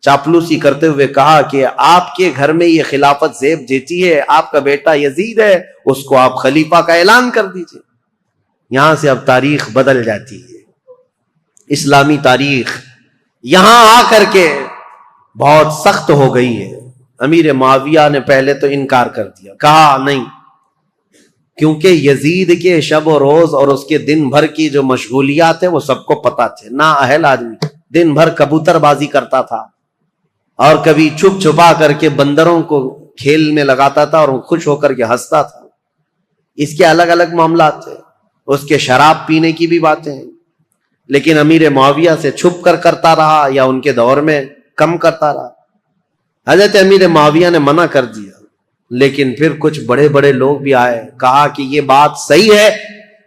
چاپلوسی کرتے ہوئے کہا کہ آپ کے گھر میں یہ خلافت زیب جیتی ہے، آپ کا بیٹا یزید ہے، اس کو آپ خلیفہ کا اعلان کر دیجئے۔ یہاں سے اب تاریخ بدل جاتی ہے، اسلامی تاریخ یہاں آ کر کے بہت سخت ہو گئی ہے۔ امیر معاویہ نے پہلے تو انکار کر دیا، کہا نہیں، کیونکہ یزید کے شب و روز اور اس کے دن بھر کی جو مشغولیات ہیں وہ سب کو پتا تھے، نا اہل آدمی، دن بھر کبوتر بازی کرتا تھا اور کبھی چھپ چھپا کر کے بندروں کو کھیل میں لگاتا تھا اور خوش ہو کر کے ہنستا تھا۔ اس کے الگ الگ معاملات تھے، اس کے شراب پینے کی بھی باتیں ہیں، لیکن امیر معاویہ سے چھپ کر کرتا رہا یا ان کے دور میں کم کرتا رہا۔ حضرت امیر معاویہ نے منع کر دیا، لیکن پھر کچھ بڑے بڑے لوگ بھی آئے، کہا کہ یہ بات صحیح ہے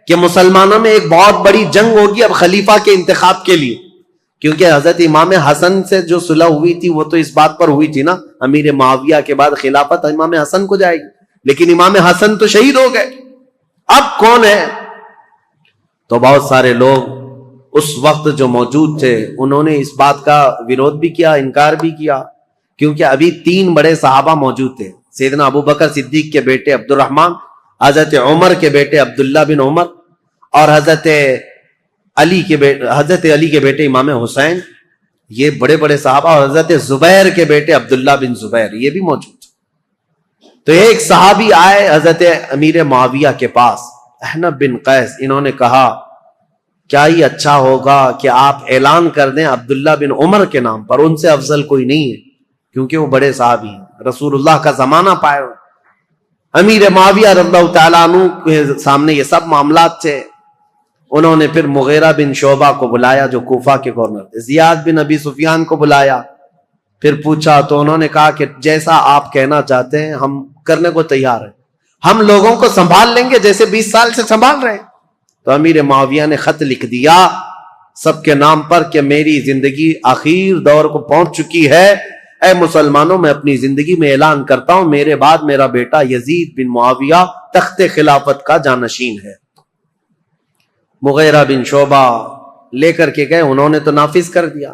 کہ مسلمانوں میں ایک بہت بڑی جنگ ہوگی اب خلیفہ کے انتخاب کے لیے، کیونکہ حضرت امام حسن سے جو صلح ہوئی تھی وہ تو اس بات پر ہوئی تھی نا، امیر معاویہ کے بعد خلافت امام حسن کو جائے گی، لیکن امام حسن تو شہید ہو گئے، اب کون ہے؟ تو بہت سارے لوگ اس وقت جو موجود تھے انہوں نے اس بات کا ویرودھ بھی کیا، انکار بھی کیا، کیونکہ ابھی 3 بڑے صحابہ موجود تھے، سیدنا ابو بکر صدیق کے بیٹے عبد الرحمن، حضرت عمر کے بیٹے عبداللہ بن عمر، اور حضرت علی کے بیٹے امام حسین، یہ بڑے بڑے صحابہ، اور حضرت زبیر کے بیٹے عبداللہ بن زبیر یہ بھی موجود تھے۔ تو ایک صحابی آئے حضرت امیر معاویہ کے پاس، احنف بن قیس، انہوں نے کہا کیا ہی اچھا ہوگا کہ آپ اعلان کر دیں عبداللہ بن عمر کے نام پر، ان سے افضل کوئی نہیں ہے، کیونکہ وہ بڑے صحابی ہیں، رسول اللہ کا زمانہ پائے ہوئے۔ امیر معاویہ رضی اللہ تعالیٰ عنہ کے سامنے یہ سب معاملات تھے۔ انہوں نے پھر مغیرہ بن شعبہ کو بلایا جو کوفہ کے گورنر تھے، زیاد بن ابی سفیان کو بلایا، پھر پوچھا تو انہوں نے کہا کہ جیسا آپ کہنا چاہتے ہیں ہم کرنے کو تیار ہیں، ہم لوگوں کو سنبھال لیں گے جیسے 20 سال سے سنبھال رہے ہیں۔ تو امیر معاویہ نے خط لکھ دیا سب کے نام پر کہ میری زندگی آخر دور کو پہنچ چکی ہے، اے مسلمانوں میں اپنی زندگی میں اعلان کرتا ہوں میرے بعد میرا بیٹا یزید بن معاویہ تخت خلافت کا جانشین ہے۔ مغیرہ بن شعبہ لے کر کے گئے، انہوں نے تو نافذ کر دیا،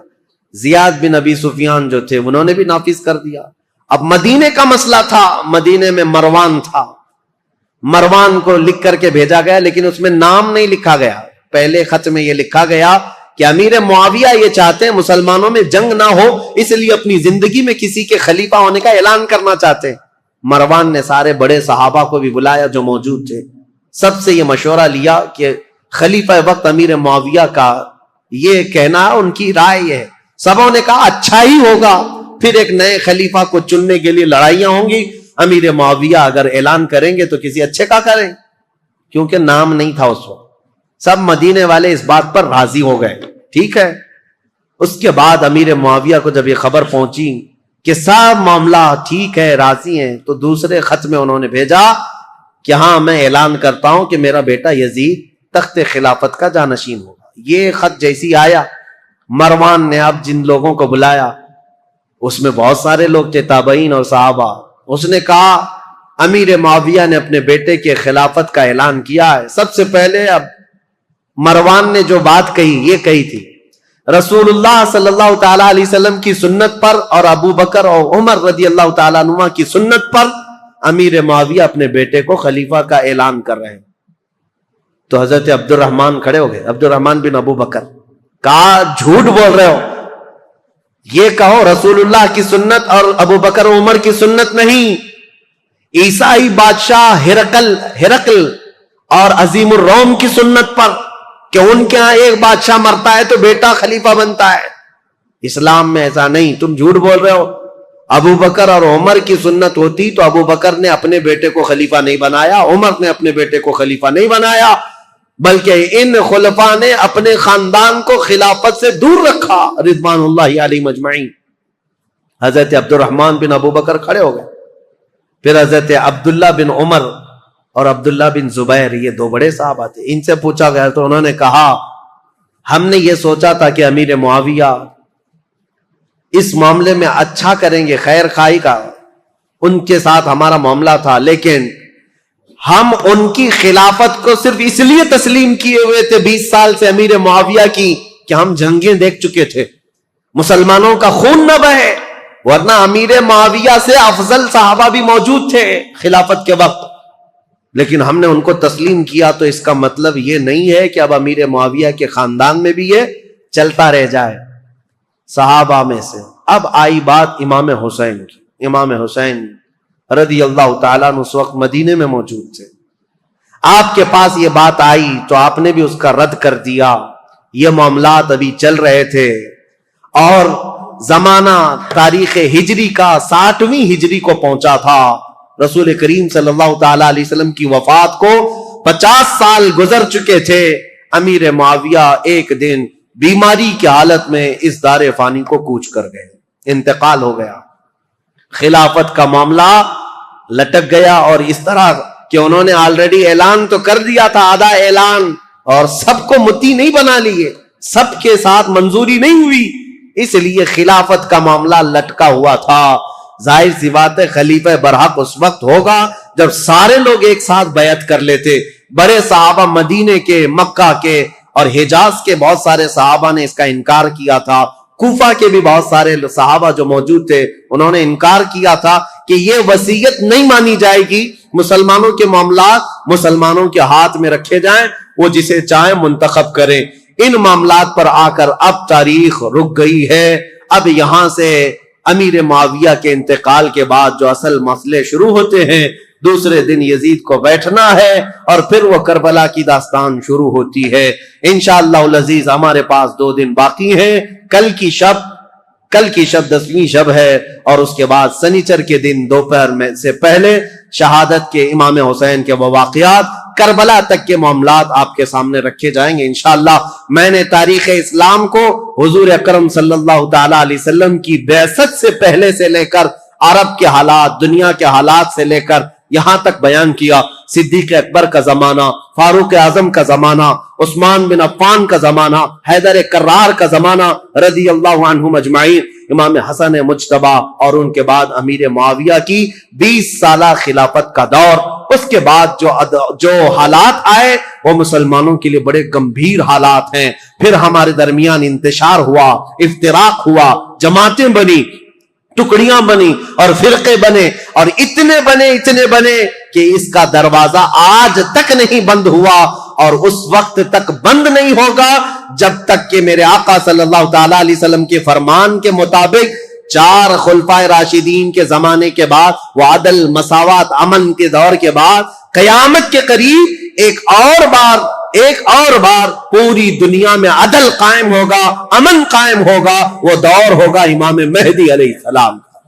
زیاد بن ابی سفیان جو تھے انہوں نے بھی نافذ کر دیا۔ اب مدینے کا مسئلہ تھا، مدینے میں مروان تھا، مروان کو لکھ کر کے بھیجا گیا، لیکن اس میں نام نہیں لکھا گیا۔ پہلے خط میں یہ لکھا گیا کہ امیر معاویہ یہ چاہتے ہیں مسلمانوں میں جنگ نہ ہو، اس لیے اپنی زندگی میں کسی کے خلیفہ ہونے کا اعلان کرنا چاہتے ہیں۔ مروان نے سارے بڑے صحابہ کو بھی بلایا جو موجود تھے، سب سے یہ مشورہ لیا کہ خلیفہ وقت امیر معاویہ کا یہ کہنا ہے، ان کی رائے یہ ہے۔ سبوں نے کہا اچھا ہی ہوگا، پھر ایک نئے خلیفہ کو چننے کے لیے لڑائیاں ہوں گی، امیر معاویہ اگر اعلان کریں گے تو کسی اچھے کا کریں، کیونکہ نام نہیں تھا اس وقت۔ سب مدینے والے اس بات پر راضی ہو گئے، ٹھیک ہے۔ اس کے بعد امیر معاویہ کو جب یہ خبر پہنچی کہ سب معاملہ ٹھیک ہے، راضی ہیں، تو دوسرے خط میں انہوں نے بھیجا کہ ہاں میں اعلان کرتا ہوں کہ میرا بیٹا یزید تخت خلافت کا جانشین ہوگا۔ یہ خط جیسی آیا مروان نے اب جن لوگوں کو بلایا اس میں بہت سارے لوگ تھے، تابعین اور صحابہ. اس نے کہا امیر معاویہ نے اپنے بیٹے کے خلافت کا اعلان کیا ہے. سب سے پہلے اب مروان نے جو بات کہی یہ کہی تھی، رسول اللہ صلی اللہ تعالی علیہ وسلم کی سنت پر اور ابو بکر اور عمر رضی اللہ تعالیٰ عنہ کی سنت پر امیر معاویہ اپنے بیٹے کو خلیفہ کا اعلان کر رہے ہیں. تو حضرت عبد الرحمن کھڑے ہو گئے، عبد الرحمن بن ابو بکر. کہا جھوٹ بول رہے ہو، یہ کہو رسول اللہ کی سنت اور ابو بکر و عمر کی سنت نہیں، عیسائی بادشاہ ہرقل اور عظیم الروم کی سنت پر کہ ان کے ہاں ایک بادشاہ مرتا ہے تو بیٹا خلیفہ بنتا ہے. اسلام میں ایسا نہیں، تم جھوٹ بول رہے ہو. ابو بکر اور عمر کی سنت ہوتی تو ابو بکر نے اپنے بیٹے کو خلیفہ نہیں بنایا، عمر نے اپنے بیٹے کو خلیفہ نہیں بنایا، بلکہ ان خلفاء نے اپنے خاندان کو خلافت سے دور رکھا رضوان اللہ علیہم اجمعین. حضرت عبد الرحمن بن ابو بکر کھڑے ہو گئے. پھر حضرت عبداللہ بن عمر اور عبداللہ بن زبیر، یہ دو بڑے صحابہ تھے، ان سے پوچھا گیا تو انہوں نے کہا ہم نے یہ سوچا تھا کہ امیر معاویہ اس معاملے میں اچھا کریں گے، خیر خواہی کا ان کے ساتھ ہمارا معاملہ تھا، لیکن ہم ان کی خلافت کو صرف اس لیے تسلیم کیے ہوئے تھے 20 سال سے امیر معاویہ کی کہ ہم جنگیں دیکھ چکے تھے، مسلمانوں کا خون نہ بہے، ورنہ امیر معاویہ سے افضل صحابہ بھی موجود تھے خلافت کے وقت، لیکن ہم نے ان کو تسلیم کیا. تو اس کا مطلب یہ نہیں ہے کہ اب امیر معاویہ کے خاندان میں بھی یہ چلتا رہ جائے صحابہ میں سے. اب آئی بات امام حسین کی. امام حسین رضی اللہ تعالیٰ عنہ اس وقت مدینے میں موجود تھے. آپ کے پاس یہ بات آئی تو آپ نے بھی اس کا رد کر دیا. یہ معاملات ابھی چل رہے تھے اور زمانہ تاریخ ہجری کا 60ویں ہجری کو پہنچا تھا. رسول کریم صلی اللہ تعالی علیہ وسلم کی وفات کو 50 سال گزر چکے تھے. امیر معاویہ ایک دن بیماری کی حالت میں اس دار فانی کو کوچ کر گئے، انتقال ہو گیا. خلافت کا معاملہ لٹک گیا اور اس طرح کہ انہوں نے آلریڈی اعلان تو کر دیا تھا، آدھا اعلان، اور سب کو متی نہیں بنا لیے، سب کے ساتھ منظوری نہیں ہوئی، اس لیے خلافت کا معاملہ لٹکا ہوا تھا. ظاہر سی بات ہے خلیفہ برحق اس وقت ہوگا جب سارے لوگ ایک ساتھ بیعت کر لیتے. بڑے صحابہ مدینے کے، مکہ کے اور حجاز کے بہت سارے صحابہ نے اس کا انکار کیا تھا. کوفہ کے بھی بہت سارے صحابہ جو موجود تھے انہوں نے انکار کیا تھا کہ یہ وصیت نہیں مانی جائے گی، مسلمانوں کے معاملات مسلمانوں کے ہاتھ میں رکھے جائیں، وہ جسے چاہیں منتخب کریں. ان معاملات پر آ کر اب تاریخ رک گئی ہے. اب یہاں سے امیر معاویہ کے انتقال کے بعد جو اصل مسئلے شروع ہوتے ہیں، دوسرے دن یزید کو بیٹھنا ہے اور پھر وہ کربلا کی داستان شروع ہوتی ہے. انشاءاللہ العزیز ہمارے پاس 2 دن باقی ہیں. کل کی شب 10ویں شب ہے اور اس کے بعد سنیچر کے دن دوپہر میں سے پہلے شہادت کے امام حسین کے وہ واقعات، کربلا تک کے معاملات آپ کے سامنے رکھے جائیں گے انشاءاللہ. میں نے تاریخ اسلام کو حضور اکرم صلی اللہ تعالی علیہ وسلم کی بعثت سے پہلے سے لے کر عرب کے حالات، دنیا کے حالات سے لے کر یہاں تک بیان کیا. صدیق اکبر کا زمانہ، فاروق اعظم کا زمانہ، عثمان بن عفان کا زمانہ، حیدر کرار کا زمانہ رضی اللہ عنہم اجمعین، امام حسن مجتبی اور ان کے بعد امیر معاویہ کی 20 سالہ خلافت کا دور. اس کے بعد جو حالات آئے وہ مسلمانوں کے لیے بڑے گمبھیر حالات ہیں. پھر ہمارے درمیان انتشار ہوا، افتراق ہوا، جماعتیں بنی، ٹکڑیاں بنی اور فرقے بنے اور اتنے بنے کہ اس کا دروازہ آج تک نہیں بند ہوا اور اس وقت تک بند نہیں ہوگا جب تک کہ میرے آقا صلی اللہ تعالی علیہ وسلم کے فرمان کے مطابق 4 خلفائے راشدین کے زمانے کے بعد، وہ عدل، مساوات، امن کے دور کے بعد، قیامت کے قریب ایک اور بار پوری دنیا میں عدل قائم ہوگا، امن قائم ہوگا. وہ دور ہوگا امام مہدی علیہ السلام کا،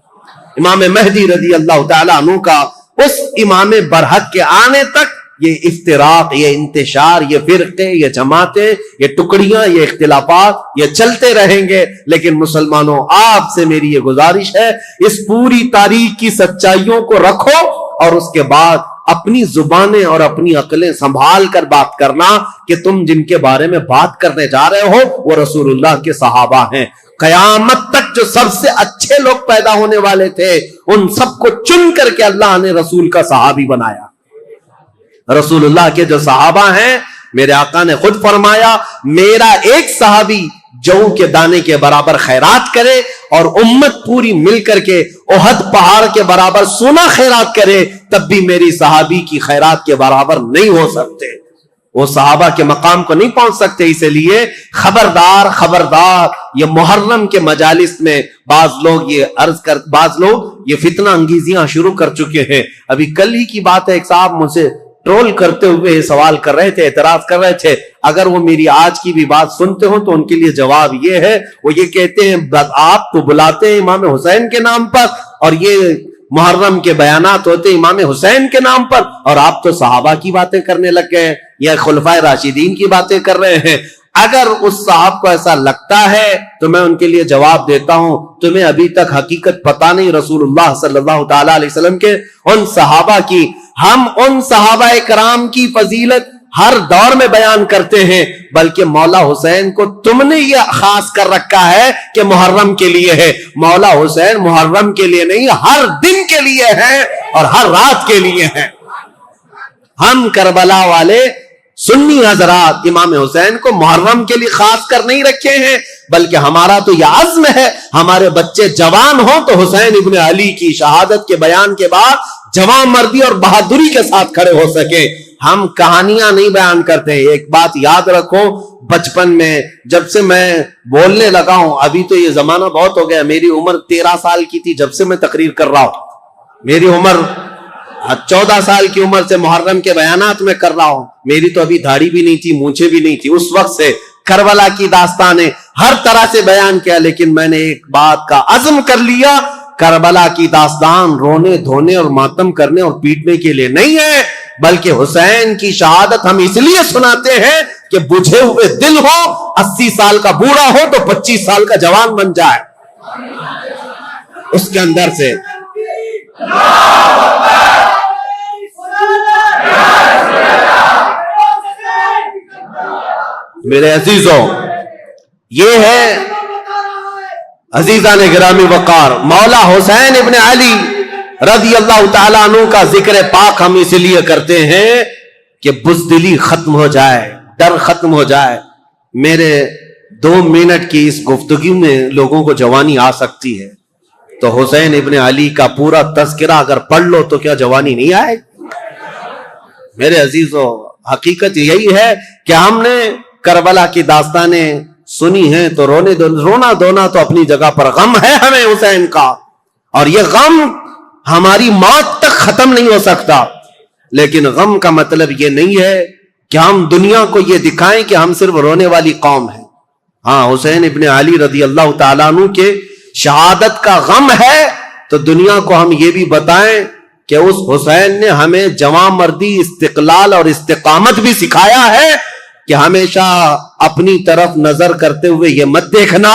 امام مہدی رضی اللہ تعالیٰ عنہ کا. اس امام برحق کے آنے تک یہ افتراق، یہ انتشار، یہ فرقے، یہ جماعتیں، یہ ٹکڑیاں، یہ اختلافات یہ چلتے رہیں گے. لیکن مسلمانوں، آپ سے میری یہ گزارش ہے، اس پوری تاریخ کی سچائیوں کو رکھو اور اس کے بعد اپنی زبانیں اور اپنی عقلیں سنبھال کر بات کرنا کہ تم جن کے بارے میں بات کرنے جا رہے ہو وہ رسول اللہ کے صحابہ ہیں. قیامت تک جو سب سے اچھے لوگ پیدا ہونے والے تھے ان سب کو چن کر کے اللہ نے رسول کا صحابی بنایا. رسول اللہ کے جو صحابہ ہیں میرے آقا نے خود فرمایا میرا ایک صحابی جو کے دانے کے برابر خیرات کرے اور امت پوری مل کر کے احد پہاڑ کے برابر سونا خیرات کرے تب بھی میری صحابی کی خیرات کے برابر نہیں ہو سکتے. وہ صحابہ کے مقام کو نہیں پہنچ سکتے. اسی لیے خبردار خبردار یہ محرم کے مجالس میں بعض لوگ یہ فتنہ انگیزیاں شروع کر چکے ہیں. ابھی کل ہی کی بات ہے ایک صاحب مجھ سے ٹرول کرتے ہوئے سوال کر رہے تھے, اعتراض کر رہے تھے. اگر وہ میری آج کی بھی بات سنتے ہوں تو ان کے لیے جواب یہ ہے, وہ یہ کہتے ہیں آپ تو بلاتے ہیں امام حسین کے نام پر اور یہ محرم کے بیانات ہوتے امام حسین کے نام پر اور آپ تو صحابہ کی باتیں کرنے لگ گئے یا خلفائے راشدین کی باتیں کر رہے ہیں. اگر اس صاحب کو ایسا لگتا ہے تو میں ان کے لیے جواب دیتا ہوں تمہیں ابھی تک حقیقت پتا نہیں رسول اللہ صلی اللہ تعالی علیہ وسلم کے ان صحابہ کی. ہم ان صحابہ کرام کی فضیلت ہر دور میں بیان کرتے ہیں بلکہ مولا حسین کو تم نے یہ خاص کر رکھا ہے کہ محرم کے لیے ہے. مولا حسین محرم کے لیے نہیں ہر دن کے لیے ہے اور ہر رات کے لیے ہے. ہم کربلا والے سنی حضرات امام حسین کو محرم کے لیے خاص کر نہیں رکھے ہیں بلکہ ہمارا تو یہ عزم ہے ہمارے بچے جوان ہوں تو حسین ابن علی کی شہادت کے بیان کے بعد جوان مردی اور بہادری کے ساتھ کھڑے ہو سکے. ہم کہانیاں نہیں بیان کرتے. ایک بات یاد رکھو, بچپن میں جب سے میں بولنے لگا ہوں, ابھی تو یہ زمانہ بہت ہو گیا, میری عمر 13 سال کی تھی جب سے میں تقریر کر رہا ہوں. میری عمر 14 سال کی عمر سے محرم کے بیانات میں کر رہا ہوں. میری تو ابھی داڑھی بھی نہیں تھی, مونچھیں بھی نہیں تھی. اس وقت سے کربلا کی داستانیں ہر طرح سے بیان کیا, لیکن میں نے ایک بات کا عزم کر لیا, کربلا کی داستان رونے دھونے اور ماتم کرنے اور پیٹنے کے لیے نہیں ہے بلکہ حسین کی شہادت ہم اس لیے سناتے ہیں کہ بجھے ہوئے دل ہو, 80 سال کا بوڑھا ہو تو 25 سال کا جوان بن جائے اس کے اندر سے. میرے عزیزوں, یہ ہے عزیزان گرامی وقار مولا حسین ابن علی رضی اللہ تعالیٰ عنہ کا ذکر پاک ہم اس لیے کرتے ہیں کہ بزدلی ختم ہو جائے, ڈر ختم ہو جائے. میرے 2 منٹ کی اس گفتگو میں لوگوں کو جوانی آ سکتی ہے تو حسین ابن علی کا پورا تذکرہ اگر پڑھ لو تو کیا جوانی نہیں آئے؟ میرے عزیزوں, حقیقت یہی ہے کہ ہم نے کربلا کی داستانیں سنی ہیں تو رونا دھونا تو اپنی جگہ پر, غم ہے ہمیں حسین کا اور یہ غم ہماری موت تک ختم نہیں ہو سکتا. لیکن غم کا مطلب یہ نہیں ہے کہ ہم دنیا کو یہ دکھائیں کہ ہم صرف رونے والی قوم ہیں. ہاں, حسین ابن علی رضی اللہ تعالیٰ عنہ کے شہادت کا غم ہے تو دنیا کو ہم یہ بھی بتائیں کہ اس حسین نے ہمیں جواں مردی, استقلال اور استقامت بھی سکھایا ہے کہ ہمیشہ اپنی طرف نظر کرتے ہوئے یہ مت دیکھنا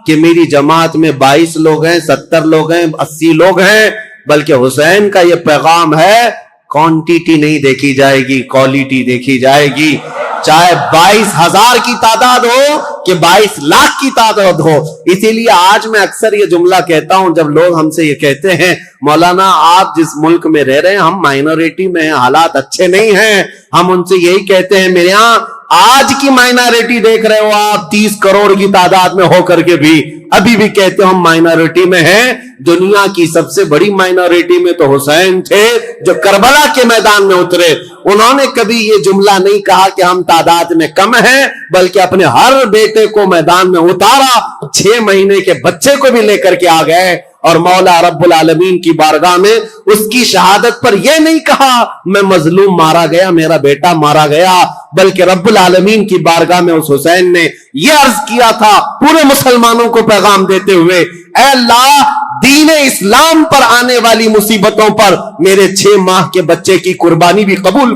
کہ میری جماعت میں 22 لوگ ہیں, 70 لوگ ہیں, 80 لوگ ہیں, بلکہ حسین کا یہ پیغام ہے کوانٹیٹی نہیں دیکھی جائے گی, کوالٹی دیکھی جائے گی. چاہے 22,000 کی تعداد ہو کہ 22 لاکھ کی تعداد ہو. اسی لیے آج میں اکثر یہ جملہ کہتا ہوں جب لوگ ہم سے یہ کہتے ہیں مولانا آپ جس ملک میں رہ رہے ہیں ہم مائنورٹی میں ہیں, حالات اچھے نہیں ہیں, ہم ان سے یہی کہتے ہیں میرے ہاں آج کی مائنورٹی دیکھ رہے ہو آپ 30 کروڑ کی تعداد میں ہو کر کے بھی ابھی بھی کہتے ہو ہم مائنورٹی میں ہیں. دنیا کی سب سے بڑی مائنورٹی میں تو حسین تھے جو کربلا کے میدان میں اترے. انہوں نے کبھی یہ جملہ نہیں کہا کہ ہم تعداد میں کم ہیں, بلکہ اپنے ہر بیٹے کو میدان میں اتارا, 6 مہینے کے بچے کو بھی لے کر کے آ گئے اور مولا رب العالمین کی بارگاہ میں اس کی شہادت پر یہ نہیں کہا میں مظلوم مارا گیا, میرا بیٹا مارا گیا, بلکہ رب العالمین کی بارگاہ میں اس حسین نے یہ عرض کیا تھا پورے مسلمانوں کو پیغام دیتے ہوئے, اے اللہ دین اسلام پر آنے والی مصیبتوں پر میرے 6 ماہ کے بچے کی قربانی بھی قبول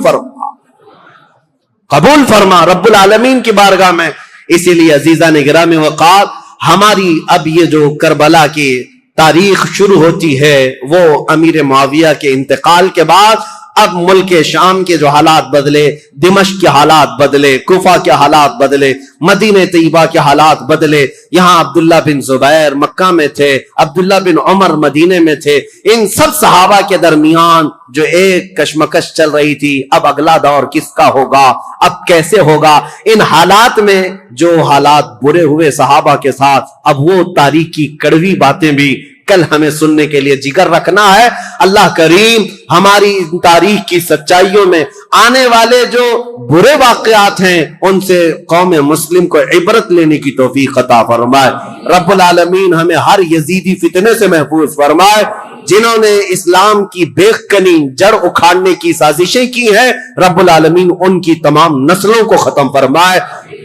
فرما رب العالمین کی بارگاہ میں. اسی لیے عزیزان گرامی وقار, ہماری اب یہ جو کربلا کی تاریخ شروع ہوتی ہے وہ امیر معاویہ کے انتقال کے بعد اب ملک شام کے جو حالات بدلے، دمشق کے حالات بدلے، کوفہ کے حالات بدلے، مدینہ طیبہ کے حالات بدلے. یہاں عبداللہ بن زبیر مکہ میں تھے، عبداللہ بن عمر مدینہ میں تھے. ان سب صحابہ کے درمیان جو ایک کشمکش چل رہی تھی، اب اگلا دور کس کا ہوگا، اب کیسے ہوگا. ان حالات میں جو حالات برے ہوئے صحابہ کے ساتھ، اب وہ تاریخ کی کڑوی باتیں بھی کل ہمیں سننے کے لیے جگر رکھنا ہے. اللہ کریم ہماری تاریخ کی سچائیوں میں آنے والے جو برے واقعات ہیں ان سے قوم مسلم کو عبرت لینے کی توفیق عطا فرمائے. رب العالمین ہمیں ہر یزیدی فتنے سے محفوظ فرمائے. جنہوں نے اسلام کی بے کنی جڑ اکھاڑنے کی سازشیں کی ہیں، رب العالمین ان کی تمام نسلوں کو ختم فرمائے.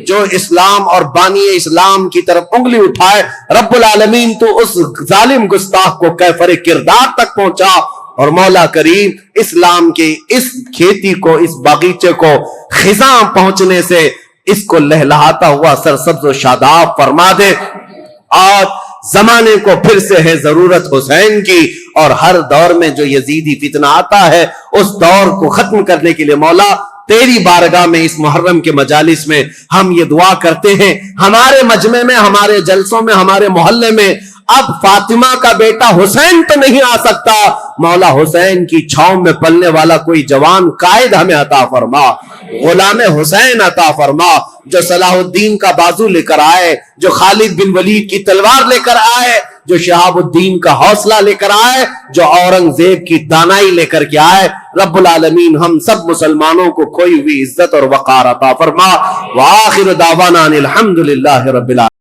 جو اسلام اور بانی اسلام کی طرف انگلی اٹھائے، رب العالمین تو اس ظالم گستاخ کو کیفر کردار تک پہنچا. اور مولا کریم اسلام کے اس کھیتی کو، اس باغیچے کو خزاں پہنچنے سے اس کو لہلہاتا ہوا سرسبز و شاداب فرما دے. آج زمانے کو پھر سے ہے ضرورت حسین کی، اور ہر دور میں جو یزیدی فتنہ آتا ہے اس دور کو ختم کرنے کے لیے مولا تیری بارگاہ میں اس محرم کے مجالس میں ہم یہ دعا کرتے ہیں. ہمارے مجمع میں، ہمارے جلسوں میں، ہمارے محلے میں اب فاطمہ کا بیٹا حسین تو نہیں آ سکتا، مولا حسین کی چھاؤں میں پلنے والا کوئی جوان قائد ہمیں عطا فرما، غلام حسین عطا فرما، جو صلاح الدین کا بازو لے کر آئے، جو خالد بن ولید کی تلوار لے کر آئے، جو شہاب الدین کا حوصلہ لے کر آئے، جو اورنگزیب کی دانائی لے کر کے آئے. رب العالمین ہم سب مسلمانوں کو کھوئی ہوئی عزت اور وقار عطا فرما. وآخر دعوانا الحمدللہ رب العالمین.